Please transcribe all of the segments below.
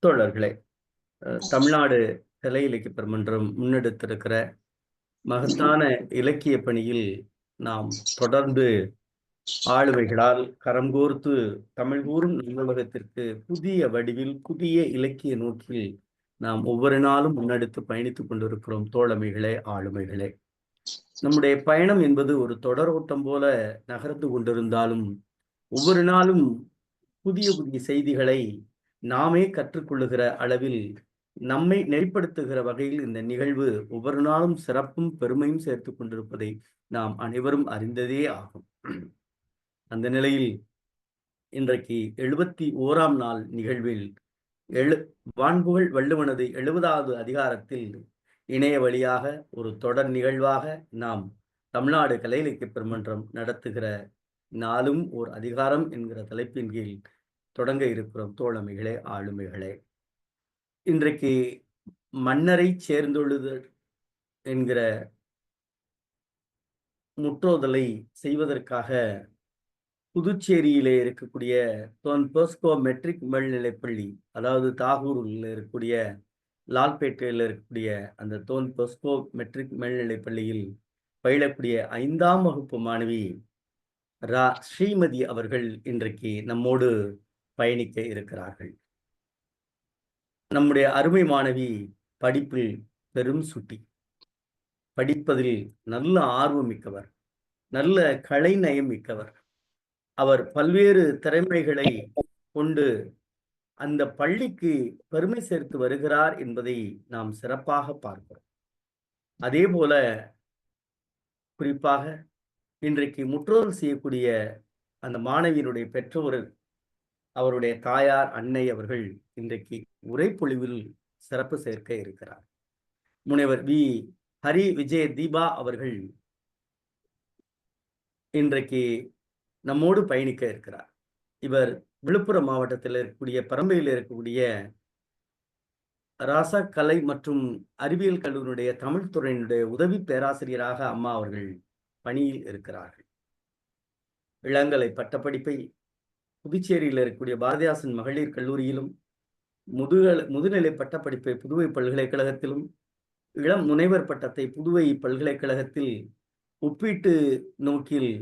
தோழர்களே, தமிழ்நாடு கலை இலக்கிய பெருமன்றம் முன்னெடுத்திருக்கிற மகத்தான இலக்கிய பணியில் நாம் தொடர்ந்து ஆளுமைகளால் கரம் கோர்த்து தமிழ் கூறும் நூலகத்திற்கு புதிய வடிவில் புதிய இலக்கிய நோக்கில் நாம் ஒவ்வொரு நாளும் முன்னெடுத்து பயணித்துக் கொண்டிருக்கிறோம். தோழமைகளே, ஆளுமைகளே, நம்முடைய பயணம் என்பது ஒரு தொடரோட்டம் போல நகர்ந்து கொண்டிருந்தாலும் ஒவ்வொரு நாளும் புதிய புதிய செய்திகளை நாமே கற்றுக்கொள்ளுகிற அளவில் நம்மை நெறிப்படுத்துகிற வகையில் இந்த நிகழ்வு ஒவ்வொரு நாளும் சிறப்பும் பெருமையும் சேர்த்துக் கொண்டிருப்பதை நாம் அனைவரும் அறிந்ததே ஆகும். அந்த நிலையில் இன்றைக்கு 71ஆம் நாள் நிகழ்வில் வான்புகழ் வள்ளுவனது 70வது அதிகாரத்தில் இணைய வழியாக ஒரு தொடர் நிகழ்வாக நாம் தமிழ்நாடு கலை இலக்கிய பெருமன்றம் நடத்துகிற நாளும் ஓர் அதிகாரம் என்கிற தலைப்பின் கீழ் தொடங்க இருக்கிறோம். தோழமைகளே, ஆளுமைகளே, இன்றைக்கு மன்னரை சேர்ந்தொழுதல் என்கிற முற்றோதலை செய்வதற்காக புதுச்சேரியிலே இருக்கக்கூடிய டொன் போஸ்கோ மெட்ரிக் மேல்நிலைப்பள்ளி, அதாவது தாகூரில் இருக்கக்கூடிய லால்பேட்டையில் இருக்கக்கூடிய அந்த டொன் போஸ்கோ மெட்ரிக் மேல்நிலைப் பள்ளியில் பயிலக்கூடிய 5ஆம் வகுப்பு மாணவி ஸ்ரீமதி அவர்கள் இன்றைக்கு நம்மோடு பயணிக்க இருக்கிறார்கள். நம்முடைய அருமை மாணவி படிப்பில் பெரும் சுட்டி, படிப்பதில் நல்ல ஆர்வம் மிக்கவர், நல்ல கலைநயம் மிக்கவர். அவர் பல்வேறு திறமைகளை கொண்டு அந்த பள்ளிக்கு பெருமை சேர்த்து வருகிறார் என்பதை நாம் சிறப்பாக பார்க்கிறோம். அதே போல குறிப்பாக இன்றைக்கு முற்றோதல் செய்யக்கூடிய அந்த மாணவியினுடைய பெற்றோர், அவருடைய தாயார் அன்னை அவர்கள் இன்றைக்கு உரைப்பொழிவில் சிறப்பு சேர்க்க இருக்கிறார். முனைவர் வி ஹரி விஜய தீபா அவர்கள் இன்றைக்கு நம்மோடு பயணிக்க இருக்கிறார். இவர் விழுப்புரம் மாவட்டத்தில் இருக்கக்கூடிய பரம்பையில் இருக்கக்கூடிய ராசா கலை மற்றும் அறிவியல் கல்லூரியுடைய தமிழ் துறையினுடைய உதவி பேராசிரியராக அம்மா அவர்கள் பணியில் இருக்கிறார்கள். இளங்கலை பட்டப்படிப்பை புதுச்சேரியில் இருக்கக்கூடிய பாரதிதாசன் மகளிர் கல்லூரியிலும், முதுநிலை பட்டப்படிப்பை புதுவை பல்கலைக்கழகத்திலும், இளம் முனைவர் பட்டத்தை புதுவை பல்கலைக்கழகத்தில் ஒப்பீட்டு நோக்கில்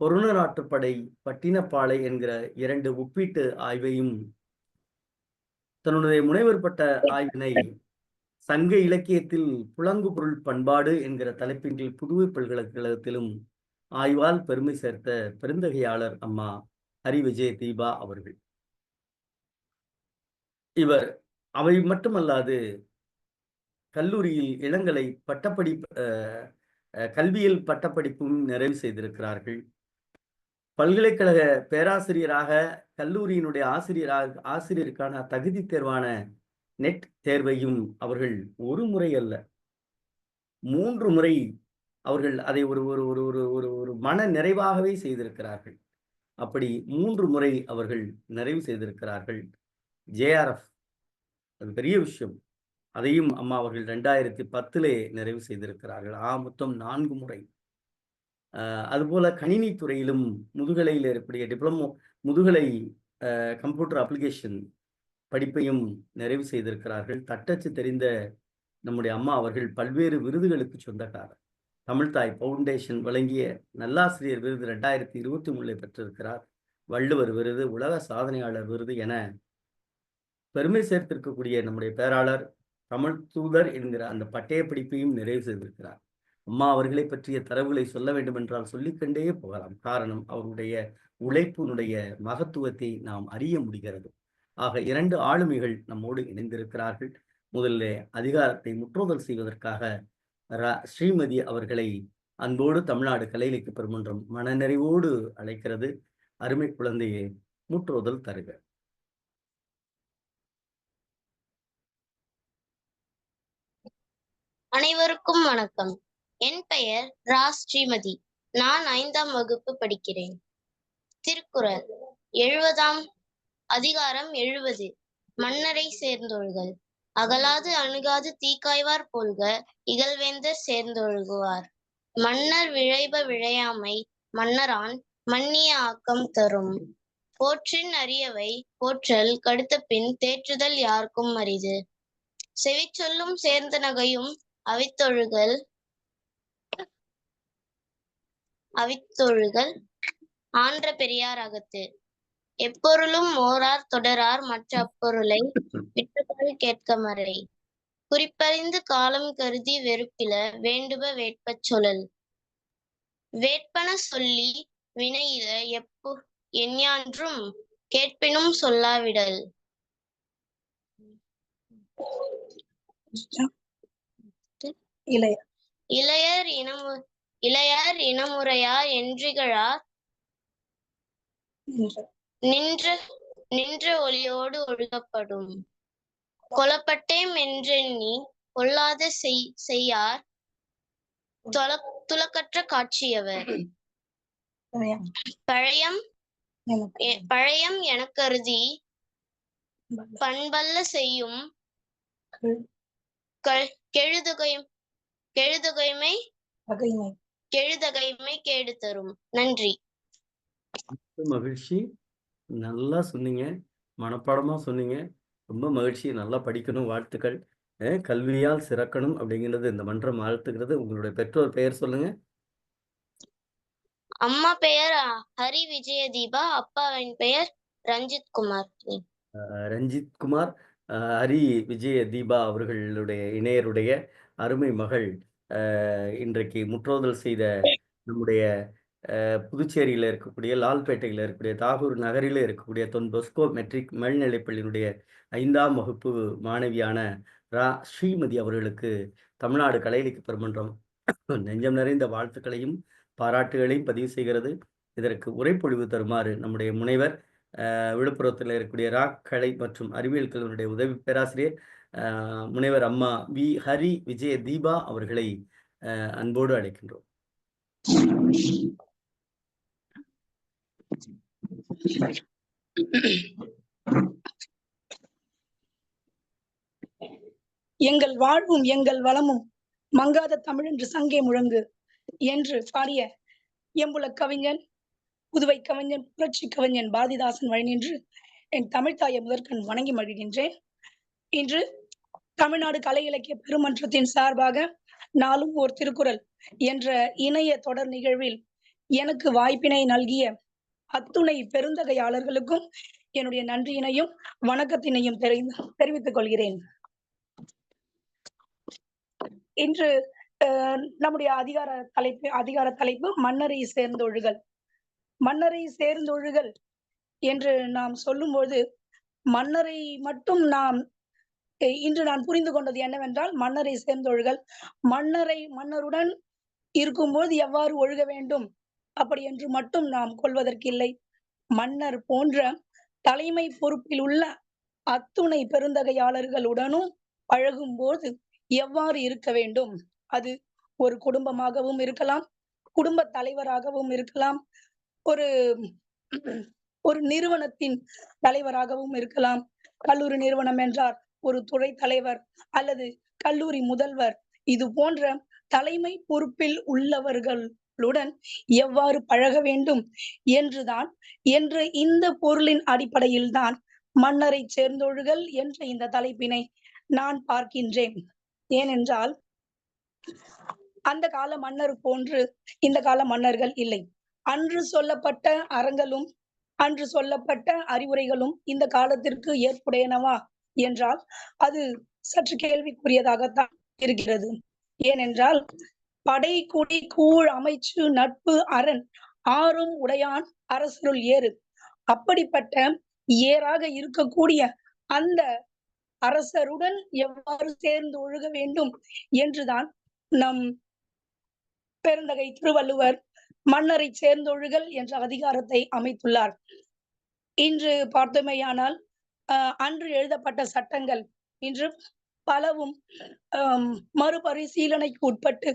பொருணராற்றுப்படை பட்டினப்பாலை என்கிற 2 ஒப்பீட்டு ஆய்வையும், தன்னுடைய முனைவர் பட்ட ஆய்வினை சங்க இலக்கியத்தில் புலங்கு பொருள் பண்பாடு என்கிற தலைப்பின் கீழ் புதுவை பல்கலைக்கழகத்திலும் ஆய்வால் பெருமை சேர்த்த பெருந்தகையாளர் அம்மா ஹரி விஜய தீபா அவர்கள். இவர் அவை மட்டுமல்லாது கல்லூரியில் இளங்கலை கல்வியல் பட்டப்படிப்பும் நிறைவு செய்திருக்கிறார்கள். பல்கலைக்கழக பேராசிரியராக கல்லூரியினுடைய ஆசிரியருக்கான தகுதி தேர்வான நெட் தேர்வையும் அவர்கள் ஒரு முறை அல்ல 3 முறை அவர்கள் அதை ஒரு ஒரு ஒரு ஒரு ஒரு ஒரு மன நிறைவாகவே செய்திருக்கிறார்கள். அப்படி 3 முறை அவர்கள் நிறைவு செய்திருக்கிறார்கள். JRF, அது பெரிய விஷயம். அதையும் அம்மா அவர்கள் 2010 நிறைவு செய்திருக்கிறார்கள். மொத்தம் 4 முறை. அதுபோல கணினி துறையிலும் முதுகலையில் இருக்கக்கூடிய டிப்ளமோ முதுகலை கம்ப்யூட்டர் அப்ளிகேஷன் படிப்பையும் நிறைவு செய்திருக்கிறார்கள். தட்டச்சு தெரிந்த நம்முடைய அம்மா அவர்கள் பல்வேறு விருதுகளுக்கு சொந்தக்காரர். தமிழ்தாய் பவுண்டேஷன் வழங்கிய நல்லாசிரியர் விருது 2023 பெற்றிருக்கிறார். வள்ளுவர் விருது, உலக சாதனையாளர் விருது என பெருமை சேர்த்திருக்கக்கூடிய நம்முடைய பேராளர் தமிழ் தூதர் என்கிற அந்த பட்டய படிப்பையும் நிறைவு செய்திருக்கிறார். அம்மா அவர்களை பற்றிய தரவுகளை சொல்ல வேண்டும் என்றால் சொல்லிக்கொண்டே போகலாம். காரணம், அவருடைய உழைப்பினுடைய மகத்துவத்தை நாம் அறிய முடிகிறது. ஆக 2 ஆளுமைகள் நம்மோடு இணைந்திருக்கிறார்கள். முதல்ல அதிகாரத்தை முற்றோதல் செய்வதற்காக ஸ்ரீமதி அவர்களை அன்போடு தமிழ்நாடு கலை இலக்கிய பெருமன்றம் மனநிறைவோடு அழைக்கிறது. அருமை குழந்தையே, முற்றோதல் தருக. அனைவருக்கும் வணக்கம். என் பெயர் ஸ்ரீமதி. நான் 5ஆம் வகுப்பு படிக்கிறேன். திருக்குறள் 70ஆம் அதிகாரம் 70. மன்னரை சேர்ந்தொழுகல். அகலாது அணுகாது தீக்காய்வார் போல்க இகழ்வேந்தர் சேர்ந்தொழுகுவார். மன்னர் விழைப விழையாமை மன்னரான் மன்னிய ஆக்கம் தரும். போற்றின் அரியவை போற்றல் கடுத்த பின் தேற்றுதல் யார்க்கும் அரிது. செவிச்சொல்லும் சேர்ந்த நகையும் அவித்தொழுகல் ஆன்ற பெரியார் அகத்து. எப்பொருளும் மோரார் தொடரார் மற்ற அப்பொருளை விட்டுபால் கேட்க மறை. குறிப்பறிந்து காலம் கருதி வெறுப்பில வேண்டுப வேட்பச் சொலல். வேட்பன சொல்லி வினையில எஞ்ஞான்றும் கேட்பினும் சொல்லாவிடல். இளையர் இனமுறையார் என்றிகழார் நின்ற ஒளியோடு ஒழுகப்படும். கொளப்பட்டேம் என்றெண்ணி கொள்ளாத செய்யார் துலக்கற்ற காட்சியவர். பழையம் எனக்கருதி பண்பல்ல செய்யும் கெழுதகைமை கேடு தரும். நன்றி. மகிழ்ச்சி. நல்லா சொன்னீங்க, மனப்பாடமா சொன்னீங்க. ரொம்ப மகிழ்ச்சி. நல்லா படிக்கணும். வாழ்த்துக்கள். கல்வியால் சிறக்கணும் அப்படிங்கிறது இந்த மன்றம் வாழ்த்துக்கிறது. உங்களுடைய பெற்றோர் பெயர் சொல்லுங்க. அம்மா பெயர் ஹரி விஜய தீபா, அப்பாவின் பெயர் ரஞ்சித் குமார். ரஞ்சித் குமார் ஹரி விஜய தீபா அவர்களுடைய இணையருடைய அருமை மகள் இன்றைக்கு முற்றோதல் செய்த நம்முடைய புதுச்சேரியில் இருக்கக்கூடிய லால்பேட்டையில் இருக்கக்கூடிய தாகூர் நகரில் இருக்கக்கூடிய தொன் பொஸ்கோ மெட்ரிக் மேல்நிலைப்பள்ளியினுடைய 5ஆம் வகுப்பு மாணவியான ஸ்ரீமதி அவர்களுக்கு தமிழ்நாடு கலை இலக்கிய பெருமன்றம் நெஞ்சம் நிறைந்த வாழ்த்துக்களையும் பாராட்டுகளையும் பதிவு செய்கிறது. இதற்கு உரைப்பொழிவு தருமாறு நம்முடைய முனைவர் விழுப்புரத்தில் இருக்கக்கூடிய கலை மற்றும் அறிவியல் கல்லூரியுடைய உதவி பேராசிரியர் முனைவர் அம்மா வி ஹரி விஜய தீபா அவர்களை அன்போடு அழைக்கின்றோம். எங்கள் வாழ்வும் எங்கள் வளமும் மங்காத தமிழ் என்று சங்கே முழங்கு என்று பாடிய எம்புல கவிஞன், புதுவை கவிஞன், புரட்சி கவிஞன் பாரதிதாசன் வழி நின்று என் தமிழ்த்தாயை முதற்கண் வணங்கி மகிழ்கின்றேன். இன்று தமிழ்நாடு கலை இலக்கிய பெருமன்றத்தின் சார்பாக நாளும் ஓர் திருக்குறள் என்ற இணைய தொடர் நிகழ்வில் எனக்கு வாய்ப்பினை நல்கிய அத்துணை பெருந்தகையாளர்களுக்கும் என்னுடைய நன்றியினையும் வணக்கத்தினையும் தெரிவித்துக் கொள்கிறேன். இன்று நம்முடைய அதிகார தலைப்பு மன்னரை சேர்ந்தொழுகல். மன்னரை சேர்ந்தொழுகல் என்று நாம் சொல்லும்போது மன்னரை மட்டும் இன்று நான் புரிந்து கொண்டது என்னவென்றால், மன்னரை சேர்ந்தொழுகல் மன்னருடன் இருக்கும்போது எவ்வாறு ஒழுக வேண்டும் அப்படி என்று மட்டும் நாம் கொள்வதற்கில்லை. மன்னர் போன்ற தலைமை பொறுப்பில் உள்ள அத்துணை பெருந்தகையாளர்களுடனும் பழகும் போது எவ்வாறு இருக்க வேண்டும், அது ஒரு குடும்பமாகவும் இருக்கலாம், குடும்ப தலைவராகவும் இருக்கலாம், ஒரு நிறுவனத்தின் தலைவராகவும் இருக்கலாம். கல்லூரி நிறுவனம் என்றால் ஒரு துறை தலைவர் அல்லது கல்லூரி முதல்வர், இது போன்ற தலைமை பொறுப்பில் உள்ளவர்களுடன் எவ்வாறு பழக வேண்டும் என்று இந்த பொருளின் அடிப்படையில் தான் மன்னரை சேர்ந்தொழுகல் என்ற இந்த தலைப்பினை நான் பார்க்கின்றேன். ஏனென்றால் அந்த கால மன்னர் போன்று இந்த கால மன்னர்கள் இல்லை. அன்று சொல்லப்பட்ட அறங்களும் அன்று சொல்லப்பட்ட அறிவுரைகளும் இந்த காலத்திற்கு ஏற்புடையனவா என்றால் அது சற்று கேள்விக்குரியதாகத்தான் இருக்கிறது. ஏனென்றால் படை குடி கூழ் அமைச்சு நட்பு அரண் ஆறும் உடையான் அரசருள் ஏறு, அப்படிப்பட்ட ஏறாக இருக்கக்கூடிய அந்த அரசருடன் எவ்வாறு சேர்ந்து ஒழுக வேண்டும் என்றுதான் நம் பெருந்தகை திருவள்ளுவர் மன்னரை சேர்ந்தொழுகல் என்ற அதிகாரத்தை அமைத்துள்ளார். இன்று பார்த்தோமேயானால் அன்று எழுதப்பட்ட சட்டங்கள் இன்று பலவும் மறுபரிசீலனைக்கு உட்பட்டு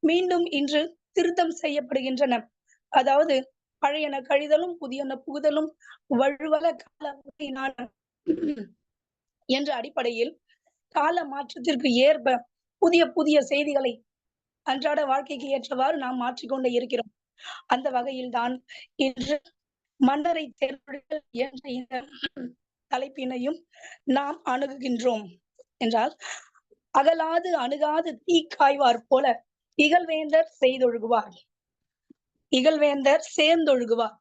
மீண்டும் இன்று திருத்தம் செய்யப்படுகின்றன. அதாவது பழையன கழிதலும் புதியன புகுதலும் வழுவல கால என்ற அடிப்படையில் கால மாற்றத்திற்கு ஏற்ப புதிய புதிய செய்திகளை அன்றாட வாழ்க்கைக்கு ஏற்றவாறு நாம் மாற்றிக்கொண்டே இருக்கிறோம். அந்த வகையில் தான் இன்று மன்னரை தேர்ந்தொழுகல் என்ற இந்த தலைப்பினையும் நாம் அணுகுகின்றோம் என்றால், அகலாது அணுகாது தீக்காய்வார் போல இகழ்வேந்தர் செய்தொழுகுவார், இகழ்வேந்தர் சேர்ந்தொழுகுவார்.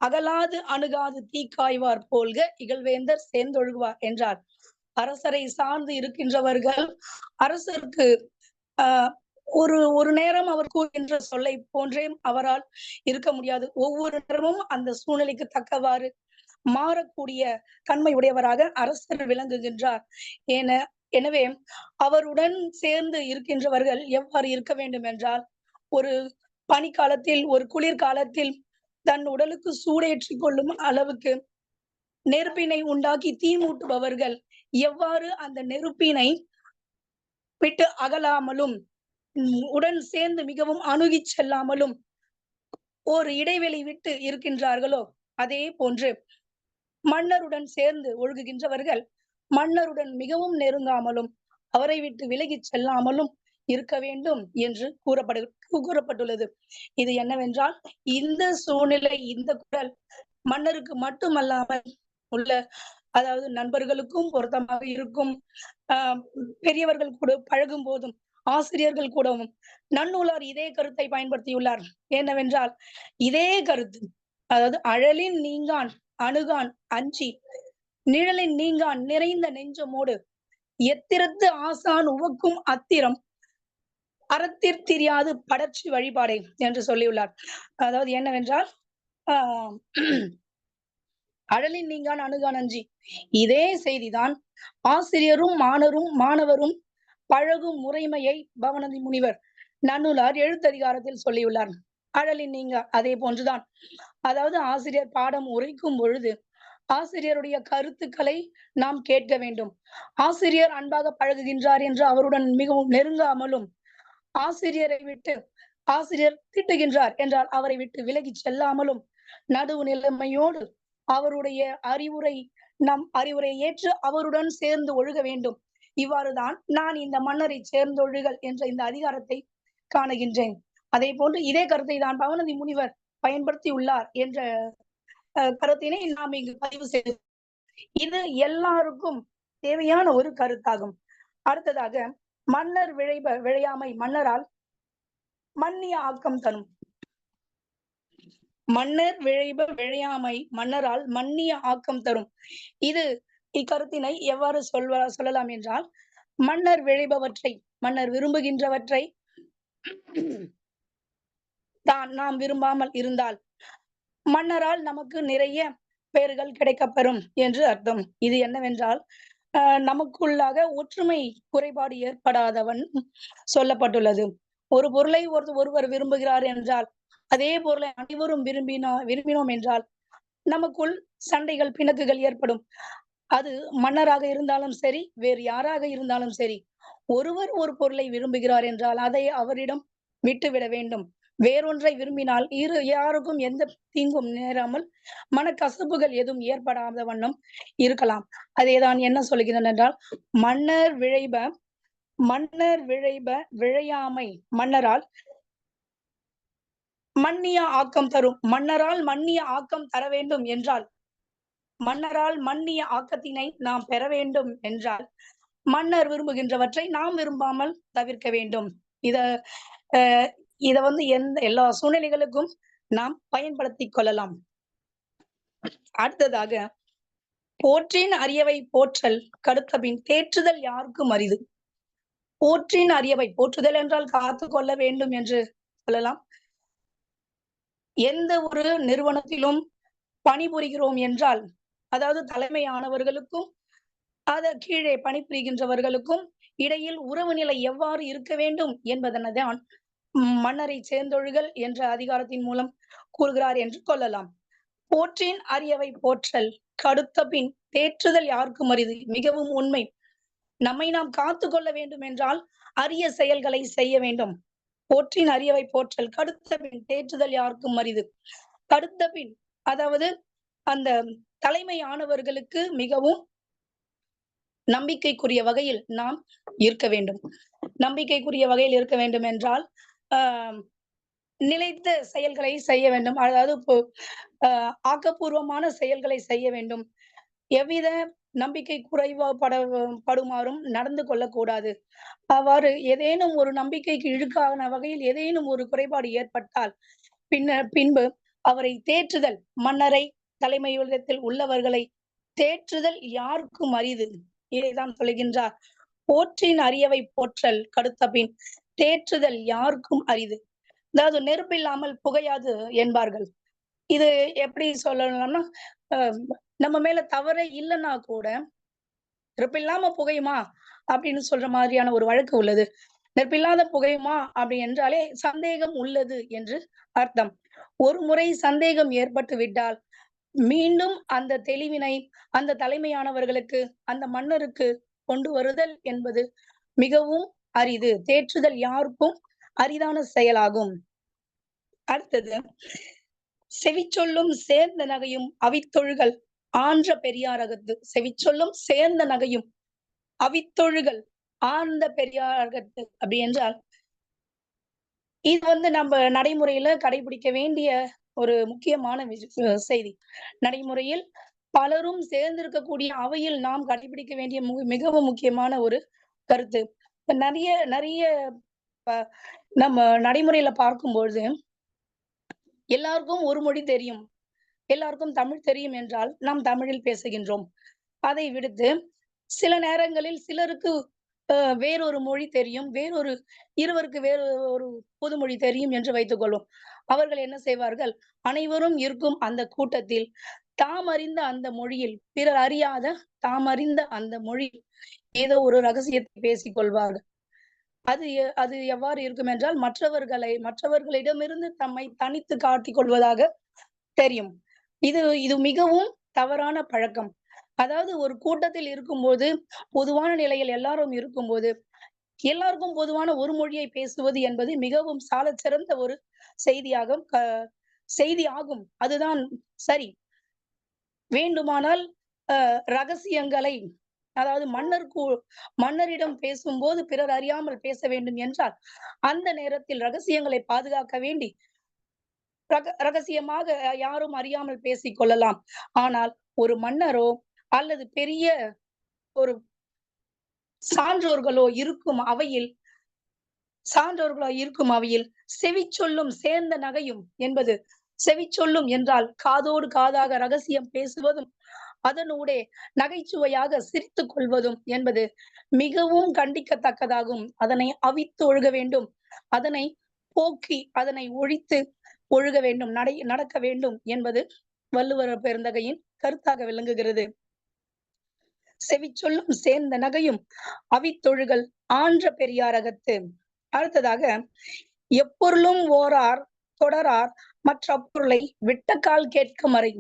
அகலாது அணுகாது தீக்காய்வார் போல்க இகழ்வேந்தர் சேர்ந்தொழுகுவார் என்றார். அரசரை சார்ந்து இருக்கின்றவர்கள் அரசருக்கு ஒரு ஒரு நேரம் அவர் கூறுகின்ற சொல்லை போன்றே அவரால் இருக்க முடியாது. ஒவ்வொரு நேரமும் அந்த சூழ்நிலைக்கு தக்கவாறு மாறக்கூடிய தன்மை உடையவராக அரசர் விளங்குகின்றார். எனவே அவருடன் சேர்ந்து இருக்கின்றவர்கள் எவ்வாறு இருக்க வேண்டும் என்றால், ஒரு பனிக்காலத்தில் ஒரு குளிர்காலத்தில் தன் உடலுக்கு சூடேற்றி கொள்ளும் அளவுக்கு நெருப்பினை உண்டாக்கி தீ மூட்டுபவர்கள் எவ்வாறு அந்த நெருப்பினை விட்டு அகலாமலும் உடன் சேர்ந்து மிகவும் அணுகி செல்லாமலும் ஒரு இடைவெளி விட்டு இருக்கின்றார்களோ, அதே போன்று மன்னருடன் சேர்ந்து ஒழுகுகின்றவர்கள் மன்னருடன் மிகவும் நெருங்காமலும் அவரை விட்டு விலகி செல்லாமலும் இருக்க வேண்டும் என்று கூறப்பட்டுள்ளது. இது என்னவென்றால், இந்த சூழ்நிலை, இந்த குரல் மன்னருக்கு மட்டுமல்லாமல் உள்ள, அதாவது நண்பர்களுக்கும் பொருத்தமாக இருக்கும். பெரியவர்கள் கூட பழகும் போதும், ஆசிரியர்கள் கூடவும் நன்னூலார் இதே கருத்தை பயன்படுத்தியுள்ளார். என்னவென்றால், இதே கருத்து, அதாவது அழலின் நீங்கான் அணுகான் அஞ்சி நிழலின் நீங்கான் நிறைந்த நெஞ்சமோடு எத்திரத்து ஆசான் உவக்கும் அத்திரம் அறத்திற்திரியாது படர்ச்சி வழிபாடே என்று சொல்லியுள்ளார். அதாவது என்னவென்றால், அழலின் நீங்கான் அணுகான் அஞ்சி, இதே செய்திதான் ஆசிரியரும் மாணவரும் பழகும் முறைமையை பவனந்தி முனிவர் நன்னூலார் எழுத்ததிகாரத்தில் சொல்லியுள்ளார். அழலின் நீங்க அதே போன்றுதான். அதாவது ஆசிரியர் பாடம் உரைக்கும் பொழுது ஆசிரியருடைய கருத்துக்களை நாம் கேட்க வேண்டும். ஆசிரியர் அன்பாக பழகுகின்றார் என்று அவருடன் மிகவும் நெருங்காமலும், ஆசிரியரை விட்டு ஆசிரியர் திட்டுகின்றார் என்றால் அவரை விட்டு விலகி செல்லாமலும், நடுவு நிலைமையோடு அவருடைய நம் அறிவுரை ஏற்று அவருடன் சேர்ந்து ஒழுக வேண்டும். இவ்வாறுதான் நான் இந்த மன்னரை சேர்ந்தொழுகல் என்ற இந்த அதிகாரத்தை காணுகின்றேன். அதே போன்று இதே கருத்தை தான் பவனந்தி முனிவர் பயன்படுத்தியுள்ளார் என்ற கருத்தினை நாம் இங்கு பதிவு செய்து, இது எல்லாருக்கும் தேவையான ஒரு கருத்தாகும். அடுத்ததாக, மன்னர் விழையாமை மன்னரால் மன்னிய ஆக்கம் தரும். மன்னர் விழையாமை மன்னரால் மன்னிய ஆக்கம் தரும். இது இக்கருத்தினை எவ்வாறு சொல்லலாம் என்றால், மன்னர் விழைபவற்றை, மன்னர் விரும்புகின்றவற்றை தான் நாம் விரும்பாமல் இருந்தால் மன்னரால் நமக்கு நிறைய பெயர்கள் கிடைக்கப்பெறும் என்று அர்த்தம். இது என்னவென்றால், நமக்குள்ளாக ஒற்றுமை குறைபாடு ஏற்படாதவன் சொல்லப்பட்டுள்ளது. ஒரு பொருளை ஒருவர் விரும்புகிறார் என்றால், அதே பொருளை அனைவரும் விரும்பினோம் என்றால் நமக்குள் சண்டைகள், பிணக்குகள் ஏற்படும். அது மன்னராக இருந்தாலும் சரி, வேறு யாராக இருந்தாலும் சரி, ஒருவர் ஒரு பொருளை விரும்புகிறார் என்றால் அதை அவரிடம் விட்டுவிட வேண்டும். வேறொன்றை விரும்பினால் யாருக்கும் எந்த தீங்கும் நேராமல் மனக்கசப்புகள் எதுவும் ஏற்படாத வண்ணம் இருக்கலாம். அதேதான் என்ன சொல்கிறேன் என்றால், மன்னர் விழையாமை மன்னரால் மன்னிய ஆக்கம் தரும். மன்னரால் மன்னிய ஆக்கம் தர வேண்டும் என்றால், மன்னரால் மன்னிய ஆக்கத்தினை நாம் பெற வேண்டும் என்றால், மன்னர் விரும்புகின்றவற்றை நாம் விரும்பாமல் தவிர்க்க வேண்டும். இத எல்லா சூழ்நிலைகளுக்கும் நாம் பயன்படுத்திக் கொள்ளலாம். அடுத்ததாக, போற்றின் அரியவை போற்றல் கடுத்தபின் தேற்றுதல் யாருக்கும் அரிது. போற்றின் அரியவை, போற்றுதல் என்றால் காத்து கொள்ள வேண்டும் என்று சொல்லலாம். எந்த ஒரு நிறுவனத்திலும் பணிபுரிகிறோம் என்றால், அதாவது தலைமையானவர்களுக்கும் கீழே பணிபுரிகின்றவர்களுக்கும் இடையில் உறவு நிலை எவ்வாறு இருக்க வேண்டும் என்பதனதான் மன்னரை சேர்ந்தொழுகல் என்ற அதிகாரத்தின் மூலம் கூறுகிறார் என்று கொள்ளலாம். போற்றின் அரியவை போற்றல் கடுத்த பின் தேற்றுதல் யாருக்கும் அரிது. மிகவும் உண்மை. நம்மை நாம் காத்து கொள்ள வேண்டும் என்றால் அரிய செயல்களை செய்ய வேண்டும். போற்றின் அரியவை போற்றல் கடுத்த பின் தேற்றுதல் யாருக்கும் அரிது. கடுத்த பின், அதாவது அந்த தலைமையானவர்களுக்கு மிகவும் நம்பிக்கைக்குரிய வகையில் நாம் இருக்க வேண்டும். நம்பிக்கைக்குரிய வகையில் இருக்க வேண்டும் என்றால், நிலைத்த செயல்களை செய்ய வேண்டும். அதாவது இப்போ ஆக்கப்பூர்வமான செயல்களை செய்ய வேண்டும். எவ்வித நம்பிக்கை படுமாறும் நடந்து கொள்ளக்கூடாது. அவ்வாறு ஏதேனும் ஒரு நம்பிக்கைக்கு இழுக்கான வகையில் ஏதேனும் ஒரு குறைபாடு ஏற்பட்டால், பின்பு அவரை தேற்றுதல், மன்னரை தலைமையுலகத்தில் உள்ளவர்களை தேற்றுதல் யாருக்கும் அரிது. இதைதான் சொல்லுகின்றார். போற்றின் அரியவை போற்றல் கடுத்தபின் தேற்றுதல் யாருக்கும் அரிது. அதாவது நெருப்பில்லாமல் புகையாது என்பார்கள். இது எப்படி சொல்லலாம்னா, அ நம்ம மேல தவறே இல்லன்னா கூட, "நெருப்பில்லாம புகையுமா?" அப்படின்னு சொல்ற மாதிரியான ஒரு வழக்கு உள்ளது. நெருப்பில்லாத புகையுமா அப்படி என்றாலே சந்தேகம் உள்ளது என்று அர்த்தம். ஒரு முறை சந்தேகம் ஏற்பட்டு விட்டால், மீண்டும் அந்த தெளிவினை அந்த தலைமையானவர்களுக்கு, அந்த மன்னருக்கு கொண்டு வருதல் என்பது மிகவும் அரிது. தேற்றுதல் யாருக்கும் அரிதான செயலாகும். அடுத்தது, செவிச்சொல்லும் சேர்ந்த நகையும் அவித்தொழுகல் ஆன்ற பெரியாரகத்து. செவிச்சொல்லும் சேர்ந்த நகையும் அவித்தொழுகல் ஆழ்ந்த பெரியாரகத்து. அப்படி என்றால், இது நம்ம நடைமுறையில கடைபிடிக்க வேண்டிய ஒரு முக்கியமான செய்தி. நடைமுறையில் பலரும் சேர்ந்திருக்கக்கூடிய அவையில் நாம் கடைபிடிக்க வேண்டிய மிகவும் முக்கியமான ஒரு கருத்து. நிறைய நிறைய ப நம்ம நடைமுறையில பார்க்கும்பொழுது, எல்லாருக்கும் ஒரு மொழி தெரியும். எல்லாருக்கும் தமிழ் தெரியும் என்றால், நாம் தமிழில் பேசுகின்றோம். அதை விடுத்து, சில நேரங்களில் சிலருக்கு வேறொரு மொழி தெரியும். இருவருக்கு வேறு ஒரு பொதுமொழி தெரியும் என்று வைத்துக் கொள்வோம். அவர்கள் என்ன செய்வார்கள்? அனைவரும் இருக்கும் அந்த கூட்டத்தில், தாம் அறிந்த அந்த மொழியில், பிறர் அறியாத தாம் அறிந்த அந்த மொழியில் ஏதோ ஒரு ரகசியத்தை பேசிக் கொள்வார்கள். அது எவ்வாறு இருக்கும் என்றால், மற்றவர்களிடமிருந்து தம்மை தனித்து காட்டிக் கொள்வதாக தெரியும். இது மிகவும் தவறான பழக்கம். அதாவது ஒரு கூட்டத்தில் இருக்கும்போது, பொதுவான நிலையில் எல்லாரும் இருக்கும்போது, எல்லாருக்கும் பொதுவான ஒரு மொழியை பேசுவது என்பது மிகவும் சாலச் சிறந்த ஒரு செய்தியாகும் செய்தி ஆகும். அதுதான் சரி. வேண்டுமானால் ரகசியங்களை, அதாவது மன்னரிடம் பேசும்போது பிறர் அறியாமல் பேச வேண்டும் என்றால், அந்த நேரத்தில் ரகசியங்களை பாதுகாக்க வேண்டி ரகசியமாக யாரும் அறியாமல் பேசிக் கொள்ளலாம். ஆனால் ஒரு மன்னரோ அல்லது பெரிய ஒரு சான்றோர்களோ இருக்கும் அவையில் செவிச்சொல்லும் சேர்ந்த நகையும் என்பது, செவிச்சொல்லும் என்றால் காதோடு காதாக ரகசியம் பேசுவதும், அதனூடே நகைச்சுவையாக சிரித்துக் கொள்வதும் என்பது மிகவும் கண்டிக்கத்தக்கதாகும். அதனை அவித்து ஒழுக வேண்டும். அதனை போக்கி, அதனை ஒழித்து ஒழுக வேண்டும், நடக்க வேண்டும் என்பது வள்ளுவர் பெருந்தகையின் கருத்தாக விளங்குகிறது. செவிச்சொல்லும் சேர்ந்த நகையும் அவித்தொழுகல் ஆன்ற பெரியாரகத்து. அடுத்ததாக, எப்பொருளும் ஓரார் தொடரார் மற்ற பொருளை விட்டக்கால் கேட்கும் அறை.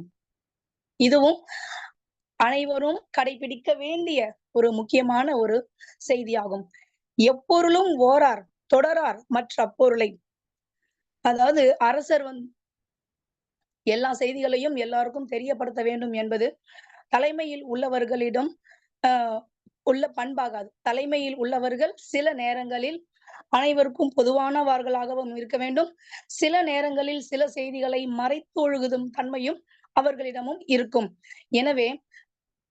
இதுவும் அனைவரும் கடைபிடிக்க வேண்டிய ஒரு முக்கியமான ஒரு செய்தியாகும். எப்பொருளும் ஓரார் தொடரார் மற்ற பொருளை. அதாவது அரசர் எல்லா செய்திகளையும் எல்லாருக்கும் தெரியப்படுத்த வேண்டும் என்பது தலைமையில் உள்ளவர்களிடம் உள்ள பண்பாகாது. தலைமையில் உள்ளவர்கள் சில நேரங்களில் அனைவருக்கும் பொதுவானவர்களாகவும் இருக்க வேண்டும். சில நேரங்களில் சில செய்திகளை மறைத்து ஒழுகுதும் தன்மையும் அவர்களிடமும் இருக்கும். எனவே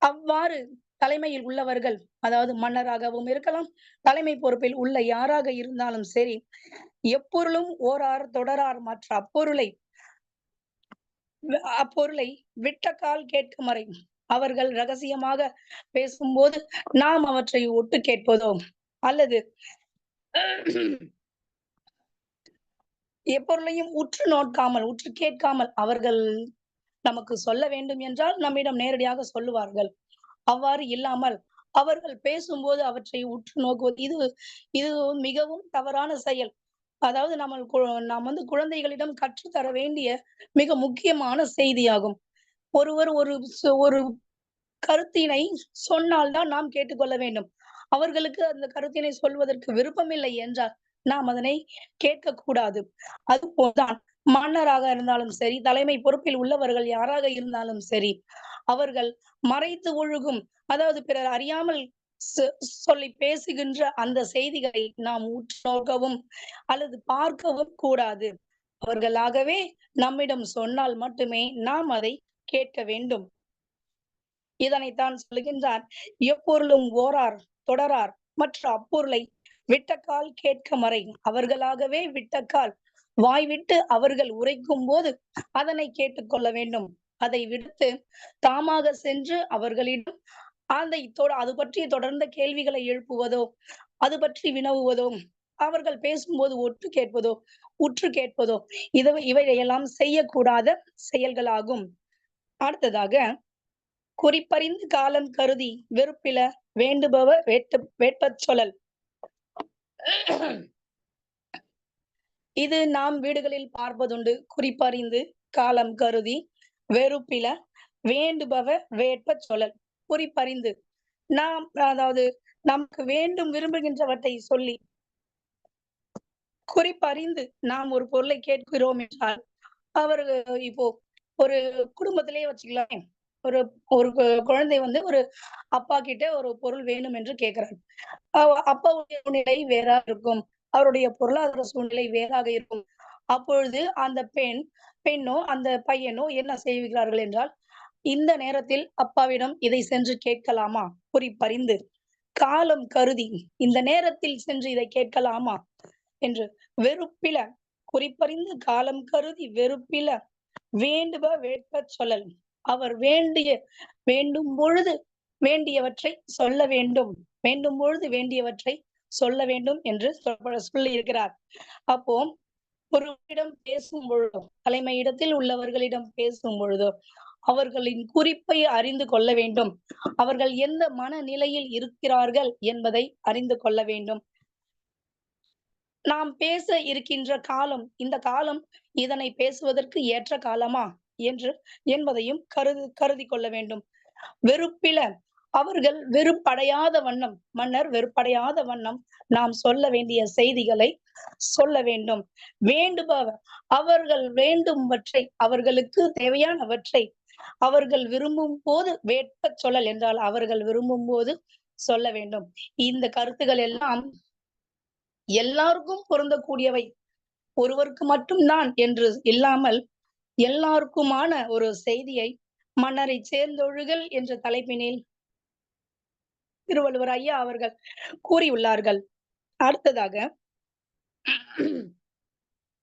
அவ்வாறு தலைமையில் உள்ளவர்கள், அதாவது மன்னராகவும் இருக்கலாம், தலைமை பொறுப்பில் உள்ள யாராக இருந்தாலும் சரி, எப்பொருளும் ஓரார் தொடரார் மற்ற அப்பொருளை விட்ட கால் கேட்கும் வரை, அவர்கள் ரகசியமாக பேசும்போது நாம் அவற்றை ஒட்டு கேட்பதோ அல்லது எப்பொருளையும் உற்று கேட்காமல் அவர்கள் நமக்கு சொல்ல வேண்டும் என்றால் நம்மிடம் நேரடியாக சொல்லுவார்கள். அவ்வாறு இல்லாமல் அவர்கள் பேசும்போது அவற்றை உற்று நோக்குவது, இது மிகவும் தவறான செயல். அதாவது நாம் குழந்தைகளிடம் கற்றுத்தர வேண்டிய மிக முக்கியமான செய்தியாகும். ஒருவர் ஒரு கருத்தினை சொன்னால்தான் நாம் கேட்டுக்கொள்ள வேண்டும். அவர்களுக்கு அந்த கருத்தினை சொல்வதற்கு விருப்பமில்லை என்றால் நாம் அதனை கேட்கக்கூடாது. அதுபோல்தான் மன்னராக இருந்தாலும் சரி, தலைமை பொறுப்பில் உள்ளவர்கள் யாராக இருந்தாலும் சரி, அவர்கள் மறைத்து ஒழுகும், அதாவது பிறர் அறியாமல் சொல்லி பேசுகின்ற அந்த செய்திகளை நாம் உற்று நோக்கவும் அல்லது பார்க்கவும் கூடாது. அவர்களாகவே நம்மிடம் சொன்னால் மட்டுமே நாம் அதை கேட்க வேண்டும். இதனைத்தான் சொல்லுகின்றார், எப்பொருளும் ஓரார் தொடரார் மற்ற அப்பொருளை விட்டக்கால் கேட்க மறை. அவர்களாகவே விட்டக்கால் வாய்விட்டு அவர்கள் உரைக்கும் போது அதனை கேட்டுக்கொள்ள வேண்டும். அதை விடுத்து தாமாக சென்று அவர்களிடம் அது பற்றி தொடர்ந்த கேள்விகளை எழுப்புவதோ, அது பற்றி வினவுவதோ, அவர்கள் பேசும்போது உற்று கேட்பதோ இவையெல்லாம் செய்யக்கூடாத செயல்களாகும். அடுத்ததாக, குறிப்பறிந்து காலம் கருதி வெறுப்பில வேண்டுபவ வேட்பச் சொல்லல். இது நாம் வீடுகளில் பார்ப்பதுண்டு. குறிப்பறிந்து காலம் கருதி வெறுப்பில வேண்டுபவ வேட்பச் சொல்லல். குறிப்பறிந்து நாம், அதாவது நமக்கு வேண்டும் விரும்புகின்றவற்றை சொல்லி, குறிப்பறிந்து நாம் ஒரு பொருளை கேட்கிறோம் என்றால், அவர்கள் இப்போ ஒரு குடும்பத்திலேயே வச்சுக்கலாமே, ஒரு ஒரு குழந்தை ஒரு அப்பா கிட்ட ஒரு பொருள் வேணும் என்று கேட்கிறார். அப்பாவுடைய சூழ்நிலை வேறாக இருக்கும், அவருடைய பொருளாதார சூழ்நிலை வேறாக இருக்கும். அப்பொழுது அந்த பெண்ணோ அந்த பையனோ என்ன செய்கிறார்கள் என்றால், இந்த நேரத்தில் அப்பாவிடம் இதை சென்று கேட்கலாமா? குறிப்பறிந்து காலம் கருதி இந்த நேரத்தில் சென்று இதை கேட்கலாமா என்று வெறுப்பில, குறிப்பறிந்து காலம் கருதி வெறுப்பில வேண்டுப வேட்பச் சொல்லல். அவர் வேண்டும் பொழுது வேண்டியவற்றை சொல்ல வேண்டும், வேண்டும் பொழுது வேண்டியவற்றை சொல்ல வேண்டும் என்று சொல்லி இருக்கிறார். அப்போ ஒருவரிடம் பேசும் பொழுதோ, தலைமையிடத்தில் உள்ளவர்களிடம் பேசும் பொழுதோ அவர்களின் குறிப்பை அறிந்து கொள்ள வேண்டும். அவர்கள் எந்த மனநிலையில் இருக்கிறார்கள் என்பதை அறிந்து கொள்ள வேண்டும். நாம் பேச இருக்கின்ற காலம், இந்த காலம் இதனை பேசுவதற்கு ஏற்ற காலமா என்பதையும் கருதி கொள்ள வேண்டும். வெறுப்பில அவர்கள் வெறுப்படையாத வண்ணம், மன்னர் வெறுப்படையாத வண்ணம் நாம் சொல்ல வேண்டிய செய்திகளை சொல்ல வேண்டும். வேண்டுபவர் அவர்கள் வேண்டும்வற்றை, அவர்களுக்கு தேவையானவற்றை அவர்கள் விரும்பும் போது வேட்பச் சொல்லல் என்றால் அவர்கள் விரும்பும் போது சொல்ல வேண்டும். இந்த கருத்துக்கள் எல்லாம் எல்லாருக்கும் பொருந்தக்கூடியவை, ஒருவருக்கு மட்டும்தான் என்று இல்லாமல் எல்லாருக்குமான ஒரு செய்தியை மன்னரை சேர்ந்தொழுகல் என்ற தலைப்பினில் திருவள்ளுவர் ஐயா அவர்கள் கூறியுள்ளார்கள். அடுத்ததாக,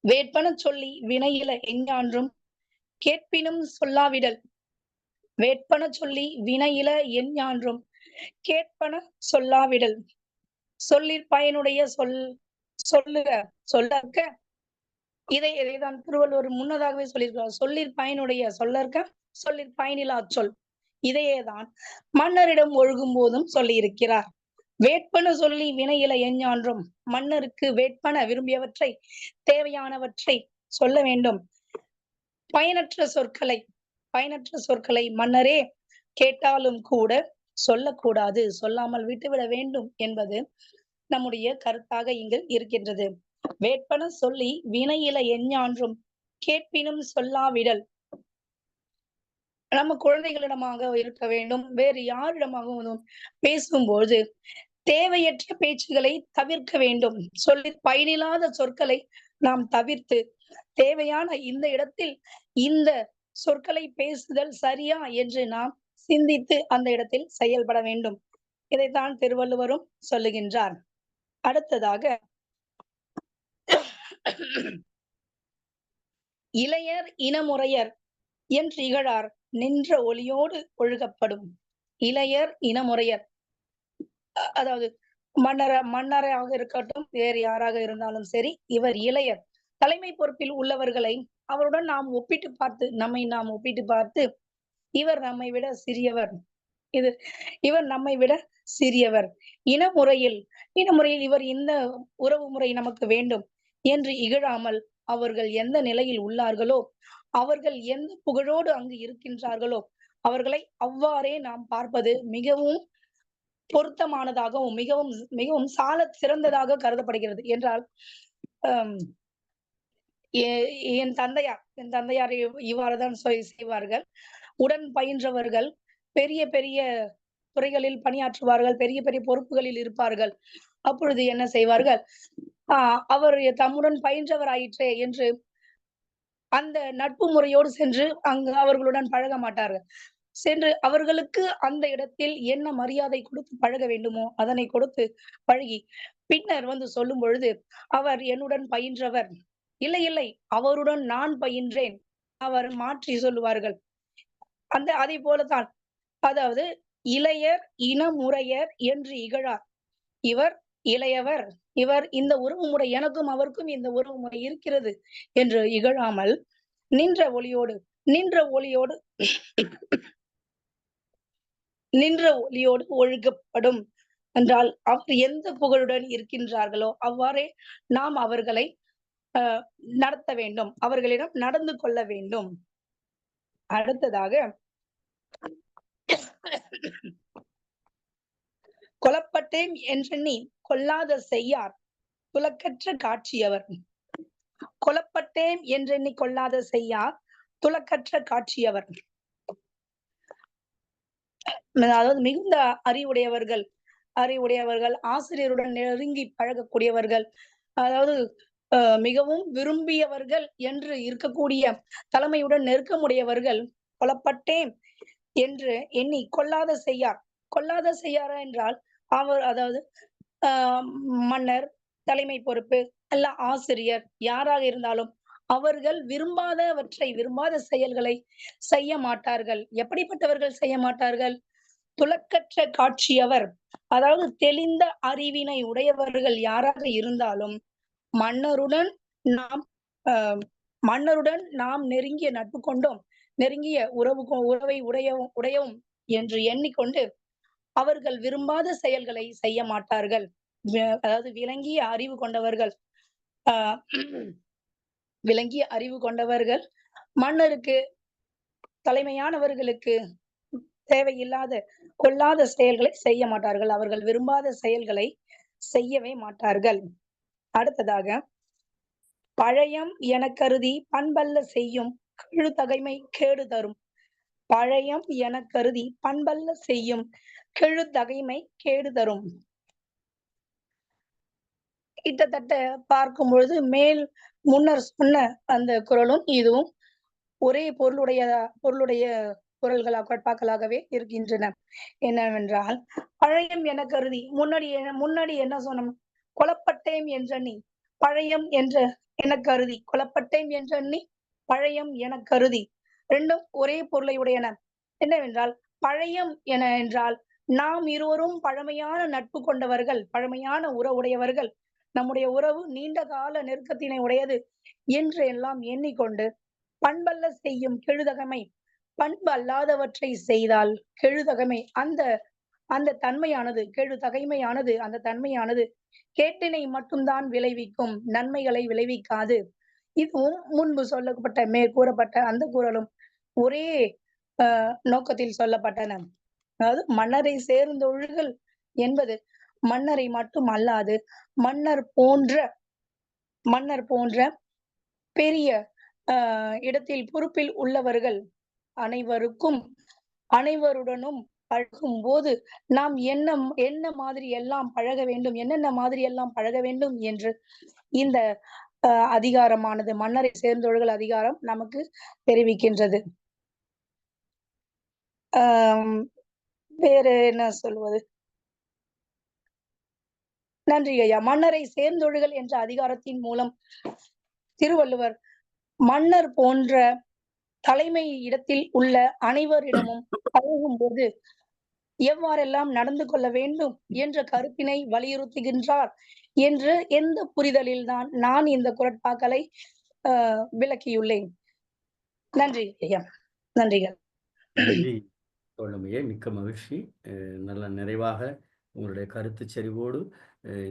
வேட்பன சொல்லி வினையில எஞ்ஞான்றும் கேட்பினும் சொல்லாவிடல். வேட்பன சொல்லி வினையில எஞ்ஞான்றும் கேட்பன சொல்லாவிடல். சொல்லிற் பயனுடைய சொல்லற்க. இதைதான் திருவள்ளுவர் முன்னதாகவே சொல்லியிருக்கிறார். சொல்லிற் பயனுடைய சொல்லற்க, சொல்லிற் பயனிலா சொல். இதையேதான் மன்னரிடம் ஒழுகும் போதும் சொல்லி இருக்கிறார். வேட்பன சொல்லி வினையில எஞ்ஞான்றும், மன்னருக்கு வேட்பன விரும்பியவற்றை, தேவையானவற்றை சொல்ல வேண்டும். பயனற்ற சொற்களை மன்னரே கேட்டாலும் கூட சொல்லக்கூடாது, சொல்லாமல் விட்டுவிட வேண்டும் என்பது நம்முடைய கருத்தாக இங்கு இருக்கின்றது. வேட்பன சொல்லி வினையில எஞ்ஞான்றும் கேட்பினும் சொல்லாவிடல். நம்ம குழந்தைகளிடமாக இருக்க வேண்டும், வேறு யாரிடமாகவும் பேசும்போது தேவையற்ற பேச்சுகளை தவிர்க்க வேண்டும். சொல்லி பயனில்லாத சொற்களை நாம் தவிர்த்து, தேவையான இந்த இடத்தில் இந்த சொற்களை பேசுதல் சரியா என்று நாம் சிந்தித்து அந்த இடத்தில் செயல்பட வேண்டும். இதைத்தான் திருவள்ளுவரும் சொல்லுகின்றார். அடுத்ததாக, இளையர் இனமுறையர் என்று இகழார் நின்ற ஒளியோடு ஒழுகப்படும். இளையர் இனமுறையர், அதாவது மன்னராக இருக்கட்டும், வேறு யாராக இருந்தாலும் சரி, இவர் இளையர். தலைமை பொறுப்பில் உள்ளவர்களை அவருடன் நாம் ஒப்பிட்டு பார்த்து, நம்மை நாம் ஒப்பிட்டு பார்த்து, இவர் நம்மை விட சிறியவர், இவர் நம்மை விட சிறியவர், இனமுறையில் இவர் இந்த உறவு முறை நமக்கு வேண்டும் என்று இகழாமல், அவர்கள் எந்த நிலையில் உள்ளார்களோ, அவர்கள் எந்த புகழோடு அங்கு இருக்கின்றார்களோ அவர்களை அவ்வாறே நாம் பார்ப்பது மிகவும் பொருத்தமானதாகவும் மிகவும் மிகவும் சால சிறந்ததாக கருதப்படுகிறது. என்றால், என் தந்தையார் இவ்வாறுதான் செய்வார்கள். உடன் பயின்றவர்கள் பெரிய பெரிய துறைகளில் பணியாற்றுவார்கள், பெரிய பெரிய பொறுப்புகளில் இருப்பார்கள். அப்பொழுது என்ன செய்வார்கள், அவர் தம்முடன் பயின்றவர் ஆயிற்றே என்று அந்த நட்பு முறையோடு சென்று அங்கு அவர்களுடன் பழக மாட்டார்கள். சென்று அவர்களுக்கு அந்த இடத்தில் என்ன மரியாதை கொடுத்து பழக வேண்டுமோ அதனை கொடுத்து பழகி பின்னர் வந்து சொல்லும் பொழுது அவர் என்னுடன் பயின்றவர், இல்லை இல்லை அவருடன் நான் பயின்றேன், அவர் மாற்றி சொல்லுவார்கள். அதை போலத்தான், அதாவது இளையர் இனமுறையர் என்று இகழார். இவர் இளையவர், இவர் இந்த உறவுமுறை எனக்கும் அவருக்கும் இந்த உறவுமுறை இருக்கிறது என்று இகழாமல் நின்ற ஒளியோடு நின்ற ஒளியோடு நின்ற ஒளியோடு ஒழுகப்படும் என்றால் அவர் எந்த புகழுடன் இருக்கின்றார்களோ அவ்வாறே நாம் அவர்களை நடத்த வேண்டும், அவர்களிடம் நடந்து கொள்ள வேண்டும். அடுத்ததாக கொலப்பட்டேன் என்றெண்ணி கொல்லாத செய்யார் துலக்கற்ற காட்சியவர். கொலப்பட்டேன் என்றெண்ணி கொல்லாத செய்யார் துலக்கற்ற காட்சியவர். அதாவது மிகுந்த அறிவுடையவர்கள், ஆசிரியருடன் நெருங்கி பழகக்கூடியவர்கள், அதாவது மிகவும் விரும்பியவர்கள் என்று இருக்கக்கூடிய தலைமையுடன் நெருக்கமுடையவர்கள் கொலப்பட்டேன் என்று எண்ணி கொல்லாத செய்யார். கொல்லாத செய்யாரா என்றால் அவர், அதாவது மன்னர், தலைமை பொறுப்பு அல்ல ஆசிரியர் யாராக இருந்தாலும் அவர்கள் விரும்பாத செயல்களை செய்ய மாட்டார்கள். எப்படிப்பட்டவர்கள் செய்ய மாட்டார்கள்? துலக்கற்ற காட்சியவர், அதாவது தெளிந்த அறிவினை உடையவர்கள் யாராக இருந்தாலும் மன்னருடன் நாம் நெருங்கிய நட்பு கொண்டோம், நெருங்கிய உறவை உடையவும் என்று எண்ணிக்கொண்டு அவர்கள் விரும்பாத செயல்களை செய்ய மாட்டார்கள். அதாவது விளங்கிய அறிவு கொண்டவர்கள் மன்னருக்கு, தலைமையானவர்களுக்கு தேவையில்லாத கொல்லாத செயல்களை செய்ய மாட்டார்கள். அவர்கள் விரும்பாத செயல்களை செய்யவே மாட்டார்கள். அடுத்ததாக பழையம் என கருதி பண்பல்ல செய்யும் கெழுதகைமை கேடு தரும். பழையம் என கருதி பண்பல்ல செய்யும் கெழுதகைமை கேடு தரும். கிட்டத்தட்ட பார்க்கும் பொழுது முன்னர் சொன்ன அந்த குறளும் இதுவும் ஒரே பொருளுடைய குறள்களா பாக்களாகவே இருக்கின்றன. என்னவென்றால் பழையம் என கருதி, முன்னாடி என்ன சொன்னோம்? கொலப்பட்டேன் என்றெண்ணி பழையம் என கருதி, கொலப்பட்டேன் என்றெண்ணி பழையம் என கருதி, ரெண்டும் ஒரே பொருளை உடையன. என்னவென்றால் பழையம் என என்றால் நாம் இருவரும் பழமையான நட்பு கொண்டவர்கள், பழமையான உறவுடையவர்கள், நம்முடைய உறவு நீண்ட கால நெருக்கத்தினை உடையது என்று எல்லாம் எண்ணிக்கொண்டு பண்பல்ல செய்யும் கெழுதகைமை, பண்பு அல்லாதவற்றை செய்தால் கெழுதகைமை, அந்த தன்மையானது, கெழுதகைமையானது, அந்த தன்மையானது கேட்டினை மட்டும்தான் விளைவிக்கும், நன்மைகளை விளைவிக்காது. இதுவும் முன்பு சொல்லப்பட்ட மேற்கூறப்பட்ட அந்த குறளும் ஒரே நோக்கத்தில் சொல்லப்பட்டன. அதாவது மன்னரை சேர்ந்தொழுகல் என்பது மன்னரை மட்டும் அல்லாது மன்னர் போன்ற பெரிய இடத்தில் பொறுப்பில் உள்ளவர்கள் அனைவருடனும் பழகும் போது நாம் என்னென்ன மாதிரி எல்லாம் பழக வேண்டும் என்று இந்த அதிகாரமானது, மன்னரை சேர்ந்தொழுகல் அதிகாரம் நமக்கு தெரிவிக்கின்றது. வேற என்ன சொல்வது? நன்றி ஐயா. மன்னரை சேர்ந்தொழுகல் என்ற அதிகாரத்தின் மூலம் திருவள்ளுவர் மன்னர் போன்ற தலைமை இடத்தில் உள்ள அனைவரிடமும் பழகும் போது எவ்வாறெல்லாம் நடந்து கொள்ள வேண்டும் என்ற கருத்தினை வலியுறுத்துகின்றார் என்று எந்த புரிதலில் தான் நான் இந்த குறட்பாக்களை விளக்கியுள்ளேன். நன்றி ஐயா. நன்றிகள். நன்றி தோழமையே, மிக்க மகிழ்ச்சி. நல்ல நிறைவாக உங்களுடைய கருத்து செறிவோடு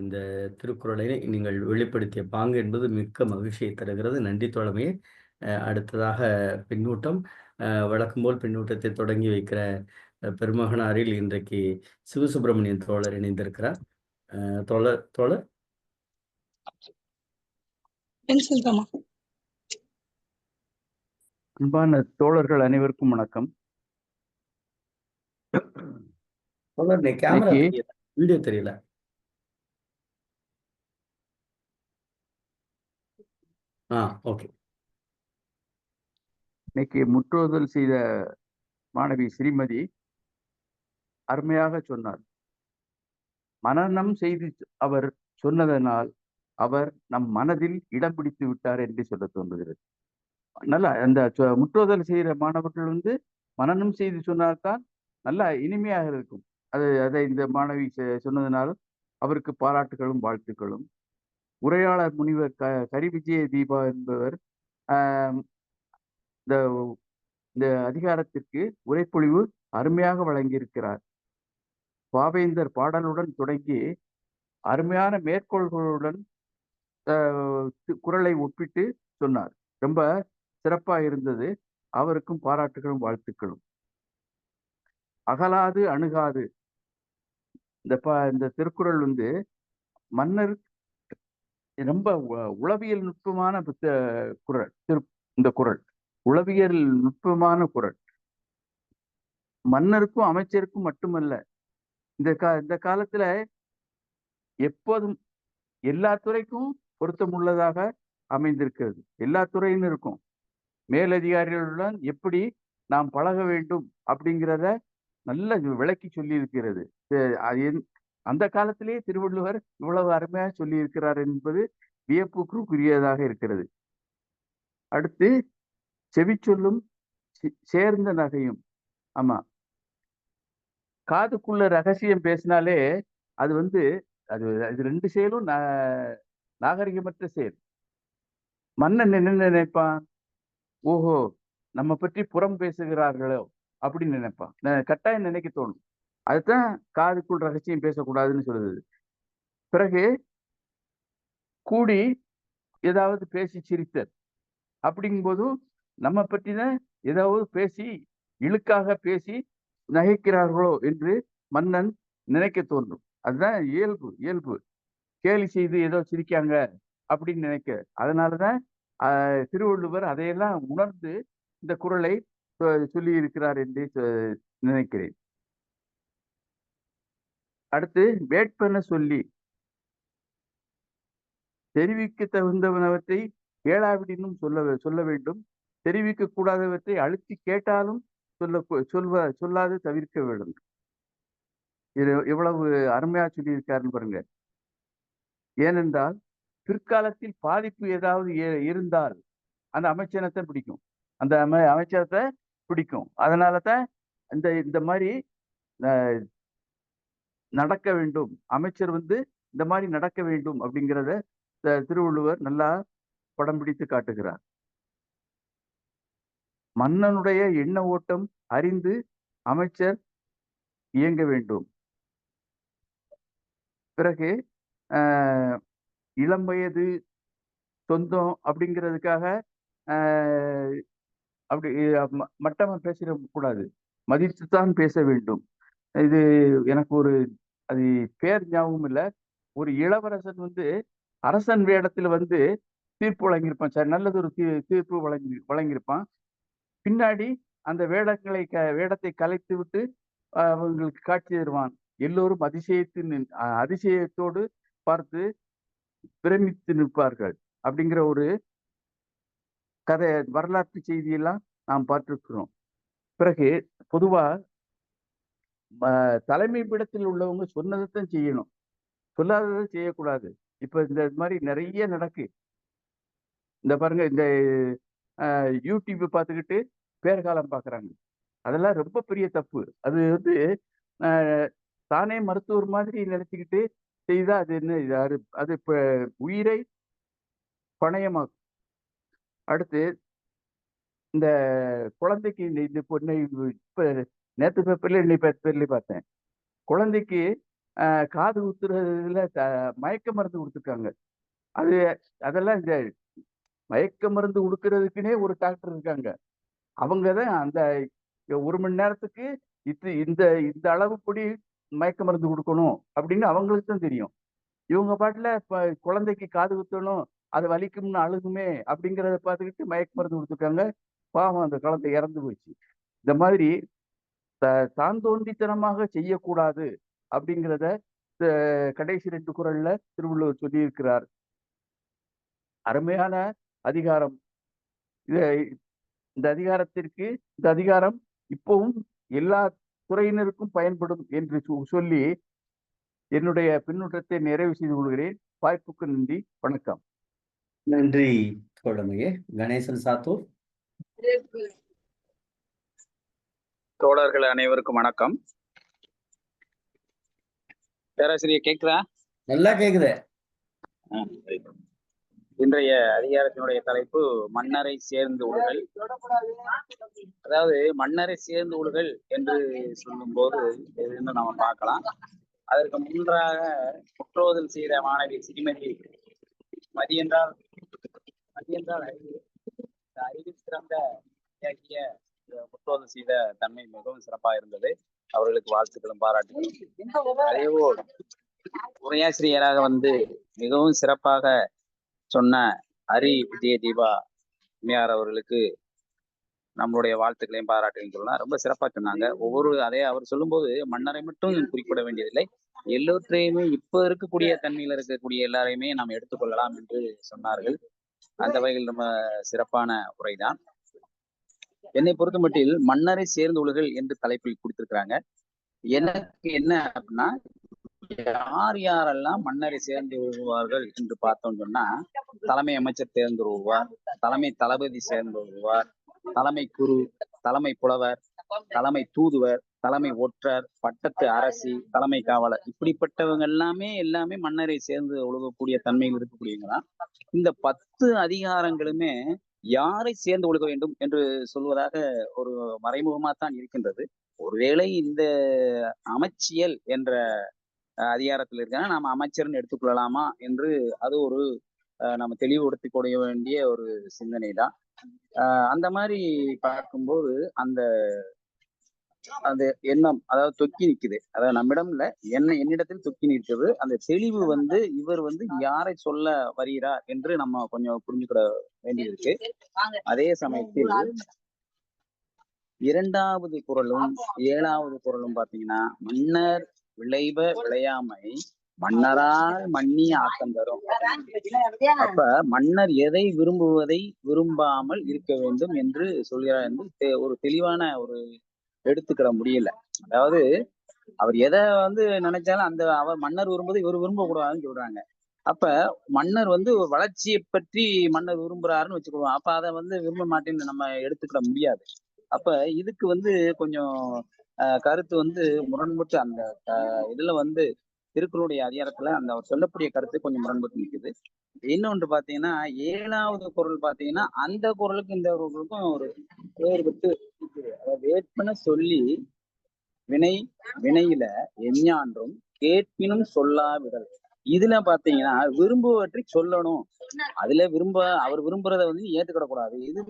இந்த திருக்குறளை நீங்கள் வெளிப்படுத்திய பாங்கு என்பது மிக்க மகிழ்ச்சியை தருகிறது. நன்றி தோழமையே. அடுத்ததாக பின்னூட்டம். வழக்கம் போல் பின்னூட்டத்தை தொடங்கி வைக்கிற பெருமகனாரில் இன்றைக்கு சிவசுப்பிரமணியன் தோழர் இணைந்திருக்கிறார். தோழர் அன்பான தோழர்கள் அனைவருக்கும் வணக்கம். கேமரா தெரியல, வீடியோ தெரியல. ஓகே. இன்னைக்கு முற்றுதல் செய்த மாணவி ஸ்ரீமதி அருமையாக சொன்னார். மனனம் செய்து அவர் சொன்னதனால் அவர் நம் மனதில் இடம் பிடித்து விட்டார் என்று சொல்ல தோன்றுகிறது. நல்லா அந்த முற்றுதல் செய்கிற மாணவர்கள் மனனம் செய்து சொன்னால்தான் நல்லா இனிமையாக இருக்கும். அதை இந்த மாணவி சொன்னதனால் அவருக்கு பாராட்டுகளும் வாழ்த்துக்களும். உரையாளர் முனிவர் கரி விஜய தீபா என்பவர் இந்த இந்த அதிகாரத்திற்கு உரைப்பொழிவு அருமையாக வழங்கியிருக்கிறார். பாவேந்தர் பாடலுடன் தொடங்கி அருமையான மேற்கோள்களுடன் குரலை ஒப்பிட்டு சொன்னார். ரொம்ப சிறப்பாக இருந்தது. அவருக்கும் பாராட்டுகளும் வாழ்த்துக்களும். அகலாது அணுகாது இந்த திருக்குறள் மன்னர் ரொம்ப உளவியல் நுட்பமான குறள். இந்த குறள் உளவியல் நுட்பமான குறள். மன்னருக்கும் அமைச்சருக்கும் மட்டுமல்ல, இந்த காலத்துல எப்போதும் எல்லா துறைக்கும் பொருத்தமுள்ளதாக அமைந்திருக்கிறது. எல்லா துறையினருக்கும் மேலதிகாரிகளுடன் எப்படி நாம் பழக வேண்டும் அப்படிங்கிறத நல்ல விளக்கி சொல்லி இருக்கிறது. அந்த காலத்திலேயே திருவள்ளுவர் இவ்வளவு அருமையாக சொல்லி இருக்கிறார் என்பது வியப்புக்குரியதாக இருக்கிறது. அடுத்து செவிச்சொல்லும் சேர்ந்த நகையும். ஆமா, காதுக்குள்ள ரகசியம் பேசினாலே அது அது ரெண்டு செயலும் நாகரிகமற்ற செயல். மன்னன் என்ன நினைப்பான்? ஓஹோ, நம்ம பற்றி புறம் பேசுகிறார்களோ அப்படின்னு நினைப்பான். கட்டாயம் நினைக்க தோணும். அதுதான் காதுக்குள் ரகசியம் பேசக்கூடாதுன்னு சொல்லுது. பிறகு கூடி ஏதாவது பேசி சிரித்தல் அப்படிங்கும்போதும் நம்ம பற்றி தான் ஏதாவது பேசி இழுக்காக பேசி நகைக்கிறார்களோ என்று மன்னன் நினைக்க தோன்றும். அதுதான் இயல்பு. கேலி செய்து ஏதோ சிரிக்காங்க அப்படின்னு நினைக்க. அதனாலதான் திருவள்ளுவர் அதையெல்லாம் உணர்ந்து இந்த குறளை சொல்லி இருக்கிறார் என்று நினைக்கிறேன். அடுத்து வேட்பென சொல்லி தெரிவிக்க தகுந்தவனவற்றை கேளாவிடனும் சொல்ல வேண்டும். தெரிவிக்க கூடாதவற்றை அழுத்தி கேட்டாலும் சொல்லாது தவிர்க்க வேண்டும். இது எவ்வளவு அருமையா சொல்லியிருக்காருன்னு பாருங்க. ஏனென்றால் பிற்காலத்தில் பாதிப்பு ஏதாவது இருந்தால் அந்த அமைச்சரத்தை பிடிக்கும். அந்த அமைச்சரத்தை பிடிக்கும். அதனாலதான் இந்த மாதிரி நடக்க வேண்டும். அமைச்சர் இந்த மாதிரி நடக்க வேண்டும் அப்படிங்கிறத திருவள்ளுவர் நல்லா படம் பிடித்து காட்டுகிறார். மன்னனுடைய எண்ண ஓட்டம் அறிந்து அமைச்சர் இயங்க வேண்டும். பிறகு இளம் வயது சொந்தம் அப்படிங்கிறதுக்காக அப்படி மட்டமா பேசிட கூடாது. மதித்துத்தான் பேச வேண்டும். இது எனக்கு அது பேர் ஞாபகம் இல்லை. ஒரு இளவரசன் அரசன் வேடத்துல தீர்ப்பு வழங்கியிருப்பான். சரி, நல்லது ஒரு தீர்ப்பு வழங்கியிருப்பான். பின்னாடி அந்த வேடத்தை கலைத்து விட்டு அவங்களுக்கு காட்சி தருவான். எல்லோரும் அதிசயத்தோடு பார்த்து பிரமித்து நிற்பார்கள். அப்படிங்கிற ஒரு கதை, வரலாற்று செய்தியெல்லாம் நாம் பார்த்திருக்கிறோம். பிறகு பொதுவா தலைமை பீடத்தில் உள்ளவங்க சொன்னதைத்தான் செய்யணும், சொல்லாததை செய்யக்கூடாது. இப்ப இந்த மாதிரி நிறைய நடக்கு. இந்த பாருங்க, இந்த யூடியூப் பார்த்துக்கிட்டு பேர்காலம் பார்க்குறாங்க. அதெல்லாம் ரொம்ப பெரிய தப்பு. அது தானே மருத்துவர் மாதிரி நினைச்சுக்கிட்டு செய்தா அது என்ன, அது இப்ப உயிரை பணயமாக்கும். அடுத்து இந்த குழந்தைக்கு இந்த பொண்ணை இப்ப நேற்று பேப்பர்ல இன்னைக்கு பேப்பர்ல பார்த்தேன். குழந்தைக்கு காது குத்துறதுல மயக்க மருந்து கொடுத்துருக்காங்க. அதெல்லாம் இந்த மயக்க மருந்து கொடுக்கறதுக்குன்னே ஒரு டாக்டர் இருக்காங்க. அவங்கதான் அந்த 1 மணி நேரத்துக்கு இந்த அளவுப்படி மயக்க மருந்து கொடுக்கணும் அப்படின்னு அவங்களுக்கு தான் தெரியும். இவங்க பாட்டுல குழந்தைக்கு காது குத்தணும், அது வலிக்கும்னு அழுகுமே அப்படிங்கிறத பார்த்துக்கிட்டு மயக்க மருந்து கொடுத்துருக்காங்க. பாவம், அந்த குழந்தை இறந்து போயிடுச்சு. இந்த மாதிரி தான் தோன்றித்தனமாக செய்யக்கூடாது அப்படிங்கிறத கடைசி 2 குறள்ல திருவள்ளுவர் சொல்லியிருக்கிறார். அருமையான அதிகாரம். இந்த அதிகாரம் இப்பவும் எல்லா துறையினருக்கும் பயன்படும் என்று சொல்லி என்னுடைய பின்னூட்டத்தை நிறைவு செய்து கொள்கிறேன். வாய்ப்புக்கு நன்றி. வணக்கம். நன்றி தோழமையே. கணேசன் சாத்தூர். தோழர்கள் அனைவருக்கும் வணக்கம். பேராசிரியர் கேக்குதா? நல்லா கேக்குது. இன்றைய அதிகாரத்தினுடைய தலைப்பு மன்னரை சேர்ந்து உழுகல். அதாவது மன்னரை சேர்ந்து உழுகல் என்று சொல்லும் போது எதுன்னு நம்ம பார்க்கலாம். அதற்கு முன்றாக முற்றோதல் செய்த மாணவி ஸ்ரீமதி மதியென்றால் அறிவில் சிறந்த முற்றோதல் செய்த தன்மை மிகவும் சிறப்பாக இருந்தது. அவர்களுக்கு வாழ்த்துக்களும் பாராட்டுகளும். அதேபோல் உரையாசிரியராக வந்து மிகவும் சிறப்பாக சொன்ன ஹரி விஜயதீபா அம்மையார் அவர்களுக்கு நம்மளுடைய வாழ்த்துக்களையும் பாராட்டுகளையும் சொல்லலாம். ரொம்ப சிறப்பா சொன்னாங்க. அதே அவர் சொல்லும்போது மன்னரை மட்டும் குறிப்பிட வேண்டியதில்லை, எல்லோற்றையுமே இப்ப இருக்கக்கூடிய தன்மையில இருக்கக்கூடிய எல்லாரையுமே நாம் எடுத்துக்கொள்ளலாம் என்று சொன்னார்கள். அந்த வகையில் ரொம்ப சிறப்பான உரைதான். என்னை பொறுத்த மட்டில் மன்னரை சேர்ந்து உழுகல் என்று தலைப்பில் கொடுத்திருக்கிறாங்க. எனக்கு என்ன அப்படின்னா, யார் யாரெல்லாம் மன்னரை சேர்ந்து வருவார்கள் என்று பார்த்தோம் சொன்னா, தலைமை அமைச்சர் சேர்ந்து வருவார், தலைமை தளபதி சேர்ந்து வருவார், தலைமை குரு, தலைமை புலவர், தலைமை தூதுவர், தலைமை ஒற்றர், பட்டத்து அரசி, தலைமை காவலர், இப்படிப்பட்டவங்க எல்லாமே மன்னரை சேர்ந்து ஒழுகக்கூடிய தன்மையில் இருக்கக்கூடியவங்கதான். இந்த 10 அதிகாரங்களுமே யாரை சேர்ந்து ஒழுக வேண்டும் என்று சொல்வதாக ஒரு மறைமுகமாத்தான் இருக்கின்றது. ஒருவேளை இந்த அமைச்சியல் என்ற அதிகாரத்தில் இருக்காங்க, நாம அமைச்சர்னு எடுத்துக்கொள்ளலாமா என்று அது ஒரு நம்ம தெளிவுபடுத்திக் கொள்ள வேண்டிய ஒரு சிந்தனை தான். அந்த மாதிரி பார்க்கும்போது அந்த எண்ணம் அதாவது தொக்கி நிற்குது. அதாவது நம்மிடம் இல்ல, என்னிடத்தில் தொக்கி நிற்கிறது. அந்த தெளிவு வந்து இவர் வந்து யாரை சொல்ல வருகிறார் என்று நம்ம கொஞ்சம் புரிஞ்சுக்கிட வேண்டியிருக்கு. அதே சமயத்தில் 2வது குறளும் 7வது குறளும் பாத்தீங்கன்னா, மன்னர் விளைவ விளையாமை மன்னரால் மன்னி ஆக்கம் தரும். அப்ப மன்னர் எதை விரும்புவதை விரும்பாமல் இருக்க வேண்டும் என்று சொல்கிறார் என்று ஒரு தெளிவான ஒரு எடுத்துக்கிட முடியல. அதாவது அவர் எதை வந்து நினைச்சாலும் அந்த அவர் மன்னர் விரும்புவதை இவர் விரும்பக்கூடாதுன்னு சொல்றாங்க. அப்ப மன்னர் வந்து வளர்ச்சியை பற்றி மன்னர் விரும்புறாருன்னு வச்சுக்கிடுவோம். அப்ப அதை வந்து விரும்ப மாட்டேன்னு நம்ம எடுத்துக்கிட முடியாது. அப்ப இதுக்கு வந்து கொஞ்சம் கருத்து வந்து முரண்பட்டு அந்த இதுல வந்து திருக்குறளுடைய அதிகாரத்துல அந்த சொல்லக்கூடிய கருத்து கொஞ்சம் முரண்பட்டு நிற்குது. இன்னொன்று பாத்தீங்கன்னா 7வது குறள் பாத்தீங்கன்னா அந்த குறளுக்கும் இந்த குறளுக்கும் ஒரு வேறுபட்டு இருக்குது. அதாவது வேட்பன சொல்லி வினையில எஞ்ஞான்றும் கேட்பினும் சொல்லாவிடல். இதுல பாத்தீங்கன்னா விரும்புவற்றை சொல்லணும். அதுல அவர் விரும்புறத வந்து ஏத்துக்கிட கூடாது, இது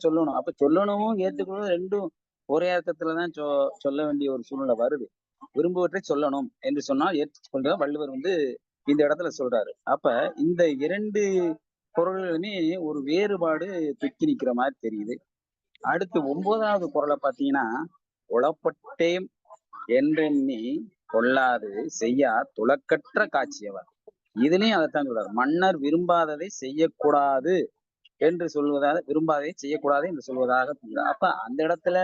சொல்லணும். அப்ப சொல்லணும் ஏத்துக்கணும் ரெண்டும் ஒரே அர்த்தத்துலதான் சொல்ல வேண்டிய ஒரு சூழ்நிலை வருது. விரும்புவற்றை சொல்லணும் என்று சொன்னால் ஏற்றுக்கொண்ட வள்ளுவர் வந்து இந்த இடத்துல சொல்றாரு. அப்ப இந்த 2 குறளுமே ஒரு வேறுபாடு தொக்கி நிக்கிற மாதிரி தெரியுது. அடுத்து 9வது குறளை பாத்தீங்கன்னா, உளப்பட்டேம் என்றெண்ணி கொள்ளாது செய்யா துளக்கற்ற காட்சியவர். இதுலயும் அதைத்தான் சொல்றாரு. மன்னர் விரும்பாததை செய்யக்கூடாது என்று சொல்வதாக, விரும்பாததை செய்யக்கூடாது என்று சொல்வதாக. அப்ப அந்த இடத்துல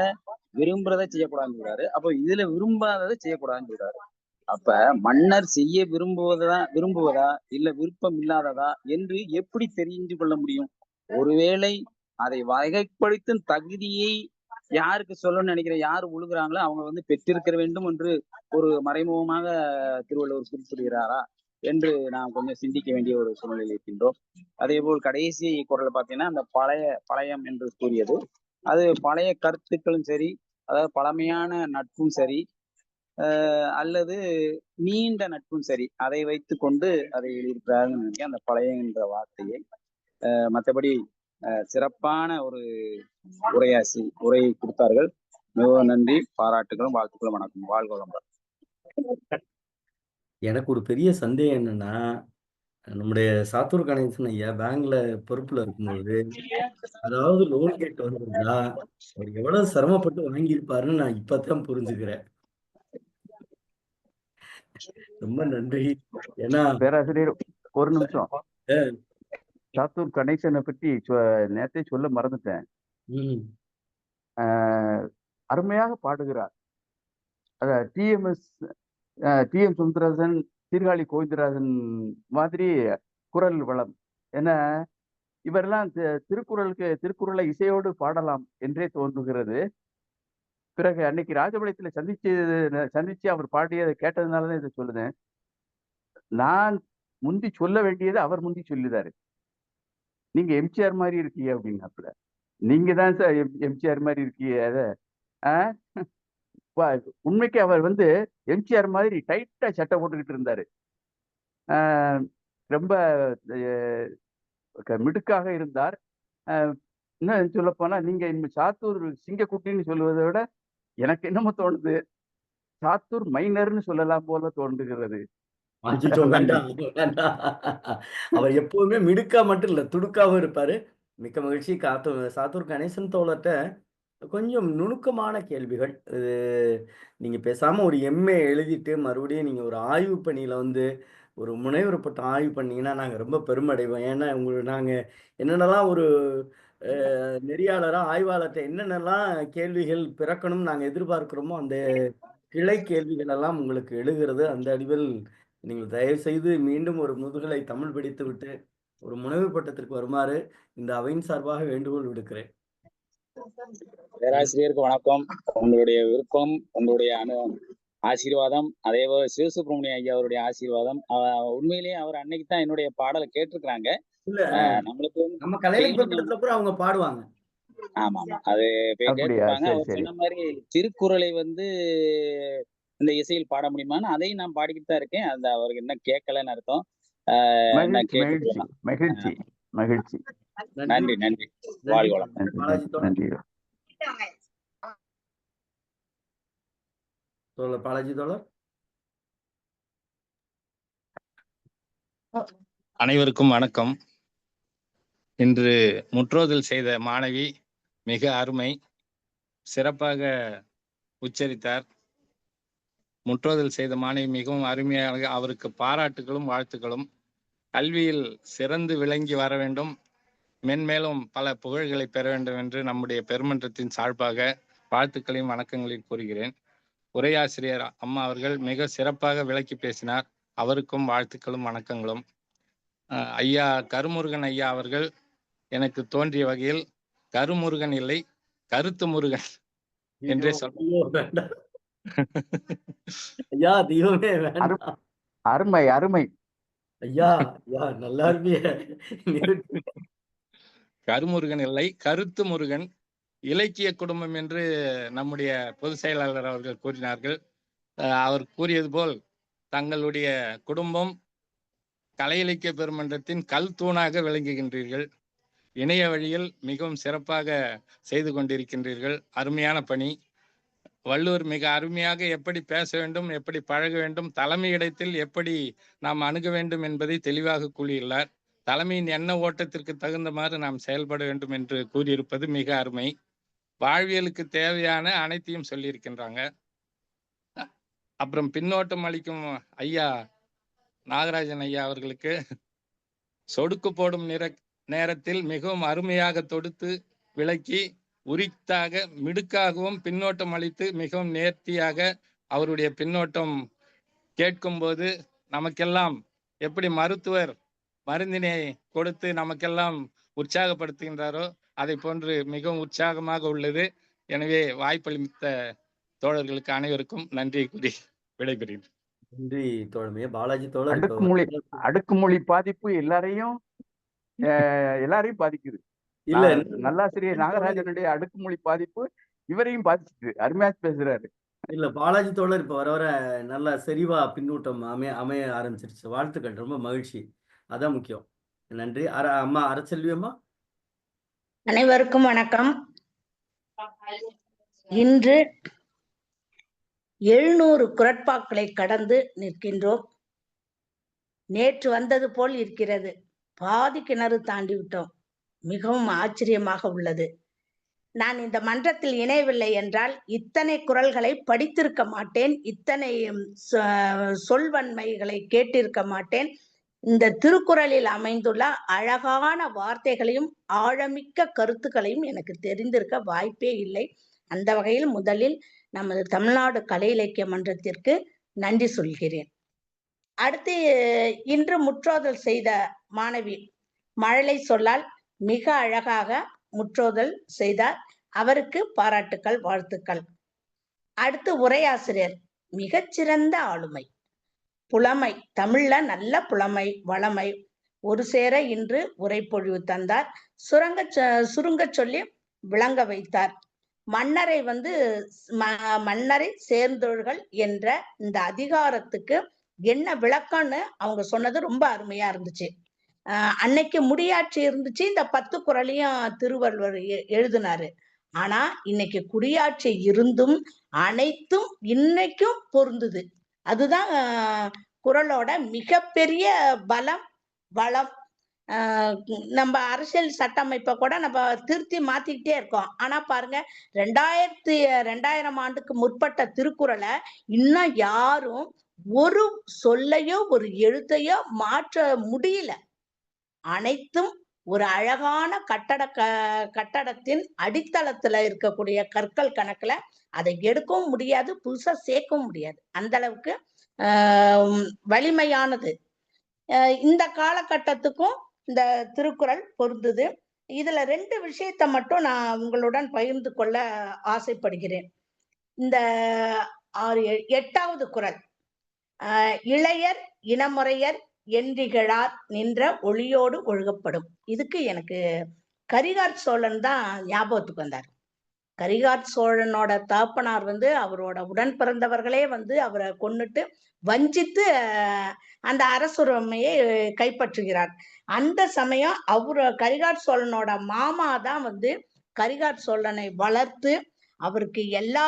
விரும்புறதை செய்யக்கூடாதுன்னு சொல்றாரு. அப்ப இதுல விரும்பாததை செய்யக்கூடாதுன்னு சொல்றாரு. அப்ப மன்னர் செய்ய விரும்புவதா இல்ல விருப்பம் இல்லாததா என்று எப்படி தெரிந்து கொள்ள முடியும்? ஒருவேளை அதை வகைப்படுத்தும் தகுதியை யாருக்கு சொல்லணும்னு நினைக்கிற யாரு உழுகிறாங்களோ அவங்க வந்து பெற்றிருக்க வேண்டும் என்று ஒரு மறைமுகமாக திருவள்ளுவர் குறிப்பிடுகிறாரா என்று நாம் கொஞ்சம் சிந்திக்க வேண்டிய ஒரு சூழ்நிலையில் இருக்கின்றோம். அதே போல் கடைசி குறள் பார்த்தீங்கன்னா, அந்த பழையம் என்று கூறியது, அது பழைய கருத்துக்களும் சரி, அதாவது பழமையான நட்பும் சரி, அல்லது நீண்ட நட்பும் சரி, அதை வைத்து கொண்டு அதை எழுதியிருக்கிறார்கள் நினைக்கிறேன் அந்த பழைய என்ற வார்த்தையை. மற்றபடி சிறப்பான ஒரு உரையை கொடுத்தார்கள். மிகவும் நன்றி, பாராட்டுகளும் வாழ்த்துக்களும். வணக்கம். வாழ்க வளமுடன். எனக்கு ஒரு பெரிய சந்தேகம் என்னன்னா, நம்முடைய சாத்தூர் கணேசன் ஐயா பேங்க்ல பொறுப்புல இருக்கும்போது அதாவது லோன் கேட்டு வந்திருந்தா அவர் எவ்வளவு சிரமப்பட்டு வாங்கியிருப்பாருன்னு நான் இப்பதான் புரிஞ்சுக்கிறேன். ரொம்ப நன்றி. ஏன்னா பேராசிரியர் ஒரு நிமிஷம். சாத்தூர் கணேசனை பற்றி நேத்தே சொல்ல மறந்துட்டேன். ம். அருமையாக பாடுகிறார். டிஎம் சுந்தரராஜன், சீர்காழி கோவிந்தராஜன் மாதிரி குரல் வளம். ஏன்னா இவரெல்லாம் திருக்குறளை இசையோடு பாடலாம் என்றே தோன்றுகிறது. பிறகு அன்னைக்கு ராஜபாளையத்துல சந்திச்சு அவர் பாடியதை கேட்டதுனாலதான் இதை சொல்லுதேன். நான் முந்தி சொல்ல வேண்டியது அவர் முந்தி சொல்லிதாரு. நீங்க எம்ஜிஆர் மாதிரி இருக்கீங்க அப்படின்னாப்புல. நீங்க தான் சார் எம்ஜிஆர் மாதிரி இருக்கீங்க. உண்மைக்கு அவர் எம்ஜிஆர் மாதிரி டைட்டா சட்டை போட்டுக்கிட்டு இருந்தாரு. ரொம்ப மிடுக்காக இருந்தார். இன்னும் சொல்ல போனா நீங்க சாத்தூர் சிங்கக்குட்டின்னு சொல்லுவதை விட எனக்கு என்னமோ தோணுது சாத்தூர் மைனர்னு சொல்லலாம் போல தோன்றுகிறது. அவர் எப்பவுமே மிடுக்கா மட்டும் இல்ல, துடுக்காவும் இருப்பாரு. மிக்க மகிழ்ச்சி. சாத்தூர் கணேசன் தோழர்ட்ட கொஞ்சம் நுணுக்கமான கேள்விகள். நீங்க பேசாம ஒரு எம்ஏ எழுதிட்டு மறுபடியும் நீங்க ஒரு ஆய்வு பணியில ஒரு முனைவர் பட்டம் ஆய்வு பண்ணீங்கன்னா நாங்க ரொம்ப பெருமடைவோம். ஏன்னா நாங்க என்னென்னலாம் ஒரு நெறியாளரா ஆய்வாளர்கிட்ட என்னென்னலாம் கேள்விகள் பிறக்கணும்னு நாங்க எதிர்பார்க்கிறோமோ அந்த கிளை கேள்விகள் எல்லாம் உங்களுக்கு எழுகிறது. அந்த அடிவில் நீங்கள் தயவு செய்து மீண்டும் ஒரு முதுகலை தமிழ் படித்து விட்டு ஒரு முனைவர் பட்டத்திற்கு வருமாறு இந்த அவையின் சார்பாக வேண்டுகோள் விடுக்கிறேன். பேராசிரியருக்கு வணக்கம். உங்களுடைய விருப்பம், உங்களுடைய ஆசீர்வாதம், அதே போல சிவசுப்ரமணிய ஐயா அவருடைய ஆசீர்வாதம். உண்மையிலேயே அவர் அன்னைக்கு தான் என்னுடைய பாடலை கேட்டிருக்கிறாங்க. இல்ல நம்மளுக்கு நம்ம கலைஞர் பட்டத்துல கூட அவங்க பாடுவாங்க. ஆமா ஆமா, அது கேட்டிருப்பாங்க. அவர் சொன்ன மாதிரி திருக்குறளை இந்த இசையில் பாட முடியுமான்னு அதையும் நான் பாடிக்கிட்டு தான் இருக்கேன். அந்த அவருக்கு என்ன கேட்கலன்னு அர்த்தம். மகிழ்ச்சி. நன்றி நன்றி. வாழ்க வளம். நன்றி. பாலாஜி தோழர். அனைவருக்கும் வணக்கம். இன்று முற்றோதல் செய்த மாணவி மிக அருமை, சிறப்பாக உச்சரித்தார். முற்றோதல் செய்த மாணவி மிகவும் அருமையாக, அவருக்கு பாராட்டுகளும் வாழ்த்துக்களும். கல்வியில் சிறந்து விளங்கி வர வேண்டும், மென்மேலும் பல புகழ்களை பெற வேண்டும் என்று நம்முடைய பெருமன்றத்தின் சார்பாக வாழ்த்துக்களையும் வணக்கங்களையும் கூறுகிறேன். உரையாசிரியர் அம்மா அவர்கள் மிக சிறப்பாக விளக்கி பேசினார். அவருக்கும் வாழ்த்துக்களும் வணக்கங்களும். ஐயா கருமுருகன் ஐயா அவர்கள் எனக்கு தோன்றிய வகையில் கருமுருகன் இல்லை, கருத்து முருகன் என்றே சொல்ல. ஐயா தெய்வமே வேண்டாம். அருமை அருமை ஐயா நல்லா இருப்பிய. கருமுருகன் இல்லை, கருத்து முருகன். இலக்கிய குடும்பம் என்று நம்முடைய பொதுச் செயலாளர் அவர்கள் கூறினார்கள். அவர் கூறியது போல் தங்களுடைய குடும்பம் கலை இலக்கிய பெருமன்றத்தின் கல் தூணாக விளங்குகின்றீர்கள். இணைய வழியில் மிகவும் சிறப்பாக செய்து கொண்டிருக்கின்றீர்கள். அருமையான பணி. வள்ளுவர் மிக அருமையாக எப்படி பேச வேண்டும், எப்படி பழக வேண்டும், தலைமை இடத்தில் எப்படி நாம் அணுக வேண்டும் என்பதை தெளிவாக கூறியுள்ளார். தலைமையின் எண்ண ஓட்டத்திற்கு தகுந்தமாறு நாம் செயல்பட வேண்டும் என்று கூறியிருப்பது மிக அருமை. வாழ்வியலுக்கு தேவையான அனைத்தையும் சொல்லியிருக்கின்றாங்க. அப்புறம் பின்னோட்டம் அளிக்கும் ஐயா நாகராஜன் ஐயா அவர்களுக்கு சொடுக்கு போடும் நேரத்தில் மிகவும் அருமையாக தொடுத்து விளக்கி உரித்தாக மிடுக்காகவும் பின்னோட்டம் அளித்து மிகவும் நேர்த்தியாக அவருடைய பின்னோட்டம் கேட்கும் போது நமக்கெல்லாம் எப்படி மருத்துவர் மருந்தினை கொடுத்து நமக்கெல்லாம் உற்சாகப்படுத்துகின்றாரோ அதை போன்று மிகவும் உற்சாகமாக உள்ளது. எனவே வாய்ப்பளித்த தோழர்களுக்கு அனைவருக்கும் நன்றி கூறி விடைபெறுகிறேன். நன்றி தோழமையே. பாலாஜி தோழர். அடுக்குமொழி பாதிப்பு எல்லாரையும் பாதிக்குது. இல்ல நல்லாசிரியர் நாகராஜனுடைய அடுக்குமொழி பாதிப்பு இவரையும் பாதிச்சுது. அருமையா பேசுறாரு. இல்ல பாலாஜி தோழர் இப்ப வர நல்ல செறிவா பின்னூட்டம் அமைய ஆரம்பிச்சிருச்சு. வாழ்த்துக்கள், ரொம்ப மகிழ்ச்சி. அதான் முக்கியம். நன்றி. அம்மா அரசெல்வி அம்மா. அனைவருக்கும் வணக்கம். இன்று 700 குரட்பாக்களை கடந்து நிற்கின்றோம். நேற்று வந்தது போல் இருக்கிறது. பாதி கிணறு தாண்டி விட்டோம். மிகவும் ஆச்சரியமாக உள்ளது. நான் இந்த மன்றத்தில் இணையவில்லை என்றால் இத்தனை குரல்களை படித்திருக்க மாட்டேன், இத்தனை சொல்வன்மைகளை கேட்டிருக்க மாட்டேன், இந்த திருக்குறளில் அமைந்துள்ள அழகான வார்த்தைகளையும் ஆழமிக்க கருத்துக்களையும் எனக்கு தெரிந்திருக்க வாய்ப்பே இல்லை. அந்த வகையில் முதலில் நமது தமிழ்நாடு கலை இலக்கிய மன்றத்திற்கு நன்றி சொல்கிறேன். அடுத்து இன்று முற்றோதல் செய்த மாணவி மழலை சொல்லால் மிக அழகாக முற்றோதல் செய்தார். அவருக்கு பாராட்டுக்கள், வாழ்த்துக்கள். அடுத்து உரையாசிரியர் மிகச்சிறந்த ஆளுமை, புலமை, தமிழ்ல நல்ல புலமை, வளமை ஒரு சேர இன்று உரைப்பொழிவு தந்தார். சுருங்க சொல்லி விளங்க வைத்தார். மன்னரை மன்னரை சேர்ந்தோர்கள் என்ற இந்த அதிகாரத்துக்கு என்ன விளக்கம்னு அவங்க சொன்னது ரொம்ப அருமையா இருந்துச்சு. அன்னைக்கு முடியாட்சி இருந்துச்சு, இந்த 10 குறளையும் திருவள்ளுவர் எழுதினாரு. ஆனா இன்னைக்கு குடியாட்சி இருந்தும் அனைத்தும் இன்னைக்கும் பொருந்துது. அதுதான் குறளோட மிகப்பெரிய பலம், வளம். நம்ம அரசியல் சட்டமைப்பை கூட நம்ம திருத்தி மாத்திக்கிட்டே இருக்கோம். ஆனா பாருங்க, 2000 ஆண்டுக்கு முற்பட்ட திருக்குறளை இன்னும் யாரும் ஒரு சொல்லையோ ஒரு எழுத்தையோ மாற்ற முடியல. அனைத்தும் ஒரு அழகான கட்டடத்தின் அடித்தளத்துல இருக்கக்கூடிய கற்கள் கணக்குல அதை எடுக்கவும் முடியாது, புதுசா சேர்க்கவும் முடியாது. அந்த அளவுக்கு வலிமையானது. இந்த காலகட்டத்துக்கும் இந்த திருக்குறள் பொருந்துது. இதுல 2 விஷயத்தை மட்டும் நான் உங்களுடன் பகிர்ந்து கொள்ள ஆசைப்படுகிறேன். இந்த 8வது குறள், இளையர் இனமுறையர் என்றிகழார் நின்ற ஒளியோடு ஒழுகப்படும். இதுக்கு எனக்கு கரிகார் சோழன் தான் ஞாபகத்துக்கு வந்தார். கரிகார் சோழனோட தகப்பனார் அவரோட உடன் பிறந்தவர்களே அவரை கொன்னுட்டு வஞ்சித்து அந்த அரசுரிமையை கைப்பற்றுகிறார். அந்த சமயம் கரிகார் சோழனோட மாமா தான் கரிகார் சோழனை வளர்த்து அவருக்கு எல்லா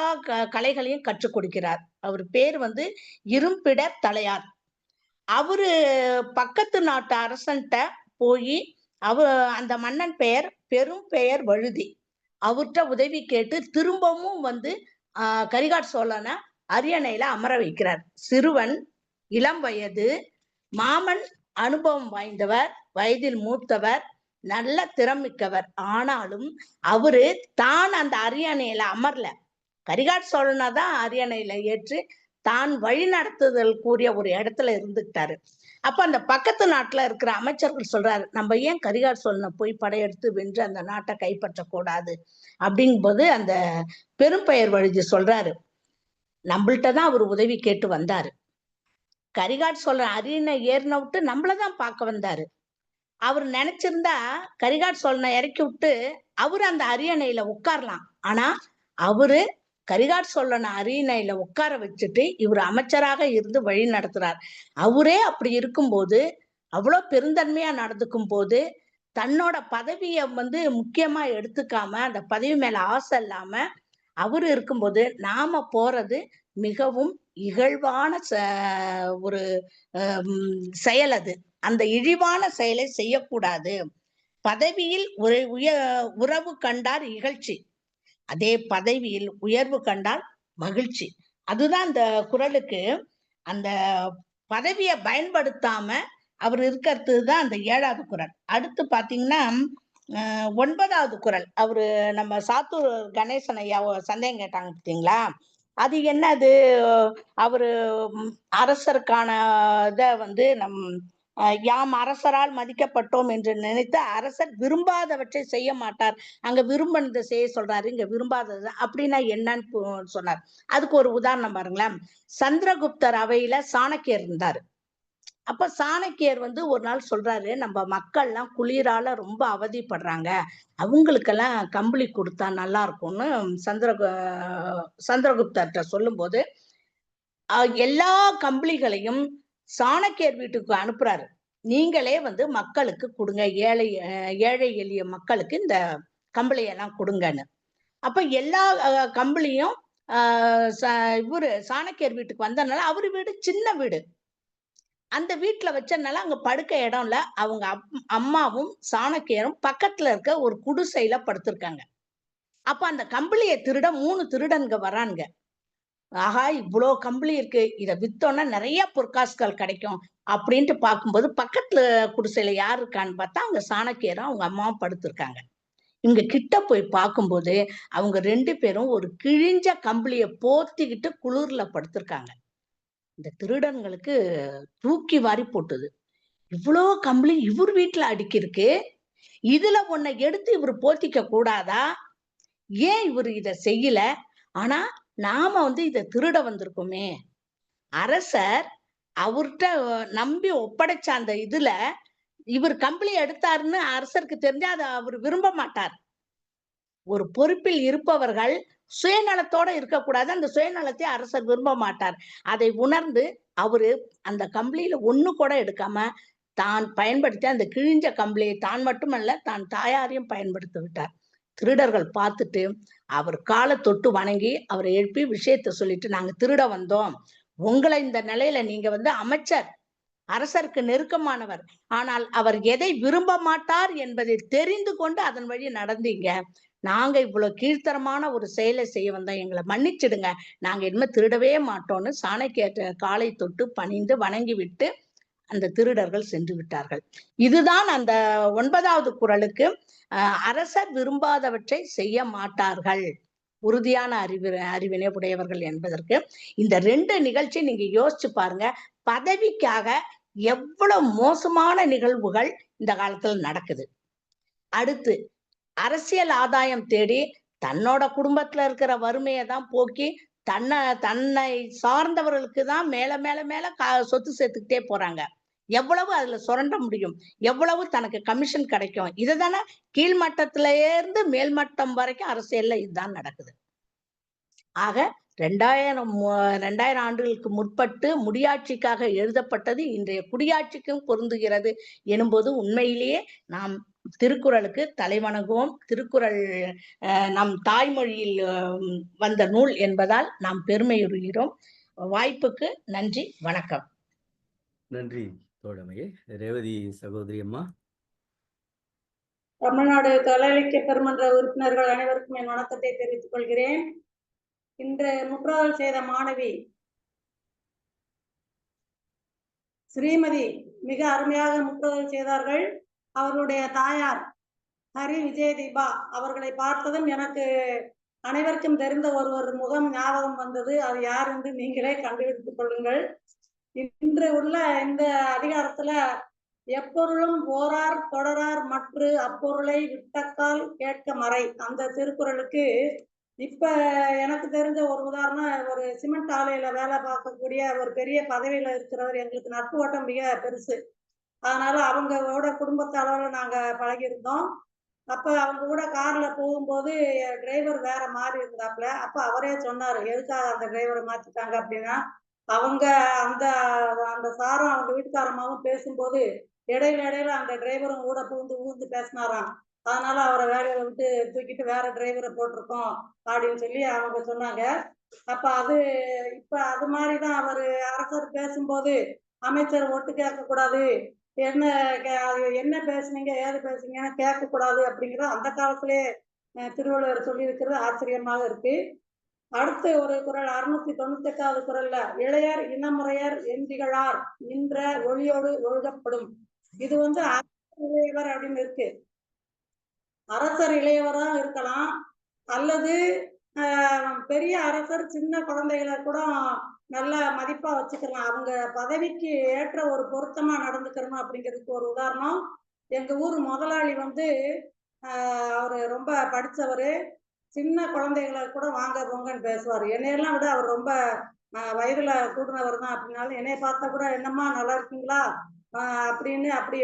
கலைகளையும் கற்றுக் கொடுக்கிறார். அவர் பேர் இரும்பிடர் தலையார். அவரு பக்கத்து நாட்டு அரசன்ட்ட போய் அந்த மன்னன் பெயர் பெரும் பெயர் வழுதி. அவர்கிட்ட உதவி கேட்டு திரும்பவும் கரிகார் சோழனை அரியணையில அமர வைக்கிறார். சிறுவன், இளம் வயது, மாமன் அனுபவம் வாய்ந்தவர், வயதில் மூத்தவர், நல்ல திறமிக்கவர். ஆனாலும் அவரு தான் அந்த அரியணையில அமரல. கரிகார் சோழனை தான் அரியணையில ஏற்று தான் வழி நடத்துதல் கூறிய ஒரு இடத்துல இருந்துட்டாரு. அப்ப அந்த பக்கத்து நாட்டுல இருக்கிற அமைச்சர்கள் சொல்றாரு, நம்ம ஏன் கரிகார் சோழனை போய் படையெடுத்து வென்று அந்த நாட்டை கைப்பற்றக்கூடாது அப்படிங்கும் போது அந்த பெரும்பெயர் வழுதி சொல்றாரு, நம்மள்ட்டதான் அவர் உதவி கேட்டு வந்தாரு. கரிகார் சோழன் அரியணை ஏறின விட்டு நம்மளதான் பார்க்க வந்தாரு. அவர் நினைச்சிருந்தா கரிகார் சோழனை இறக்கி விட்டு அவரு அந்த அரியணையில உட்காரலாம். ஆனா அவரு கரிகார் சோழனை அரியணையில உட்கார வச்சுட்டு இவர் அமைச்சராக இருந்து வழி நடத்துறார். அவரே அப்படி இருக்கும்போது, அவ்வளவு பெருந்தன்மையா நடந்துக்கும் போது, தன்னோட பதவியை முக்கியமா எடுத்துக்காம அந்த பதவி மேல ஆசை இல்லாம அவரு இருக்கும்போது நாம போறது மிகவும் இகழ்வான ஒரு செயல். அது அந்த இழிவான செயலை செய்யக்கூடாது. பதவியில் உறவு கண்டார் இகழ்ச்சி, அதே பதவியில் உயர்வு கண்டால் மகிழ்ச்சி. அதுதான் அந்த குறளுக்கு. அந்த பதவியை பயன்படுத்தாம அவர் இருக்கிறது தான் அந்த 7வது குறள். அடுத்து பாத்தீங்கன்னா 9வது குறள். அவரு நம்ம சாத்தூர் கணேசன் ஐயா சந்தேகம் கேட்டாங்க பார்த்தீங்களா, அது என்னது? அவரு அரசருக்கான இதை யாம் அரசரால் மதிக்கப்பட்டோம் என்று நினைத்து அரசர் விரும்பாதவற்றை செய்ய மாட்டார். அங்க விரும்பினதை செய்ய சொல்றாரு, இங்க விரும்பாதது அப்படின்னா என்னன்னு சொன்னார். அதுக்கு ஒரு உதாரணம் பாருங்களேன். சந்திரகுப்தர் அவையில சாணக்கியர் இருந்தாரு. அப்ப சாணக்கியர் ஒரு நாள் சொல்றாரு, நம்ம மக்கள்லாம் குளிரால ரொம்ப அவதிப்படுறாங்க, அவங்களுக்கெல்லாம் கம்பளி கொடுத்தா நல்லா இருக்கும்னு சந்திரகுப்தர்கிட்ட சொல்லும் போது எல்லா கம்பளிகளையும் சாணக்கியர் வீட்டுக்கு அனுப்புறாரு. நீங்களே மக்களுக்கு கொடுங்க, ஏழை எளிய மக்களுக்கு இந்த கம்பளியெல்லாம் கொடுங்கன்னு. அப்ப எல்லா கம்பளியும் இவரு சாணக்கியர் வீட்டுக்கு வந்ததுனால, அவரு வீடு சின்ன வீடு, அந்த வீட்டுல வச்சதுனால அங்க படுக்க இடம் இல்ல. அவங்க அம்மாவும் சாணக்கியரும் பக்கத்துல இருக்க ஒரு குடிசையில படுத்திருக்காங்க. அப்ப அந்த கம்பளியை திருட 3 திருடன்க வரானுங்க. ஆஹா இவ்வளோ கம்பளி இருக்கு, இதை வித்தோம்னா நிறைய பொற்காசுகள் கிடைக்கும் அப்படின்ட்டு பார்க்கும்போது பக்கத்துல குடிசையில யார் இருக்கான்னு பார்த்தா அங்க சாணக்கியரும் அவங்க அம்மாவும் படுத்திருக்காங்க. இங்க கிட்ட போய் பார்க்கும்போது அவங்க 2 பேரும் ஒரு கிழிஞ்ச கம்பளிய போத்திக்கிட்டு குளிர்ல படுத்திருக்காங்க. இந்த திருடன்களுக்கு தூக்கி வாரி போட்டுது. இவ்வளோ கம்பளி இவர் வீட்டுல அடுக்கிருக்கு, இதுல ஒன்ன எடுத்து இவர் போத்திக்க கூடாதா? ஏன் இவர் இத செய்யல? ஆனா நாம இத திருட வந்திருக்கோமே. அரசர் அவர்கிட்ட நம்பி ஒப்படைச்ச அந்த இதுல இவர் கம்பளி எடுத்தாருன்னு அரசருக்கு தெரிஞ்சா அதை அவர் விரும்ப மாட்டார். ஒரு பொறுப்பில் இருப்பவர்கள் சுயநலத்தோட இருக்கக்கூடாது. அந்த சுயநலத்தை அரசர் விரும்ப மாட்டார். அதை உணர்ந்து அவரு அந்த கம்பளியில ஒண்ணு கூட எடுக்காம தான் பயன்படுத்தி அந்த கிழிஞ்ச கம்பளியை தான் மட்டுமல்ல தன் தாயாரையும் பயன்படுத்தி விட்டார். திருடர்கள் பார்த்துட்டு அவர் காலை தொட்டு வணங்கி அவரை எழுப்பி விஷயத்த சொல்லிட்டு, நாங்க திருட வந்தோம், உங்களை இந்த நிலையில நீங்க அமைச்சர், அரசருக்கு நெருக்கமானவர், ஆனால் அவர் எதை விரும்ப மாட்டார் என்பதை தெரிந்து கொண்டு அதன் வழி நடந்தீங்க. நாங்க இவ்வளவு கீழ்த்தரமான ஒரு செயலை செய்ய வந்தோம், எங்களை மன்னிச்சிடுங்க, நாங்க இனிமே திருடவே மாட்டோம்னு சாணக்கிய காலை தொட்டு பணிந்து வணங்கி விட்டு அந்த திருடர்கள் சென்று விட்டார்கள். இதுதான் அந்த 9வது குறளுக்கு அரசர் விரும்பாதவற்றை செய்ய மாட்டார்கள், உறுதியான அறிவினை உடையவர்கள் என்பதற்கு. இந்த 2 நிகழ்ச்சி நீங்க யோசிச்சு பாருங்க. பதவிக்காக எவ்வளவு மோசமான நிகழ்வுகள் இந்த காலத்துல நடக்குது. அடுத்து அரசியல் ஆதாயம் தேடி தன்னோட குடும்பத்துல இருக்கிற வறுமையை தான் போக்கி தன்னை சார்ந்தவர்களுக்கு தான் மேல மேல மேல சொத்து சேர்த்துக்கிட்டே போறாங்க. எவ்வளவு அதுல சுரண்ட முடியும், எவ்வளவு தனக்கு கமிஷன் கிடைக்கும், இதுதானே கீழ்மட்டத்தில இருந்து மேல்மட்டம் வரைக்கும் அரசியல்ல இதுதான் நடக்குது. ஆக 2000 ஆண்டுகளுக்கு முற்பட்டு முடியாட்சிக்காக எழுதப்பட்டது இன்றைய குடியாட்சிக்கும் பொருந்துகிறது எனும்போது உண்மையிலேயே நாம் திருக்குறளுக்கு தலைவணங்குவோம். திருக்குறள் நம் தாய்மொழியில் வந்த நூல் என்பதால் நாம் பெருமையுறுகிறோம். வாய்ப்புக்கு நன்றி, வணக்கம். நன்றி தோழமையே. ரேவதி சகோதரி அம்மா. தமிழ்நாடு கலை இலக்கிய பெருமன்ற உறுப்பினர்கள் அனைவருக்கும் என் வணக்கத்தை தெரிவித்துக் கொள்கிறேன். இன்று முற்றாவல் செய்த மாணவி ஸ்ரீமதி மிக அருமையாக முற்றாவல் செய்தார்கள். அவருடைய தாயார் ஹரி விஜயதீபா அவர்களை பார்த்ததும் எனக்கு அனைவருக்கும் தெரிந்த ஒருவர் முகம் ஞாபகம் வந்தது. அது யார் என்று நீங்களே கண்டுபிடித்துக் கொள்ளுங்கள். இன்று உள்ள இந்த அதிகாரத்துல எப்பொருளும் ஓரார் தொடரார் மற்ற அப்பொருளை விட்டக்கால் கேட்க மறை, அந்த திருக்குறளுக்கு இப்ப எனக்கு தெரிஞ்ச ஒரு உதாரணம், ஒரு சிமெண்ட் ஆலையில வேலை பார்க்கக்கூடிய ஒரு பெரிய பதவியில இருக்கிறவர், எங்களுக்கு நட்பு வட்டம் மிக பெருசு. அதனால அவங்களோட குடும்பத்தாளோட நாங்க பழகியிருந்தோம். அப்ப அவங்க கூட கார்ல போகும்போது டிரைவர் வேற மாறி இருந்தாப்புல. அப்ப அவரே சொன்னாரு, எதுக்காக அந்த டிரைவரை மாத்திட்டாங்க அப்படின்னா, அவங்க அந்த அந்த சாரும் அவங்க வீட்டுக்காரமாவும் பேசும்போது இடையில அந்த டிரைவரும் கூட ஊந்து பேசினாராம். அதனால அவரை வேலையை விட்டு தூக்கிட்டு வேற டிரைவரை போட்டிருக்கோம் அப்படின்னு சொல்லி அவங்க சொன்னாங்க. அப்ப இப்ப அது மாதிரிதான் அவரு அரசர் பேசும்போது அமைச்சர் ஒட்டு கேட்க கூடாது, என்ன பேசுனீங்க ஏது பேசுனீங்கன்னு கேட்க கூடாது அப்படிங்கிறது அந்த காலத்திலே திருவள்ளுவர் சொல்லி இருக்கிறது ஆச்சரியமாக இருக்கு. அடுத்து ஒரு குறள் 698வது குறள்ல, இளையர் இனமுறையர் எந்திகழார் நின்ற ஒளியோடு ஒழுகப்படும். இது அரசர் இளையவர் அப்படின்னு இருக்கு. அரசர் இளையவரா இருக்கலாம், அல்லது பெரிய அரசர் சின்ன குழந்தைகளை கூட நல்ல மதிப்பா வச்சுக்கலாம். அவங்க பதவிக்கு ஏற்ற ஒரு பொருத்தமா நடந்துக்கிறணும் அப்படிங்கிறதுக்கு ஒரு உதாரணம், எங்க ஊர் முதலாளி அவரு ரொம்ப படிச்சவரு, சின்ன குழந்தைகளை கூட வாங்க போங்கன்னு பேசுவார். என்னையெல்லாம் விட அவர் ரொம்ப வயதுல கூடுனவர் தான். அப்படின்னாலும் என்னைய பார்த்தா கூட என்னம்மா நல்லா இருக்கீங்களா அப்படின்னு அப்படி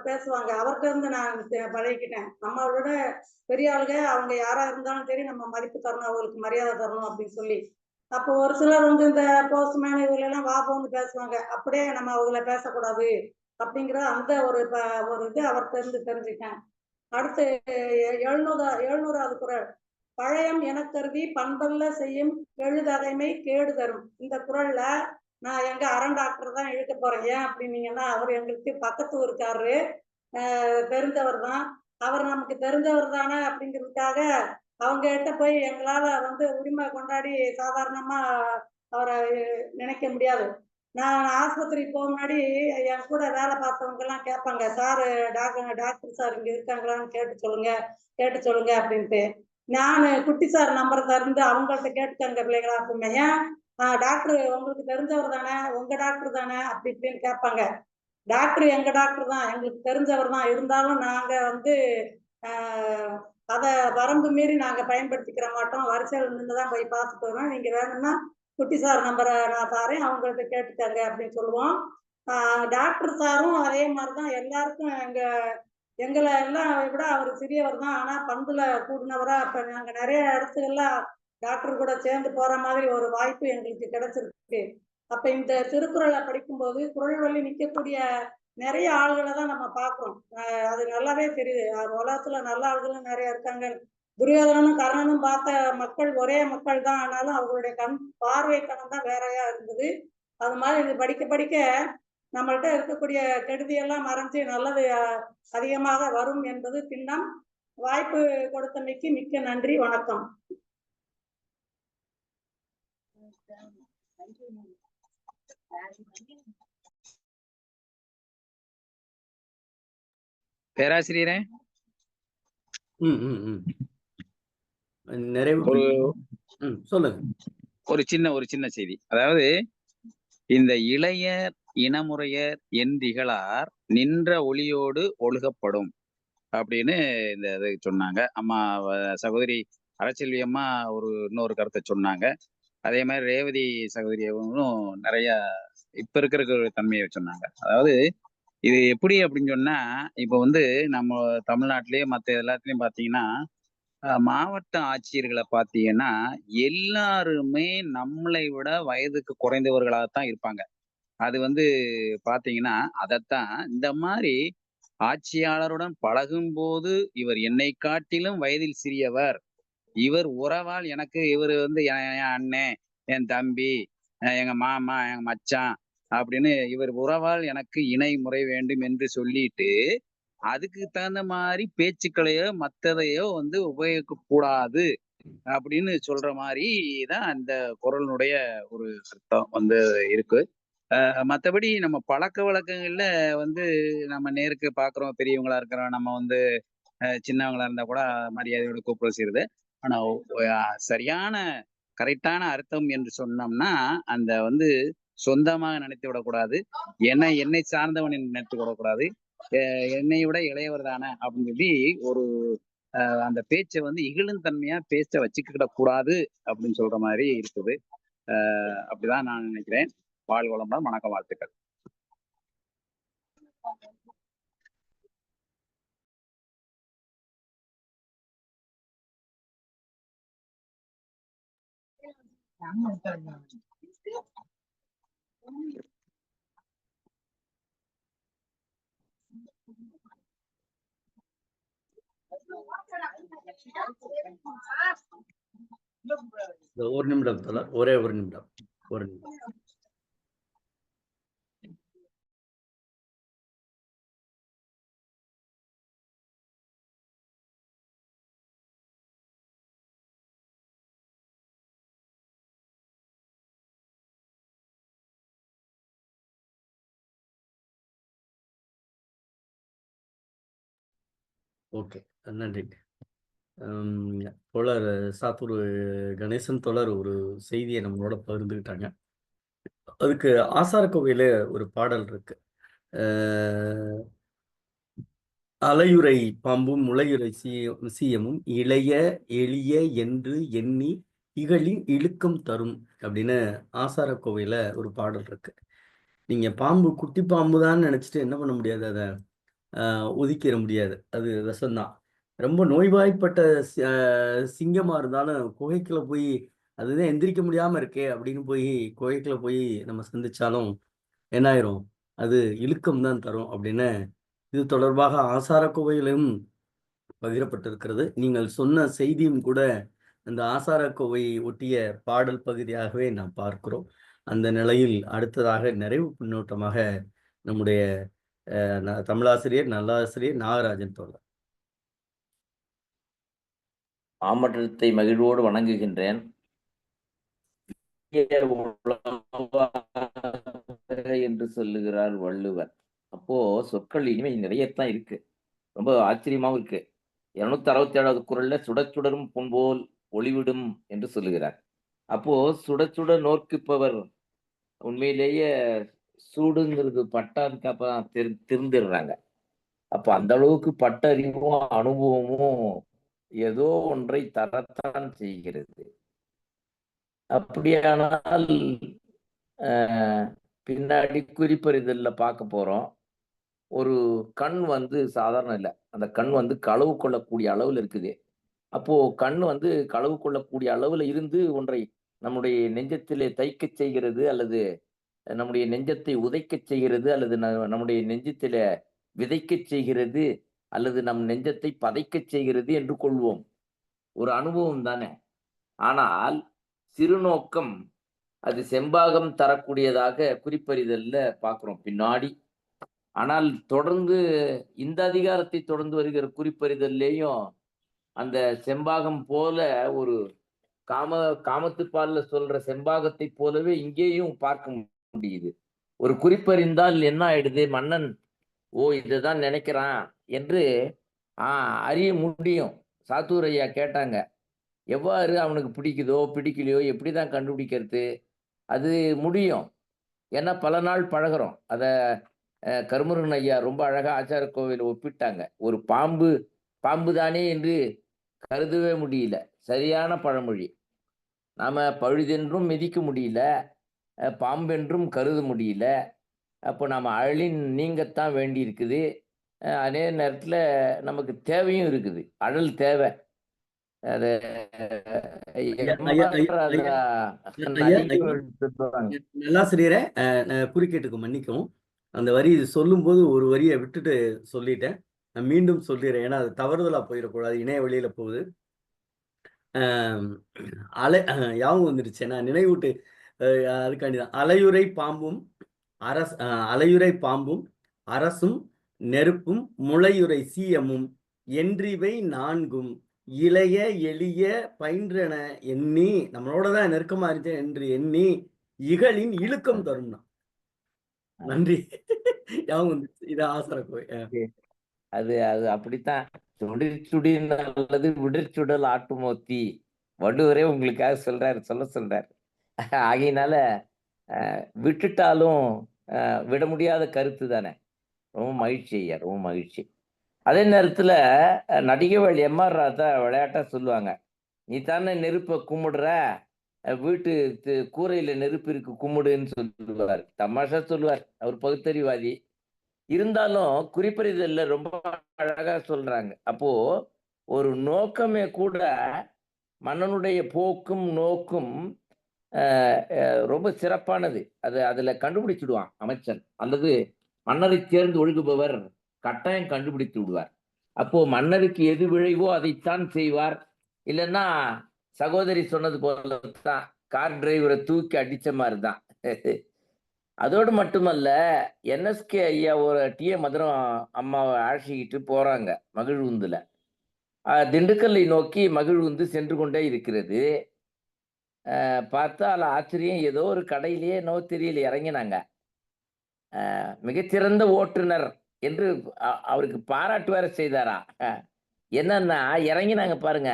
பேசுவாங்க. அவர்கிட்ட இருந்து நான் பழகிக்கிட்டேன். நம்மளோட பெரிய ஆளுங்க அவங்க யாரா இருந்தாலும் சரி நம்ம மதிப்பு தரணும், அவங்களுக்கு மரியாதை தரணும் அப்படின்னு சொல்லி. அப்போ ஒரு சிலர் இந்த போஸ்ட்மேன் இவங்க எல்லாம் வா போன்னு பேசுவாங்க. அப்படியே நம்ம அவங்கள பேசக்கூடாது அப்படிங்கிற அந்த ஒரு இது அவர்கிட்ட இருந்து தெரிஞ்சுட்டேன். அடுத்து 700வது குறள், பழையம் என கருதி பண்பல்ல செய்யும் எழுதகைமை கேடு தரும். இந்த குறள்ல நான் எங்க அரண் டாக்டர் தான் இழுக்க போறேன். ஏன் அப்படின்னீங்கன்னா, அவர் எங்களுக்கு பக்கத்து ஊருக்காரரு, தெரிஞ்சவர் தான். அவர் நமக்கு தெரிஞ்சவர் தானே அப்படிங்கிறதுக்காக அவங்க கிட்ட போய் எங்களால வந்து உரிமை கொண்டாடி சாதாரணமா அவரை நினைக்க முடியாது. நான் ஆஸ்பத்திரி போக முன்னாடி என் கூட வேலை பார்த்தவங்க எல்லாம் கேட்பாங்க, சார் டாக்டர் சார் இங்க இருக்காங்களான்னு கேட்டு சொல்லுங்க அப்படின்ட்டு. நான் குட்டி சார் நம்பர் தந்து அவங்கள்ட்ட கேட்டுக்கங்க பிள்ளைங்களா அப்படின்னா, ஏன் டாக்டர் உங்களுக்கு தெரிஞ்சவர் தானே, உங்க டாக்டர் தானே அப்படி இப்படின்னு கேட்பாங்க. டாக்டர் எங்க டாக்டர் தான், எங்களுக்கு தெரிஞ்சவர் தான், இருந்தாலும் நாங்க வந்து அதை வரம்பு மீறி நாங்க பயன்படுத்திக்கிற மாட்டோம், வரிசையில் நின்றுதான் போய் பார்த்துட்டு வரோம், நீங்க வேணும்னா குட்டி சார் நம்பரை நான் தாரேன் அவங்கள்ட்ட கேட்டுக்கங்க அப்படின்னு சொல்லுவோம். டாக்டர் சாரும் அதே மாதிரிதான் எல்லாருக்கும் எங்களை எல்லாம் விட அவர் சிறியவர் தான், ஆனா பண்புல கூடினவரா. இப்ப நாங்க நிறைய இடத்துகள்ல டாக்டர் கூட சேர்ந்து போற மாதிரி ஒரு வாய்ப்பு எங்களுக்கு கிடைச்சிருக்கு. அப்ப இந்த திருக்குறளை படிக்கும்போது குறள் வழி நிற்கக்கூடிய நிறைய ஆள்களை தான் நம்ம பார்க்கிறோம். அது நல்லாவே தெரியுது. உலகத்துல நல்ல ஆள்களும் நிறைய இருக்காங்க. துரியோதனனும் கர்ணனும் பார்த்த மக்கள் ஒரே மக்கள் தான், ஆனாலும் அவங்களுடைய பார்வை கணம் தான் வேறையா இருந்தது. அது மாதிரி இது படிக்க படிக்க நம்மள்கிட்ட இருக்கக்கூடிய கெடுதியெல்லாம் மறைஞ்சு நல்லது அதிகமாக வரும் என்பது திண்ணம். வாய்ப்பு கொடுத்தமைக்கு மிக்க நன்றி, வணக்கம். பேராசிரியரே, நிறைவு சொல்லுங்க. ஒரு சின்ன செய்தி. அதாவது இந்த இளையர் இனமுறையர் எந்திகளார் நின்ற ஒளியோடு ஒழுகப்படும் அப்படின்னு இந்த இது சொன்னாங்க. அம்மா சகோதரி அறச்செல்வி அம்மா இன்னொரு கருத்தை சொன்னாங்க. அதே மாதிரி ரேவதி சகோதரி அவங்களும் நிறைய இப்ப இருக்கிற தன்மையை சொன்னாங்க. அதாவது இது எப்படி அப்படின்னு சொன்னா, இப்ப வந்து நம்ம தமிழ்நாட்டிலேயே மற்ற எல்லாத்துலயும் பாத்தீங்கன்னா, மாவட்ட ஆட்சியர்களை பார்த்தீங்கன்னா எல்லாருமே நம்மளை விட வயதுக்கு குறைந்தவர்களாகத்தான் இருப்பாங்க. அது வந்து பாத்தீங்கன்னா அதைத்தான் இந்த மாதிரி ஆட்சியாளருடன் பழகும் போது இவர் என்னை காட்டிலும் வயதில் சிறியவர், இவர் உறவால் எனக்கு இவர் வந்து என் அண்ணன், என் தம்பி, எங்க மாமா, எங்க மச்சான் அப்படின்னு இவர் உறவால் எனக்கு இணை முறை வேண்டும் என்று சொல்லிட்டு அதுக்கு தகுந்த மாதிரி பேச்சுக்களையோ மற்றதையோ வந்து உபயோகிக்க கூடாது அப்படின்னு சொல்ற மாதிரி தான் அந்த குறளுடைய ஒரு அர்த்தம் வந்து இருக்கு. மற்றபடி நம்ம பழக்க வழக்கங்கள்ல வந்து நம்ம நேருக்கு பாக்குறோம், பெரியவங்களா இருக்கிறோம், நம்ம வந்து சின்னவங்களா இருந்தா கூட மரியாதையோட கூப்பிட செய்யுது. ஆனா சரியான கரெக்டான அர்த்தம் என்று சொன்னோம்னா அந்த வந்து சொந்தமாக நினைத்து விடக்கூடாது, என்னை சார்ந்தவன் நினைத்து விடக்கூடாது, என்னை விட இளையவர் தானே அப்படின்னு சொல்லி ஒரு அந்த பேச்சை வந்து இகழும் தன்மையா பேச்ச வச்சுக்கிட கூடாது அப்படின்னு சொல்ற மாதிரி இருக்குது. அப்படிதான் நான் நினைக்கிறேன். வாழ்க வளமுடன். வணக்கம், வாழ்த்துக்கள். ஒரு நிமிடம் தோழர், ஒரே ஒரு நிமிடம். ஓகே, நன்றி. தோழர் சாத்தூர் கணேசன் தோழர் ஒரு செய்தியை நம்மளோட பகிர்ந்துக்கிட்டாங்க. அதுக்கு ஆசாரக்கோவையில ஒரு பாடல் இருக்கு. அலையுறை பாம்பும் முளையுறை சீயமும் இளைய எளிய என்று எண்ணி இகழின் இழுக்கம் தரும் அப்படின்னு ஆசாரக்கோவையில ஒரு பாடல் இருக்கு. நீங்க பாம்பு குட்டி பாம்பு தான் நினைச்சிட்டு என்ன பண்ண முடியாது, அதை ஒதுக்கிட முடியாது, அது விஷம்தான். ரொம்ப நோய்வாய்ப்பட்ட சிங்கமா இருந்தாலும் குகைக்குள்ள போய் அதுதான் எந்திரிக்க முடியாம இருக்கே அப்படின்னு போய் குகைக்குள்ள போய் நம்ம சந்திச்சாலும் என்ன ஆயிரும், அது இழுக்கம் தான் தரும் அப்படின்னு இது தொடர்பாக ஆசாரக்கோவையிலும் பகிரப்பட்டிருக்கிறது. நீங்கள் சொன்ன செய்தியும் கூட அந்த ஆசாரக்கோவை ஒட்டிய பாடல் பகுதியாகவே நாம் பார்க்கிறோம். அந்த நிலையில் அடுத்ததாக நிறைவு பின்னோட்டமாக நம்முடைய தமிழாசிரியர் நல்லாசிரியர் நாகராஜன் தோழர். ஆமற்றத்தை மகிழ்வோடு வணங்குகின்றேன். என்று சொல்லுகிறார் வள்ளுவர். அப்போ சொற்கள் இனிமே நிறையத்தான் இருக்கு. ரொம்ப ஆச்சரியமாவும் இருக்கு. 267வது குறள்ல சுடச் சுடரும் பொன்போல் ஒளிவிடும் என்று சொல்லுகிறார். அப்போ சுட சுட நோக்கிப்பவர் உண்மையிலேயே சூடுங்கிறது பட்டாதுக்கு அப்புறம் திருந்திடுறாங்க. அப்ப அந்த அளவுக்கு பட்டறிவும் அனுபவமும் ஏதோ ஒன்றை தரத்தான் செய்கிறது. அப்படியானால் பின்னாடி குறிப்பறிதல்ல பார்க்க போறோம். ஒரு கண் சாதாரண இல்லை. அந்த கண் களவு கொள்ளக்கூடிய அளவுல இருக்குது. அப்போ கண் களவு கொள்ளக்கூடிய அளவுல இருந்து ஒன்றை நம்முடைய நெஞ்சத்திலே தைக்கச் செய்கிறது, அல்லது நம்முடைய நெஞ்சத்தை உதைக்கச் செய்கிறது, அல்லது நம்முடைய நெஞ்சத்திலே விதைக்கச் செய்கிறது, அல்லது நம் நெஞ்சத்தை பதைக்கச் செய்கிறது என்று கொள்வோம். ஒரு அனுபவம் தானே. ஆனால் சிறுநோக்கம் அது செம்பாகம் தரக்கூடியதாக குறிப்பறிதல்ல பார்க்கிறோம் பின்னாடி. ஆனால் தொடர்ந்து இந்த அதிகாரத்தை தொடர்ந்து வருகிற குறிப்பறிதல்லையும் அந்த செம்பாகம் போல ஒரு காமத்துப்பால்ல சொல்ற செம்பாகத்தை போலவே இங்கேயும் பார்க்க முடியுது. ஒரு குறிப்பறிந்தால் என்ன ஆயிடுது, மன்னன் இதுதான் நினைக்கிறான் என்று அறிய முடியும். சாத்தூர் ஐயா கேட்டாங்க, எவ்வாறு அவனுக்கு பிடிக்குதோ பிடிக்கலையோ எப்படிதான் கண்டுபிடிக்கிறது? அது முடியும். ஏன்னா பல நாள் பழகிறோம். அத கருமுருகன் ஐயா ரொம்ப அழகா ஆச்சார கோவில் ஒப்பிட்டாங்க. ஒரு பாம்பு தானே என்று கருதவே முடியல. சரியான பழமொழி. நாம பழுதென்றும் மிதிக்க முடியல, பாம்பென்றும் கருத முடியல. அப்போ நாம அழலின் நீங்கத்தான் வேண்டி இருக்குது. அதே நேரத்துல நமக்கு தேவையும் இருக்குது. அழல் தேவை. அது நல்லாசிரியரே, குறுக்கீட்டுக்கு மன்னிக்கவும். அந்த வரி சொல்லும்போது ஒரு வரியை விட்டுட்டு சொல்லிட்டேன். நான் மீண்டும் சொல்லிடுறேன். ஏன்னா அது தவறுதலா போயிடக்கூடாது. இணைய வழியில போகுது. யாவும் வந்துருச்சு. நான் நினைவூட்டு அதுக்காண்டிதான். அலையுறை பாம்பும் அரசும் நெருப்பும் முளையுறை சீயமும் என்றிவை நான்கும் இளைய எளிய பயின்றன எண்ணி, நம்மளோட தான் நெருக்கமா இருந்துச்சு என்று எண்ணி இகழின் இழுக்கம் தரும்னா. நன்றி. யாவும் வந்துருச்சு. இது ஆசர கோய். அது அப்படித்தான். சுடி நல்லது விடற்சுடல் ஆட்டுமோத்தி வள்ளுவரே உங்களுக்காக சொல்றாரு. ஆகையினால விட்டுட்டாலும் விட முடியாத கருத்து தானே. ரொம்ப மகிழ்ச்சி ஐயா, ரொம்ப மகிழ்ச்சி. அதே நேரத்துல நடிகர்கள் எம்ஆர் ராதா விளையாட்டா சொல்லுவாங்க, நீ தானே நெருப்பை கும்பிடுற, வீட்டு கூரையில நெருப்பு இருக்கு கும்பிடுன்னு சொல்லுவார். தமாஷா சொல்லுவார். அவர் பகுத்தறிவாதி. இருந்தாலும் குறிப்பறிதல்ல ரொம்ப அழகா சொல்றாங்க. அப்போ ஒரு நோக்கமே கூட மன்னனுடைய போக்கும் நோக்கும் ரொம்ப சிறப்பானது. அதுல கண்டுபிடிச்சிடுவான் அமைச்சன், அல்லது மன்னரை தேர்ந்து ஒழுகுபவர் கட்டாயம் கண்டுபிடித்து விடுவார். அப்போ மன்னருக்கு எது விளைவோ அதைத்தான் செய்வார். இல்லைன்னா சகோதரி சொன்னது போலதான் கார் டிரைவரை தூக்கி அடிச்ச மாதிரிதான். அதோடு மட்டுமல்ல, என்எஸ்கே ஐயா ஒரு டிஏ மதுரம் அம்மாவை அழைச்சிக்கிட்டு போறாங்க மகிழ்வுந்துல. திண்டுக்கல்லை நோக்கி மகிழ்வுந்து சென்று கொண்டே இருக்கிறது. பார்த்தா அதுல ஆச்சரியம், ஏதோ ஒரு கடையிலேயே தெரியல இறங்கினாங்க. மிகச்சிறந்த ஓட்டுநர் என்று அவருக்கு பாராட்டு வேற செய்தாரா. என்னன்னா இறங்கினாங்க பாருங்க,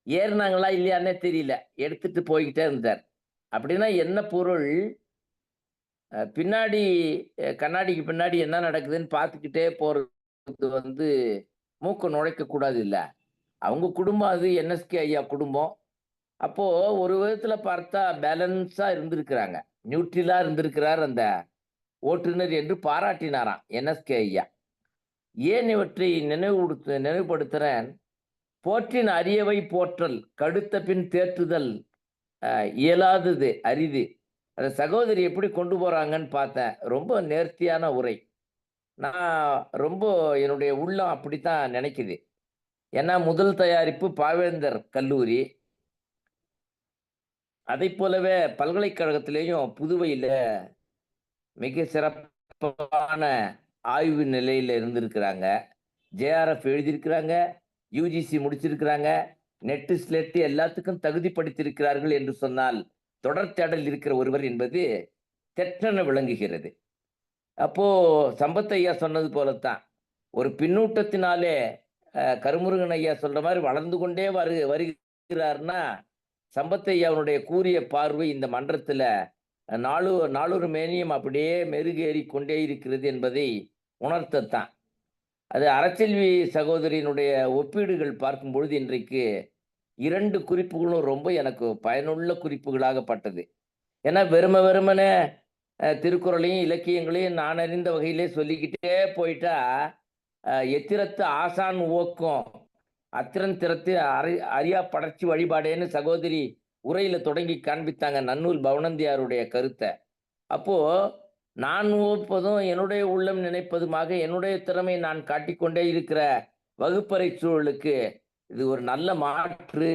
ஏறினாங்களா இல்லையான்னே தெரியல, எடுத்துட்டு போய்கிட்டே இருந்தார். அப்படின்னா என்ன பொருள்? பின்னாடி கண்ணாடிக்கு பின்னாடி என்ன நடக்குதுன்னு பார்த்துக்கிட்டே போறது மூக்க நுழைக்க கூடாது இல்ல. அவங்க குடும்பம் அது, என்எஸ்கே ஐயா குடும்பம். அப்போ ஒரு விதத்துல பார்த்தா பேலன்ஸா இருந்திருக்கிறாங்க, நியூட்ரலா இருந்திருக்கிறார் அந்த ஓட்டுநர் என்று பாராட்டினாராம் என்எஸ்கே ஐயா. ஏன் இவற்றை நினைவுபடுத்துறேன்? போற்றின் அரியவை போற்றல், கடுத்த பின் தேற்றுதல் இயலாதது அரிது. அந்த சகோதரி எப்படி கொண்டு போறாங்கன்னு பார்த்தேன். ரொம்ப நேர்த்தியான உரை. நான் ரொம்ப என்னுடைய உள்ளம் அப்படித்தான் நினைக்குது. ஏன்னா முதல் தயாரிப்பு பாவேந்தர் கல்லூரி. அதை போலவே பல்கலைக்கழகத்திலேயும் புதுவையில மிக சிறப்பான ஆய்வு நிலையில இருந்திருக்கிறாங்க. ஜேஆர்எஃப் எழுதியிருக்கிறாங்க, யூஜிசி முடிச்சிருக்கிறாங்க, நெட்டு ஸ்லெட்டு எல்லாத்துக்கும் தகுதிப்படுத்தியிருக்கிறார்கள் என்று சொன்னால் தொடர் தேடல் இருக்கிற ஒருவர் என்பது தெற்றென விளங்குகிறது. அப்போ சம்பத் ஐயா சொன்னது போலத்தான் ஒரு பின்னூட்டத்தினாலே கருமுருகன் ஐயா சொல்ற மாதிரி வளர்ந்து கொண்டே வருகிறார்னா சம்பத் ஐயாவுடைய கூறிய பார்வை இந்த மன்றத்துல நாளொரு மேனியும் அப்படியே மெருகேறி கொண்டே இருக்கிறது என்பதை உணர்த்தத்தான். அது அரசெல்வி சகோதரியினுடைய ஒப்பீடுகள் பார்க்கும் பொழுது இன்றைக்கு 2 குறிப்புகளும் ரொம்ப எனக்கு பயனுள்ள குறிப்புகளாகப்பட்டது. ஏன்னா வெறுமனே திருக்குறளையும் இலக்கியங்களையும் நான் அறிந்த வகையிலே சொல்லிக்கிட்டே போயிட்டா எத்திரத்து ஆசான் ஓக்கம் அத்திரன் திறத்து அரியா படர்ச்சி வழிபாடேன்னு சகோதரி உரையில தொடங்கி காண்பித்தாங்க நன்னூல் பவனந்தியாருடைய கருத்தை. அப்போ நான் ஓப்பதும் என்னுடைய உள்ளம் நினைப்பதுமாக என்னுடைய திறமை நான் காட்டிக்கொண்டே இருக்கிற வகுப்பறை சூழலுக்கு இது ஒரு நல்ல மாற்று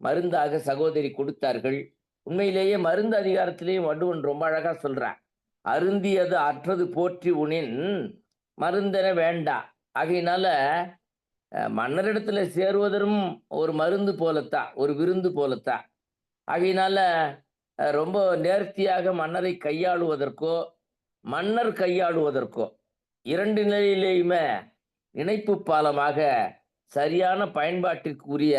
மருந்தாக சகோதரி கொடுத்தார்கள். உண்மையிலேயே மருந்து அதிகாரத்திலேயே வள்ளுவன் ரொம்ப அழகா சொல்றான், அருந்தியது அற்றது போற்றி உனின் மருந்தென வேண்டா. ஆகையினால மன்னரிடத்துல சேருவதற்கும் ஒரு மருந்து போலத்தான், ஒரு விருந்து போலத்தான். ஆகையினால ரொம்ப நேர்த்தியாக மன்னரை கையாளுவதற்கோ மன்னர் கையாளுவதற்கோ 2 நிலையிலேயுமே இணைப்பு பாலமாக சரியான பயன்பாட்டிற்குரிய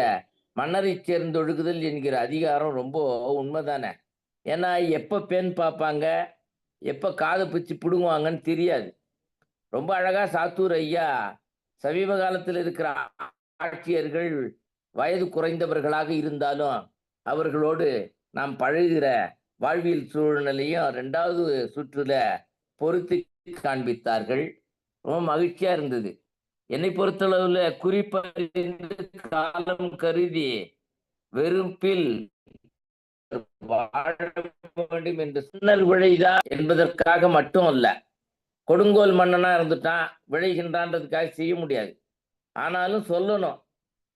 மன்னரை சேர்ந்தொழுகுதல் என்கிற அதிகாரம் ரொம்ப உண்மைதானே. ஏன்னா எப்ப பெண் பார்ப்பாங்க எப்ப காதை பிச்சு பிடுங்குவாங்கன்னு தெரியாது. ரொம்ப அழகா சாத்தூர் ஐயா சமீப காலத்தில் இருக்கிற ஆட்சியர்கள் வயது குறைந்தவர்களாக இருந்தாலும் அவர்களோடு நாம் பழகுகிற வாழ்வியல் சூழ்நிலையும் 2வது சுற்றுல பொருத்தி காண்பித்தார்கள். ரொம்ப மகிழ்ச்சியா இருந்தது. என்னை பொறுத்தளவுல குறிப்பறிந்து காலம் கருதி வெறுப்பில் வாழ வேண்டும் என்று சொன்னர் விழைதா என்பதற்காக மட்டும் அல்ல. கொடுங்கோல் மன்னனா இருந்துட்டான் விளைகின்றான்றதுக்காக செய்ய முடியாது. ஆனாலும் சொல்லணும்,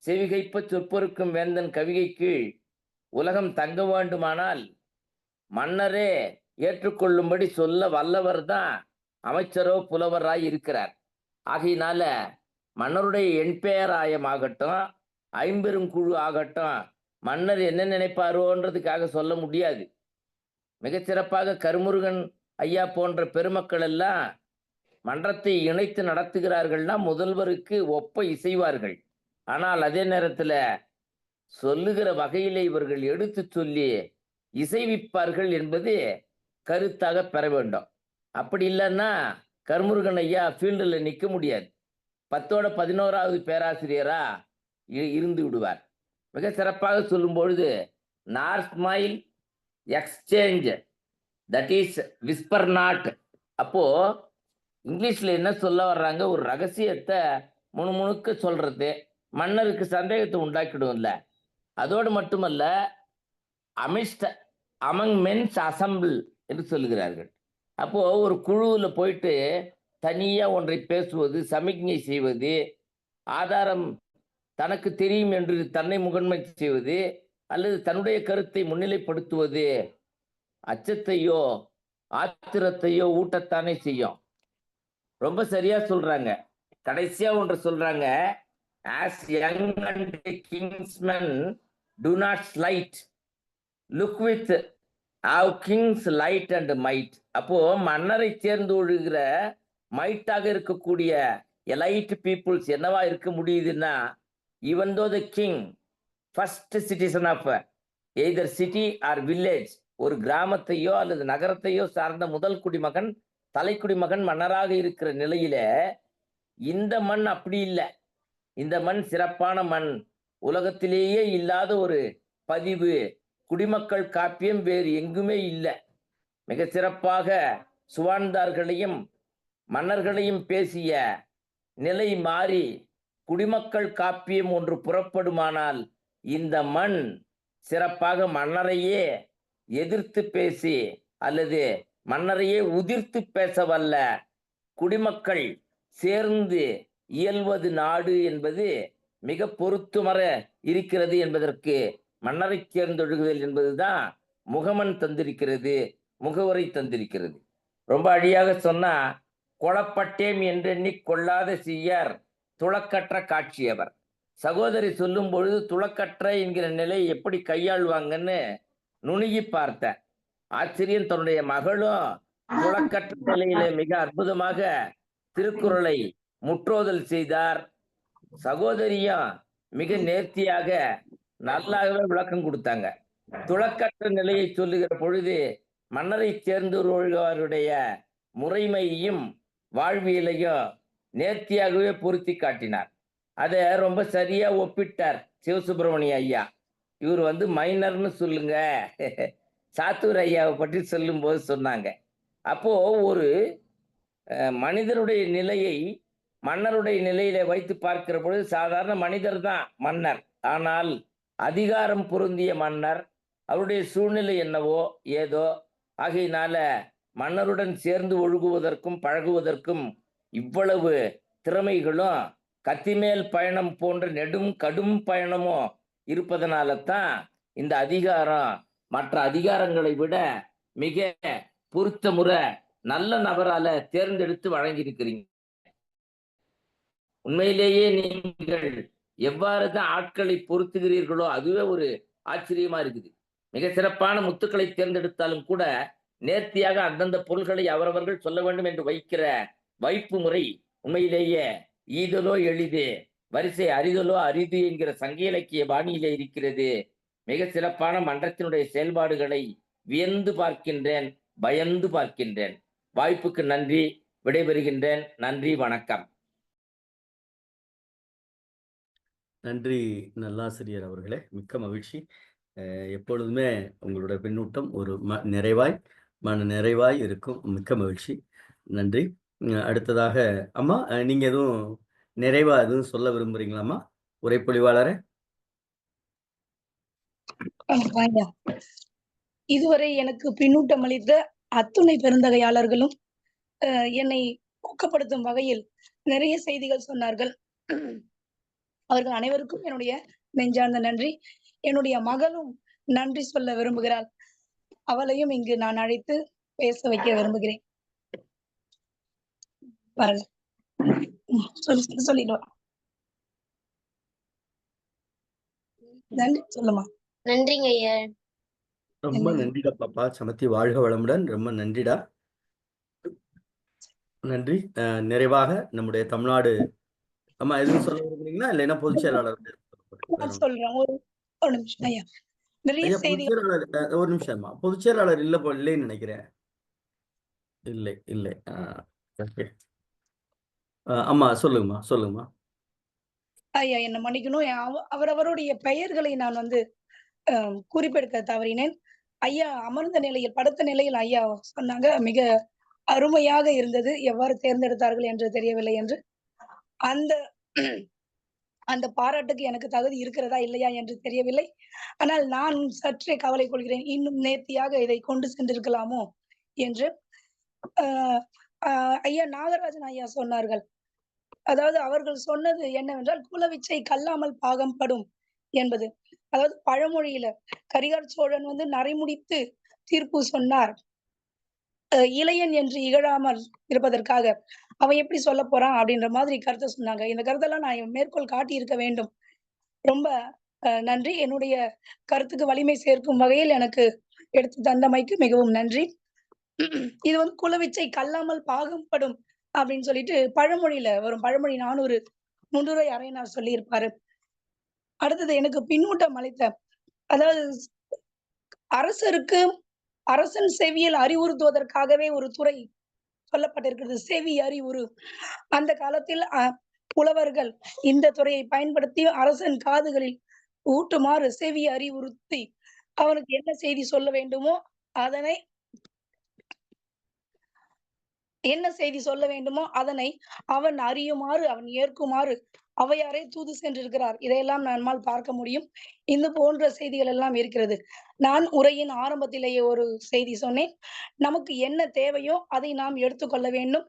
செவிகைப்ப சொற்பொருக்கும் வேந்தன் கவிகை கீழ் உலகம் தங்க வேண்டுமானால் மன்னரே ஏற்றுக்கொள்ளும்படி சொல்ல வல்லவர் தான் அமைச்சரோ புலவராய் இருக்கிறார். ஆகையினால மன்னருடைய எண்பெயராயமாகட்டும் 50 குழு ஆகட்டும் மன்னர் என்ன நினைப்பாரோன்றதுக்காக சொல்ல முடியாது. மிகச்சிறப்பாக கருமுருகன் ஐயா போன்ற பெருமக்கள் எல்லாம் மன்றத்தை இணைத்து நடத்துகிறார்கள்னா முதல்வருக்கு ஒப்ப இசைவார்கள். ஆனால் அதே நேரத்துல சொல்லுகிற வகையிலே இவர்கள் எடுத்து சொல்லி இசைவிப்பார்கள் என்பது கருத்தாக பெற வேண்டும். அப்படி இல்லைன்னா கருமுருகன் ஐயா ஃபீல்டில் நிற்க முடியாது. 10ஓட 11வது பேராசிரியரா இருந்து விடுவார். மிக சிறப்பாக சொல்லும் பொழுது நார் smile exchange that is whisper not. அப்போ இங்கிலீஷ்ல என்ன சொல்ல வர்றாங்க, ஒரு ரகசியத்தை முணுமுணுக்க சொல்றது மன்னருக்கு சந்தேகத்தை உண்டாக்கிடும்ல. அதோடு மட்டுமல்ல, அமிஸ்ட் அமங் மென்ஸ் அசம்பிள் என்று சொல்லுகிறார்கள். அப்போ ஒரு குழுவில் போயிட்டு தனியா ஒன்றை பேசுவது, சமிக்ஞை செய்வது, ஆதாரம் தனக்கு தெரியும் என்று தன்னை முகன்மை செய்வது அல்லது தன்னுடைய கருத்தை முன்னிலைப்படுத்துவது அச்சத்தையோ ஆத்திரத்தையோ ஊட்டத்தானே செய்யும். ரொம்ப சரியா சொல்றாங்க. கடைசியா ஒன்று சொல்றாங்க, as young and kingsmen do not slight, look with our king's light and might. அப்போ மன்னரை சேர்ந்து ஒழுகிற மைட்டாக இருக்கக்கூடிய எலைட் பீப்புள்ஸ் என்னவா இருக்க முடியுதுன்னா, even though the king first citizen of either city or village, ஒரு கிராமத்தையோ அல்லது நகரத்தையோ சார்ந்த முதல் குடிமகன் தலைக்குடிமகன் மன்னராக இருக்கிற நிலையில இந்த மண் அப்படி இல்லை. இந்த மண் சிறப்பான மண். உலகத்திலேயே இல்லாத ஒரு பதிவு குடிமக்கள் காப்பியம் வேறு எங்குமே இல்லை. மிக சிறப்பாக சுவான்தார்களையும் மன்னர்களையும் பேசிய நிலை மாறி குடிமக்கள் காப்பியம் ஒன்று புறப்படுமானால் இந்த மண் சிறப்பாக மன்னரையே எதிர்த்து பேசி அல்லது மன்னரையே உதிர்த்து பேச வல்ல குடிமக்கள் சேர்ந்து இயல்வது நாடு என்பது மிக பொருத்துமர இருக்கிறது என்பதற்கு மன்னரை சேர்ந்தொழுகுதல் என்பதுதான் முகமன் தந்திருக்கிறது, முகவரை தந்திருக்கிறது. ரொம்ப அழியாக சொன்னா, கொளப்பட்டேம் என்றெண்ணி கொள்ளாத செய்யார் துளக்கற்ற காட்சியவர். சகோதரி சொல்லும் பொழுது துளக்கற்ற என்கிற நிலையை எப்படி கையாள்வாங்கன்னு நுணுகி பார்த்தேன். ஆசிரியர் தன்னுடைய மகளும் துளக்கற்ற நிலையிலே மிக அற்புதமாக திருக்குறளை முற்றோதல் செய்தார். சகோதரியும் மிக நேர்த்தியாக நல்லாகவே விளக்கம் கொடுத்தாங்க. துளக்கற்ற நிலையை சொல்லுகிற பொழுது மன்னரை சேர்ந்தவர்களுடைய முறைமையையும் வாழ்வியலையும் நேர்த்தியாகவே பொருத்தி காட்டினார். அதை ரொம்ப சரியா ஒப்பிட்டார் சிவசுப்பிரமணிய ஐயா. இவர் மைனர்னு சொல்லுங்க, சாத்தூர் ஐயாவை பற்றி சொல்லும் போது சொன்னாங்க. அப்போ ஒரு மனிதனுடைய நிலையை மன்னருடைய நிலையில வைத்து பார்க்கிற பொழுது சாதாரண மனிதர் தான் மன்னர். ஆனால் அதிகாரம் பொருந்திய மன்னர், அவருடைய சூழ்நிலை என்னவோ ஏதோ ஆகையினால மன்னருடன் சேர்ந்து ஒழுகுவதற்கும் பழகுவதற்கும் இவ்வளவு திறமைகளும் கத்திமேல் பயணம் போன்ற நெடும் கடும் பயணமும் இருப்பதனால தான் இந்த அதிகாரம் மற்ற அதிகாரங்களை விட மிக பொருத்த முறை நல்ல நபரால தேர்ந்தெடுத்து வழங்கியிருக்கிறீங்க. உண்மையிலேயே நீங்கள் எவ்வாறு தான் ஆட்களை பொருத்துகிறீர்களோ அதுவே ஒரு ஆச்சரியமா இருக்குது. மிக சிறப்பான முத்துக்களை தேர்ந்தெடுத்தாலும் கூட நேர்த்தியாக அந்தந்த பொருள்களை அவரவர்கள் சொல்ல வேண்டும் என்று வைக்கிற வைப்பு முறை உண்மையிலேயே ஈதலோ எளிது, வரிசை அறிதலோ அரிது என்கிற சங்க இலக்கிய பாணியிலே இருக்கிறது. மிக சிறப்பான மன்றத்தினுடைய செயல்பாடுகளை வியந்து பார்க்கின்றேன், பயந்து பார்க்கின்றேன். வாய்ப்புக்கு நன்றி, விடைபெறுகின்றேன். நன்றி, வணக்கம். நன்றி நல்லாசிரியர் அவர்களே, மிக்க மகிழ்ச்சி. எப்பொழுதுமே உங்களோட பின்னூட்டம் ஒரு மன நிறைவாய் இருக்கும். மிக்க மகிழ்ச்சி, நன்றி. அடுத்ததாக அம்மா, நீங்க எதுவும் நிறைவா எதுவும் சொல்ல விரும்புறீங்களாம்மா உரைப்பொழிவாளரே? இதுவரை எனக்கு பின்னூட்டம் அளித்த அத்துணை பெருந்தகையாளர்களும் என்னை ஊக்கப்படுத்தும் வகையில் நிறைய செய்திகள் சொன்னார்கள். அவர்கள் அனைவருக்கும் என்னுடைய நெஞ்சார்ந்த நன்றி. என்னுடைய மகளும் நன்றி சொல்ல விரும்புகிறாள். அவளையும் இங்கு நான் அழைத்து பேச வைக்க விரும்புகிறேன். பாருங்க, சொல்லிடுவா. நன்றி சொல்லுமா. நன்றிங்க ஐயா. ரொம்ப நன்றிடா பாப்பா, சமத்தி, வாழ்க வளமுடன். ரொம்ப நன்றிடா, நன்றி. நிறைவாக நம்முடைய தமிழ்நாடு அம்மா எதுவும் சொல்ல விரும்புறீங்களா, இல்லைன்னா பொதுச் செயலாளர் சொல்றேன். ஒரு நிமிஷம் ஐயா. நிறைய செய்திகள். ஒரு நிமிஷம் அம்மா, பொதுச் செயலாளர் இல்லைன்னு நினைக்கிறேன். இல்லை. ஓகே அம்மா, சொல்லுங்கம்மா. ஐயா என்ன மன்னிக்கணும். அவரவருடைய பெயர்களை நான் குறிப்பெடுக்க தவறினேன். ஐயா அமர்ந்த நிலையில், படுத்த நிலையில் ஐயா சொன்னாங்க, மிக அருமையாக இருந்தது, எவ்வாறு தேர்ந்தெடுத்தார்கள் என்று தெரியவில்லை என்று. அந்த பாராட்டுக்கு எனக்கு தகுதி இருக்கிறதா இல்லையா என்று தெரியவில்லை. ஆனால் நான் சற்றே கவலை கொள்கிறேன், இன்னும் நேர்த்தியாக இதை கொண்டு சென்றிருக்கலாமோ என்று. ஐயா நாகராஜன் ஐயா சொன்னார்கள், அதாவது அவர்கள் சொன்னது என்னவென்றால், குலவிச்சை கல்லாமல் பாகம் படும் என்பது. அதாவது பழமொழியில கரிகால் சோழன் நரைமுடித்து தீர்ப்பு சொன்னார், இளையன் என்று இகழாமல் இருப்பதற்காக அவன் எப்படி சொல்ல போறான் அப்படின்ற மாதிரி கருத்தை சொன்னாங்க. இந்த கருத்தெல்லாம் நான் மேற்கோள் காட்டி இருக்க வேண்டும். ரொம்ப நன்றி. என்னுடைய கருத்துக்கு வலிமை சேர்க்கும் வகையில் எனக்கு எடுத்து தந்தமைக்கு மிகவும் நன்றி. இது குலவிச்சை கல்லாமல் பாகம் படும் அப்படின்னு சொல்லிட்டு பழமொழியில வரும். பழமொழி 400 முன்னுரை அறையினார் சொல்லியிருப்பாரு. அடுத்தது எனக்கு பின்னூட்டம் அளித்த, அதாவது அரசன் செவியில் அறிவுறுத்துவதற்காகவே ஒரு துறை சொல்லப்பட்டிருக்கிறது, செவி அறிவுறு. அந்த காலத்தில் புலவர்கள் இந்த துறையை பயன்படுத்தி அரசன் காதுகளில் ஊட்டுமாறு செவி அறிவுறுத்தி அவனுக்கு என்ன செய்தி சொல்ல வேண்டுமோ அதனை அவன் அறியுமாறு, அவன் ஏற்குமாறு அவையாரே தூது சென்றிருக்கிறார். இதையெல்லாம் நம்மால் பார்க்க முடியும். இந்த போன்ற செய்திகள் எல்லாம் இருக்கிறது. நான் உரையின் ஆரம்பத்திலேயே ஒரு செய்தி சொன்னேன், நமக்கு என்ன தேவையோ அதை நாம் எடுத்துக்கொள்ள வேண்டும்,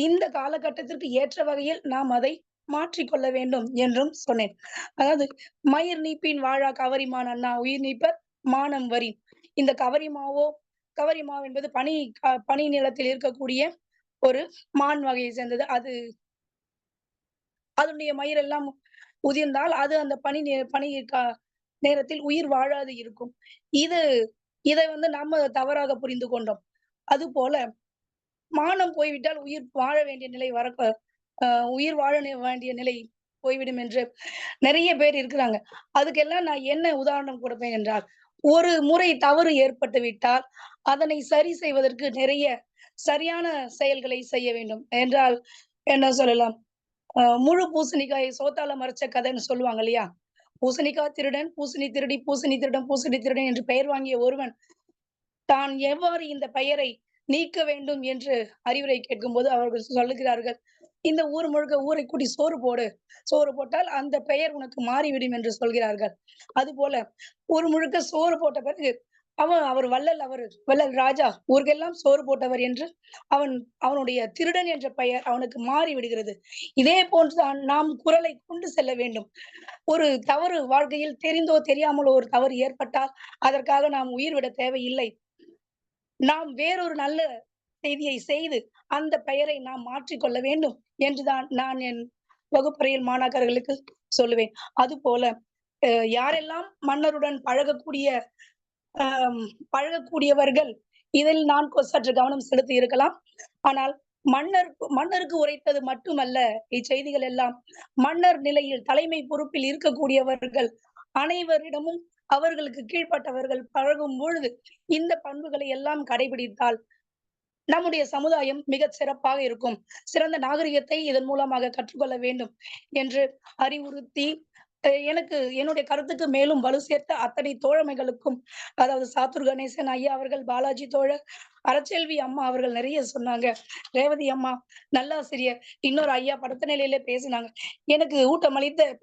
இந்த காலகட்டத்திற்கு ஏற்ற வகையில் நாம் அதை மாற்றிக்கொள்ள வேண்டும் என்றும் சொன்னேன். அதாவது மயிர் நீப்பின் வாழா கவரிமான் அண்ணா உயிர் நீப்பர் மானம் வரி. இந்த கவரிமா என்பது பனி நிலத்தில் இருக்கக்கூடிய ஒரு மான் வகையை சேர்ந்தது. அதனுடைய மயிரெல்லாம் உதிர்ந்தால் அது அந்த பனி நேரத்தில் உயிர் வாழாது இருக்கும். இது இதை நாம தவறாக புரிந்து கொண்டோம். அதுபோல மானம் போய்விட்டால் உயிர் வாழ வேண்டிய நிலை உயிர் வாழ வேண்டிய நிலை போய்விடும் என்று நிறைய பேர் இருக்கிறாங்க. அதுக்கெல்லாம் நான் என்ன உதாரணம் கொடுப்பேன் என்றால், ஒரு முறை தவறு ஏற்பட்டு விட்டால் அதனை சரி செய்வதற்கு நிறைய சரியான செயல்களை செய்ய வேண்டும் என்றால் என்ன சொல்லலாம், முழு பூசணிக்காயை சோத்தால மறைச்ச கதைன்னு சொல்லுவாங்க இல்லையா? பூசணிக்காய் திருடன், பூசணி திருடி, பூசணி திருடன், பூசணி திருடன் என்று பெயர் வாங்கிய ஒருவன் தான் எவ்வாறு இந்த பெயரை நீக்க வேண்டும் என்று அறிவுரை கேட்கும்போது அவர்கள் சொல்லுகிறார்கள், இந்த ஊர் முழுக்க ஊரை கூட்டி சோறு போடு, சோறு போட்டால் அந்த பெயர் உனக்கு மாறிவிடும் என்று சொல்கிறார்கள். அதுபோல ஊர் முழுக்க சோறு போட்ட பிறகு அவர் வள்ளல் ராஜா ஊருக்கெல்லாம் சோறு போட்டவர் என்று அவனுடைய திருடன் என்ற பெயர் அவனுக்கு மாறி விடுகிறது. இதே போன்றுதான் நாம் குரலை கொண்டு செல்ல வேண்டும். ஒரு தவறு வாழ்க்கையில் தெரிந்தோ தெரியாமலோ ஒரு தவறு ஏற்பட்டால் அதற்காக நாம் உயிர் விட தேவையில்லை. நாம் வேறொரு நல்ல செய்தியை செய்து அந்த பெயரை நாம் மாற்றிக்கொள்ள வேண்டும் என்றுதான் நான் என் வகுப்பறையில் மாணாக்கர்களுக்கு சொல்லுவேன். அதுபோல யாரெல்லாம் மன்னருடன் பழகக்கூடியவர்கள் இதில் நான் சற்று கவனம் செலுத்தி இருக்கலாம். ஆனால் மன்னருக்கு உரைத்தது மட்டுமல்ல இச்செய்திகள் எல்லாம், மன்னர் நிலையில் தலைமை பொறுப்பில் இருக்கக்கூடியவர்கள் அனைவரிடமும் அவர்களுக்கு கீழ்ப்பட்டவர்கள் பழகும் பொழுது இந்த பண்புகளை எல்லாம் கடைபிடித்தால் நம்முடைய சமுதாயம் மிகச் சிறப்பாக இருக்கும். சிறந்த நாகரிகத்தை இதன் மூலமாக கற்றுக்கொள்ள வேண்டும் என்று அறிவுறுத்தி எனக்கு என்னுடைய கருத்துக்கு மேலும் வலு சேர்த்த அத்தனை தோழமைகளுக்கும், அதாவது சாத்தூர் கணேசன் ஐயா அவர்கள், பாலாஜி தோழர், அறச்செல்வி அம்மா அவர்கள் நிறைய சொன்னாங்க, ரேவதி அம்மா நல்லாசிரியர், இன்னொரு ஐயா படுத்த நிலையிலே பேசினாங்க. எனக்கு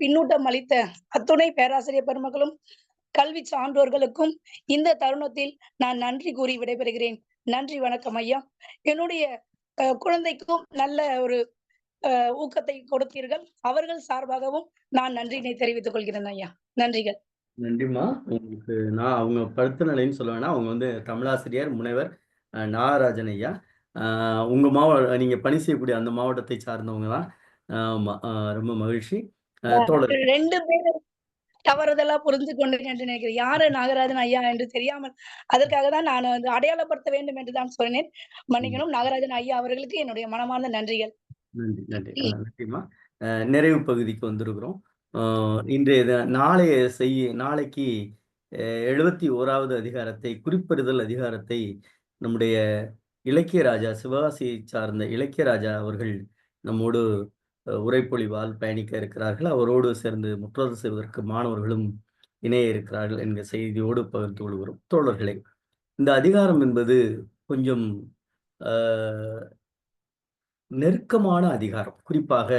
பின்னூட்டம் அளித்த அத்துணை பேராசிரியர் பெருமக்களும் கல்வி சான்றோர்களுக்கும் இந்த தருணத்தில் நான் நன்றி கூறி விடைபெறுகிறேன். நன்றி, வணக்கம் ஐயா. என்னுடைய குழந்தைக்கும் நல்ல ஒரு ஊக்கத்தை கொடுத்தீர்கள். அவர்கள் சார்பாகவும் நான் நன்றியினை தெரிவித்துக் கொள்கிறேன் ஐயா. நன்றிகள். நன்றிம்மா. உங்களுக்கு நான் அவங்க படுத்த நிலைன்னு சொல்ல வேணாம். அவங்க தமிழாசிரியர் முனைவர் நாகராஜன் ஐயா. உங்க நீங்க பணி செய்யக்கூடிய அந்த மாவட்டத்தை சார்ந்தவங்க தான். ஆமா, ரொம்ப மகிழ்ச்சி. தோழர் 2 பேரும் தவறுதலா புரிந்து கொண்டேன் என்று நினைக்கிறேன். யாரு நாகராஜன் ஐயா என்று தெரியாமல், அதற்காக தான் நான் அடையாளப்படுத்த வேண்டும் என்று தான் சொன்னேன். மன்னிக்கணும். நாகராஜன் ஐயா அவர்களுக்கு என்னுடைய மனமார்ந்த நன்றிகள். நன்றி நன்றி நன்றிம்மா. நிறைவு பகுதிக்கு வந்திருக்கிறோம். நாளைக்கு 71வது அதிகாரத்தை, குறிப்பெறுதல் அதிகாரத்தை நம்முடைய இலக்கிய ராஜா, சிவகாசியை சார்ந்த இலக்கிய ராஜா அவர்கள் நம்மோடு உரைப்பொழிவால் பயணிக்க இருக்கிறார்கள். அவரோடு சேர்ந்து முற்றோதல் செய்வதற்கு மாணவர்களும் இணைய இருக்கிறார்கள் என்கிற செய்தியோடு பகிர்ந்து கொள்கிறோம். தோழர்களே, இந்த அதிகாரம் என்பது கொஞ்சம் நெருக்கமான அதிகாரம். குறிப்பாக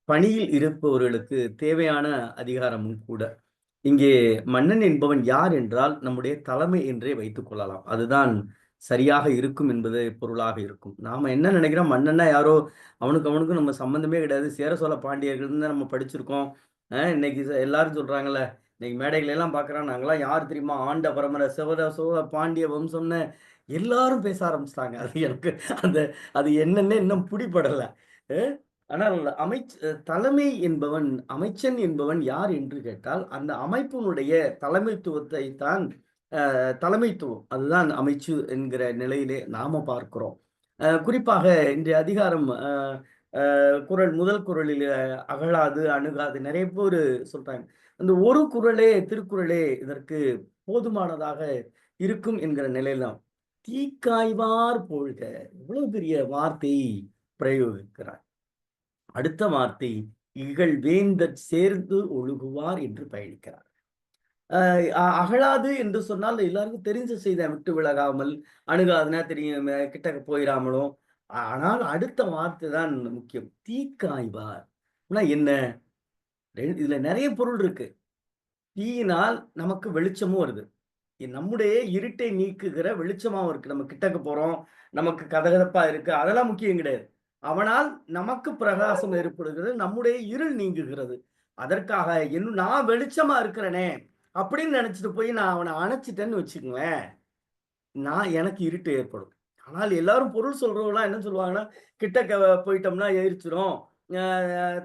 பணியில் இருப்பவர்களுக்கு தேவையான அதிகாரமும் கூட. இங்கே மன்னன் என்பவன் யார் என்றால் நம்முடைய தலைமை என்றே வைத்துக் கொள்ளலாம். அதுதான் சரியாக இருக்கும் என்பது பொருளாக இருக்கும். நாம என்ன நினைக்கிறோம், மன்னன்னா யாரோ அவனுக்கும் நம்ம சம்பந்தமே கிடையாது, சேர சோழ பாண்டியர்கள் தான் நம்ம படிச்சிருக்கோம். இன்னைக்கு எல்லாரும் சொல்றாங்கல்ல, இன்னைக்கு மேடைகள் எல்லாம் பார்க்குறான், நாங்களாம் யார் தெரியுமா, ஆண்ட பரம்பரை சோழ பாண்டிய வம்சம்னு எல்லாரும் பேச ஆரம்பிச்சிட்டாங்க. அது எனக்கு அது என்னன்னு இன்னும் பிடிபடலை. ஆனால் தலைமை என்பவன், அமைச்சன் என்பவன் யார் என்று கேட்டால் அந்த அமைப்பினுடைய தலைமைத்துவத்தை தான் தலைமைத்துவம், அதுதான் அமைச்சு என்கிற நிலையிலே நாம பார்க்கிறோம். குறிப்பாக இன்றைய அதிகாரம் முதல் குறளில் அகழாது அணுகாது நிறைய பேர் சொல்றாங்க. அந்த ஒரு குறளே, திருக்குறளே இதற்கு போதுமானதாக இருக்கும் என்கிற நிலையில தீக்காய்வார் போழ்க, இவ்வளவு பெரிய வார்த்தை பிரயோகிக்கிறார். அடுத்த வார்த்தை இகழ் வேந்தர் சேர்ந்து ஒழுகுவார் என்று பயணிக்கிறார். அகழாது என்று சொன்னால் எல்லாருக்கும் தெரிஞ்ச செய்த விட்டு விலகாமல், அணுகாதுன்னா தெரியும், கிட்ட போயிடாமலும். ஆனால் அடுத்த வார்த்தை தான் முக்கியம், தீக்காய்வார். என்ன, இதுல நிறைய பொருள் இருக்கு. தீயினால் நமக்கு வெளிச்சமும் வருது, நம்முடைய இருட்டை நீக்குகிற வெளிச்சமாவும் இருக்கு. நம்ம கிட்டக்க போறோம், நமக்கு கதகதப்பா இருக்கு, அதெல்லாம் முக்கியம் கிடையாது. அவனால் நமக்கு பிரகாசம் ஏற்படுகிறது, நம்முடைய இருள் நீங்குகிறது. அதற்காக நான் வெளிச்சமா இருக்கிறேனே அப்படின்னு நினைச்சிட்டு போய் நான் அவனை அணைச்சிட்டேன்னு வச்சுக்குவேன், எனக்கு இருட்டு ஏற்படும். ஆனால் எல்லாரும் பொருள் சொல்றவங்களாம் என்ன சொல்லுவாங்கன்னா, கிட்டக்க போயிட்டோம்னா எரிச்சிடும்,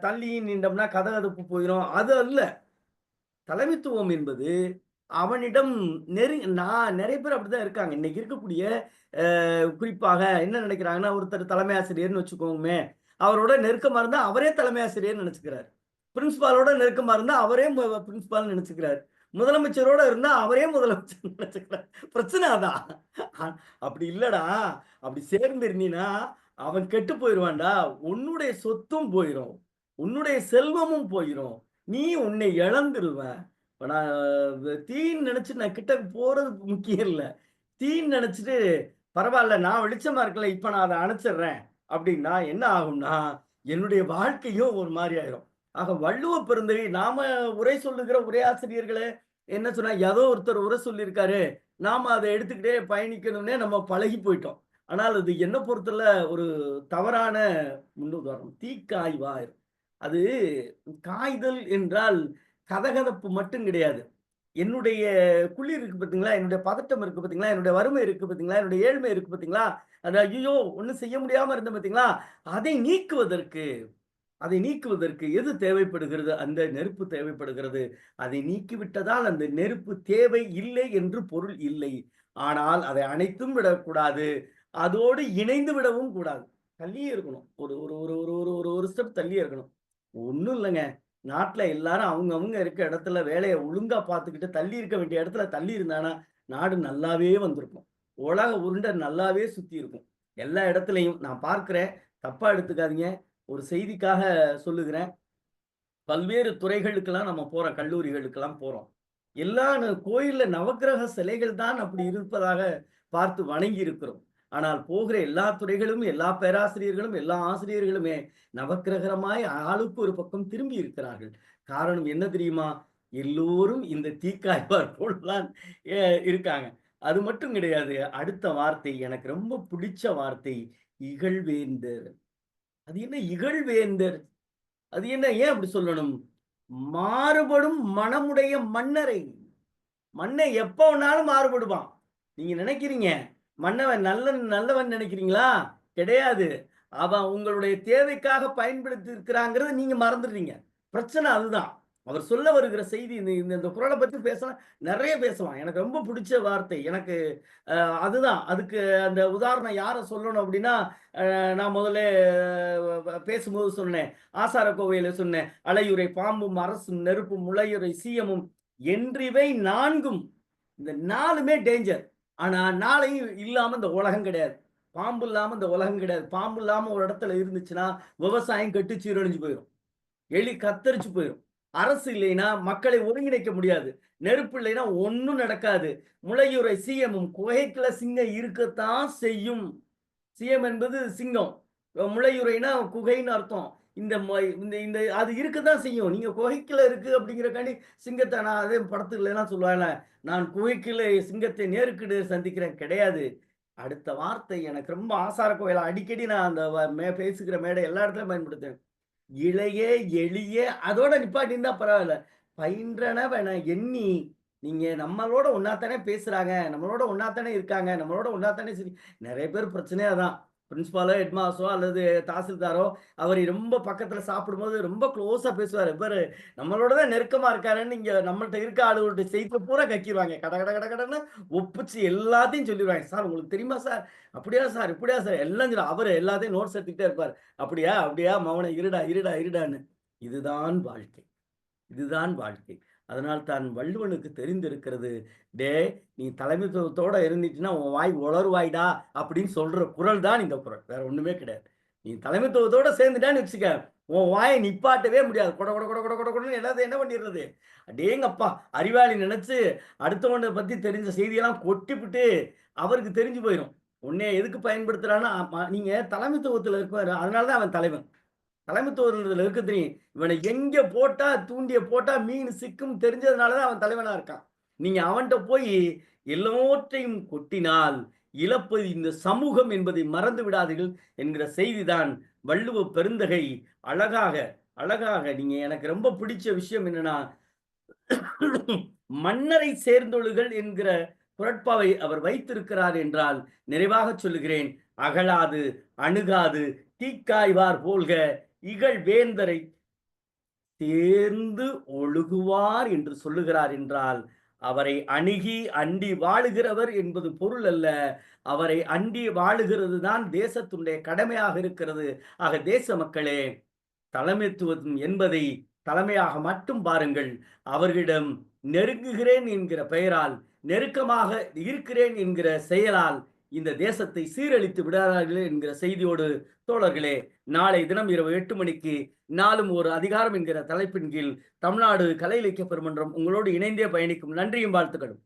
தள்ளி நின்றோம்னா கதகதப்பு போயிடும். அது அல்ல. தலைமைத்துவம் என்பது அவனிடம் நான் நிறைய பேர் அப்படிதான் இருக்காங்க. இன்னைக்கு இருக்கக்கூடிய குறிப்பாக என்ன நினைக்கிறாங்கன்னா, ஒருத்தர் தலைமை ஆசிரியர்னு வச்சுக்கோங்கமே, அவரோட நெருக்கமா இருந்தா அவரே தலைமை ஆசிரியர்னு நினைச்சுக்கிறார். பிரின்சிபாலோட நெருக்கமா இருந்தா அவரே பிரின்சிபால் நினைச்சுக்கிறார். முதலமைச்சரோட இருந்தா அவரே முதலமைச்சர் நினைச்சுக்கிறார். பிரச்சனை அதான். அப்படி இல்லடா. அப்படி சேர்ந்து இருந்தீன்னா அவன் கெட்டு போயிடுவான்டா. உன்னுடைய சொத்தும் போயிடும், உன்னுடைய செல்வமும் போயிடும், நீ உன்னை இழந்துருவ. இப்ப நான் தீன்னு நினைச்சு நான் கிட்ட போறது முக்கியம் இல்லை. தீன்னு நினைச்சிட்டு பரவாயில்ல நான் வெளிச்சமா இருக்கல, இப்ப நான் அதை அணைச்சிடுறேன் அப்படின்னா என்ன ஆகும்னா என்னுடைய வாழ்க்கையும் ஒரு மாதிரி ஆயிரும். ஆக வள்ளுவ பெருந்தகை நாம உரை சொல்லுகிற உரையாசிரியர்களே என்ன சொன்னா, ஏதோ ஒருத்தர் உரை சொல்லியிருக்காரு, நாம அதை எடுத்துக்கிட்டே பயணிக்கணும்னே நம்ம பழகி போயிட்டோம். ஆனால் அது என்ன பொறுத்தல ஒரு தவறான முன்னுதாரணம். தீக்காய்வார். அது காய்தல் என்றால் கதகதப்பு மட்டும் கிடையாது. என்னுடைய குளிர் இருக்கு பார்த்தீங்களா, என்னுடைய பதட்டம் இருக்கு பார்த்தீங்களா, என்னுடைய வறுமை இருக்கு பார்த்தீங்களா, என்னுடைய ஏழ்மை இருக்கு பார்த்தீங்களா, அது ஐயோ ஒன்றும் செய்ய முடியாம இருந்தேன் பார்த்தீங்களா, அதை நீக்குவதற்கு அதை நீக்குவதற்கு எது தேவைப்படுகிறது? அந்த நெருப்பு தேவைப்படுகிறது. அதை நீக்கிவிட்டதால் அந்த நெருப்பு தேவை இல்லை என்று பொருள் இல்லை. ஆனால் அதை அணைத்தும் விடக்கூடாது, அதோடு இணைந்து விடவும் கூடாது. தள்ளியே இருக்கணும். ஒரு ஒரு ஒரு ஒரு ஒரு ஒரு ஒரு ஸ்டெப் தள்ளியே இருக்கணும். ஒன்றும் இல்லைங்க. நாட்டில் எல்லாரும் அவங்க இருக்க இடத்துல வேலையை ஒழுங்கா பார்த்துக்கிட்டு தள்ளி இருக்க வேண்டிய இடத்துல தள்ளி இருந்தானா நாடு நல்லாவே வந்திருக்கும். உலக உருண்டை நல்லாவே சுத்தி இருக்கும். எல்லா இடத்துலையும் நான் பார்க்கிறேன். தப்பா எடுத்துக்காதீங்க. ஒரு செய்திக்காக சொல்லுகிறேன். பல்வேறு துறைகளுக்கெல்லாம் நம்ம போறோம், கல்லூரிகளுக்கெல்லாம் போறோம். எல்லா கோயில்ல நவக்கிரக சிலைகள் தான் அப்படி இருப்பதாக பார்த்து வணங்கி இருக்கிறோம். ஆனால் போகிற எல்லா துறைகளும், எல்லா பேராசிரியர்களும், எல்லா ஆசிரியர்களுமே நவக்கிரகமாய் ஆளுக்கு ஒரு பக்கம் திரும்பி இருக்கிறார்கள். காரணம் என்ன தெரியுமா? எல்லோரும் இந்த தீக்காய்வார் போலதான் இருக்காங்க. அது மட்டும் கிடையாது. அடுத்த வார்த்தை எனக்கு ரொம்ப பிடிச்ச வார்த்தை, இகழ்வேந்தர். அது என்ன இகழ்வேந்தர்? அது என்ன? ஏன் அப்படி சொல்லணும்? மாறுபடும் மனமுடைய மன்னரை. மன்னை எப்ப வேணாலும் மாறுபடுவான். நீங்க நினைக்கிறீங்க மன்னவன் நல்லவன் நினைக்கிறீங்களா? கிடையாது. அவன் உங்களுடைய தேவைக்காக பயன்படுத்தி இருக்கிறாங்கிறத நீங்க மறந்துடுறீங்க. பிரச்சனை அதுதான். அவர் சொல்ல வருகிற செய்தி இந்த குறளை பற்றி பேசலாம், நிறைய பேசலாம். எனக்கு ரொம்ப பிடிச்ச வார்த்தை எனக்கு அதுதான். அதுக்கு அந்த உதாரணம் யாரை சொல்லணும் அப்படின்னா, நான் முதல்ல பேசும்போது சொன்னேன், ஆசார கோவையில சொன்னேன், அலையுறை பாம்பும் அரசும் நெருப்பும் முளையுறை சீயமும் என்றிவை நான்கும். இந்த 4மே டேஞ்சர். ஆனா 4ஐயும் இல்லாம இந்த உலகம் கிடையாது. பாம்பு இல்லாம இந்த உலகம் கிடையாது. பாம்பு இல்லாம ஒரு இடத்துல இருந்துச்சுன்னா விவசாயம் கெட்டு சீரழிஞ்சு போயிடும், எலி கத்தரிச்சு போயிடும். அரசு இல்லைன்னா மக்களை ஒருங்கிணைக்க முடியாது. நெருப்பு இல்லைன்னா ஒன்னும் நடக்காது. முளையுறை சீயமும், குகைக்குள்ள சிங்கம் இருக்கத்தான் செய்யும். சீயம் என்பது சிங்கம், முளையுறைனா குகைன்னு அர்த்தம். இந்த இந்த அது இருக்கத்தான் செய்யும். நீங்க குகைக்குள்ள இருக்கு அப்படிங்கிறக்காண்டி சிங்கத்தை, நான் அதே படத்துல எல்லாம் சொல்லுவாங்க, நான் குகைக்குள்ள சிங்கத்தை நேருக்கு சந்திக்கிறேன், கிடையாது. அடுத்த வார்த்தை எனக்கு ரொம்ப ஆசார கோயில அடிக்கடி நான் அந்த பேசுகிற மேடை எல்லா இடத்துலயும் பயன்படுத்துவேன். இளைய எளிய அதோட நிப்பாட்டிருந்தா பரவாயில்ல. பயின்றனவென எண்ணி. நீங்க நம்மளோட ஒன்னாத்தானே பேசுறாங்க, நம்மளோட ஒன்னாத்தானே இருக்காங்க, நம்மளோட ஒன்னாத்தானே சரி. நிறைய பேர் பிரச்சனையே அதான். பிரின்சிபாலோ ஹெட்மாஸ்டரோ அல்லது தாசில்தாரோ அவர் ரொம்ப பக்கத்துல சாப்பிடும்போது ரொம்ப க்ளோஸா பேசுவார். இவர் நம்மளோட தான் நெருக்கமா இருக்காருன்னு இங்க நம்மள்ட்ட இருக்க ஆளுகளுடைய செய்தியை பூரா கக்கிடுவாங்க. கட கட கட கடன்னு ஒப்பிச்சு எல்லாத்தையும் சொல்லிடுவாங்க. சார் உங்களுக்கு தெரியுமா சார், அப்படியா சார், இப்படியா சார், எல்லாம் சொல்லி அவர் எல்லாத்தையும் நோட்ஸ் எடுத்துக்கிட்டே இருப்பார். அப்படியா அப்படியா மவனை இருடா இருடா இருடான்னு. இதுதான் வாழ்க்கை, இதுதான் வாழ்க்கை. அதனால் தான் வள்ளுவனுக்கு தெரிந்திருக்கிறது, டே நீ தலைமைத்துவத்தோட இருந்துச்சுன்னா உன் வாய் உளருவாய்டா அப்படின்னு சொல்ற குரல் தான் இந்த குரல், வேற ஒண்ணுமே கிடையாது. நீ தலைமைத்துவத்தோட சேர்ந்துட்டான்னு வச்சுக்க, உன் வாயை நிப்பாட்டவே முடியாது. கொட கொட கொட கொட கொட கொடன்னு எல்லாத்தையும் என்ன பண்ணிடுறது? அடேங்கப்பா அறிவாளி நினைச்சு அடுத்தவனை பத்தி தெரிஞ்ச செய்தியெல்லாம் கொட்டிவிட்டு அவருக்கு தெரிஞ்சு போயிடும். உன்னை எதுக்கு பயன்படுத்துறான்னா, நீங்க தலைமைத்துவத்துல இருப்பாரு, அதனாலதான் அவன் தலைவன். தலைமைத்துவத்தில் இருக்கு தெரியும். இவனை எங்க போட்டா தூண்டிய போட்டா மீன் சிக்கும் தெரிஞ்சதுனாலதான் அவன் தலைவனா இருக்கான். நீங்க அவன்கிட்ட போய் எல்லாவற்றையும் கொட்டினால் இழப்பது இந்த சமூகம் என்பதை மறந்து விடாதீர்கள் என்கிற செய்திதான் வள்ளுவ பெருந்தகை அழகாக அழகாக. நீங்க எனக்கு ரொம்ப பிடிச்ச விஷயம் என்னன்னா, மன்னரை சேர்ந்தொழுகள் என்கிற குரட்பாவை அவர் வைத்திருக்கிறார் என்றால் நிறைவாக சொல்லுகிறேன், அகழாது அணுகாது தீக்காய்வார் போல்க இகழ்வேந்தரை தேர்ந்து ஒழுகுவார் என்று சொல்லுகிறார் என்றால், அவரை அணுகி அண்டி வாழுகிறவர் என்பது பொருள் அல்ல. அவரை அண்டி வாழுகிறது தான் தேசத்தினுடைய கடமையாக இருக்கிறது. ஆக தேச மக்களே, தலைமைத்துவம் என்பதை தலைமையாக மட்டும் பாருங்கள். அவர்களிடம் நெருங்குகிறேன் என்கிற பெயரால், நெருக்கமாக இருக்கிறேன் என்கிற செயலால் இந்த தேசத்தை சீரழித்து விடார்கள் என்கிற செய்தியோடு தோழர்களே, நாளை தினம் இரவு 8 மணிக்கு நாளும் ஒரு அதிகாரம் என்கிற தலைப்பின் கீழ் தமிழ்நாடு கலை இலக்கிய பெருமன்றம் உங்களோடு இணைந்தே பயணிக்கும். நன்றியும் வாழ்த்துக்களும்.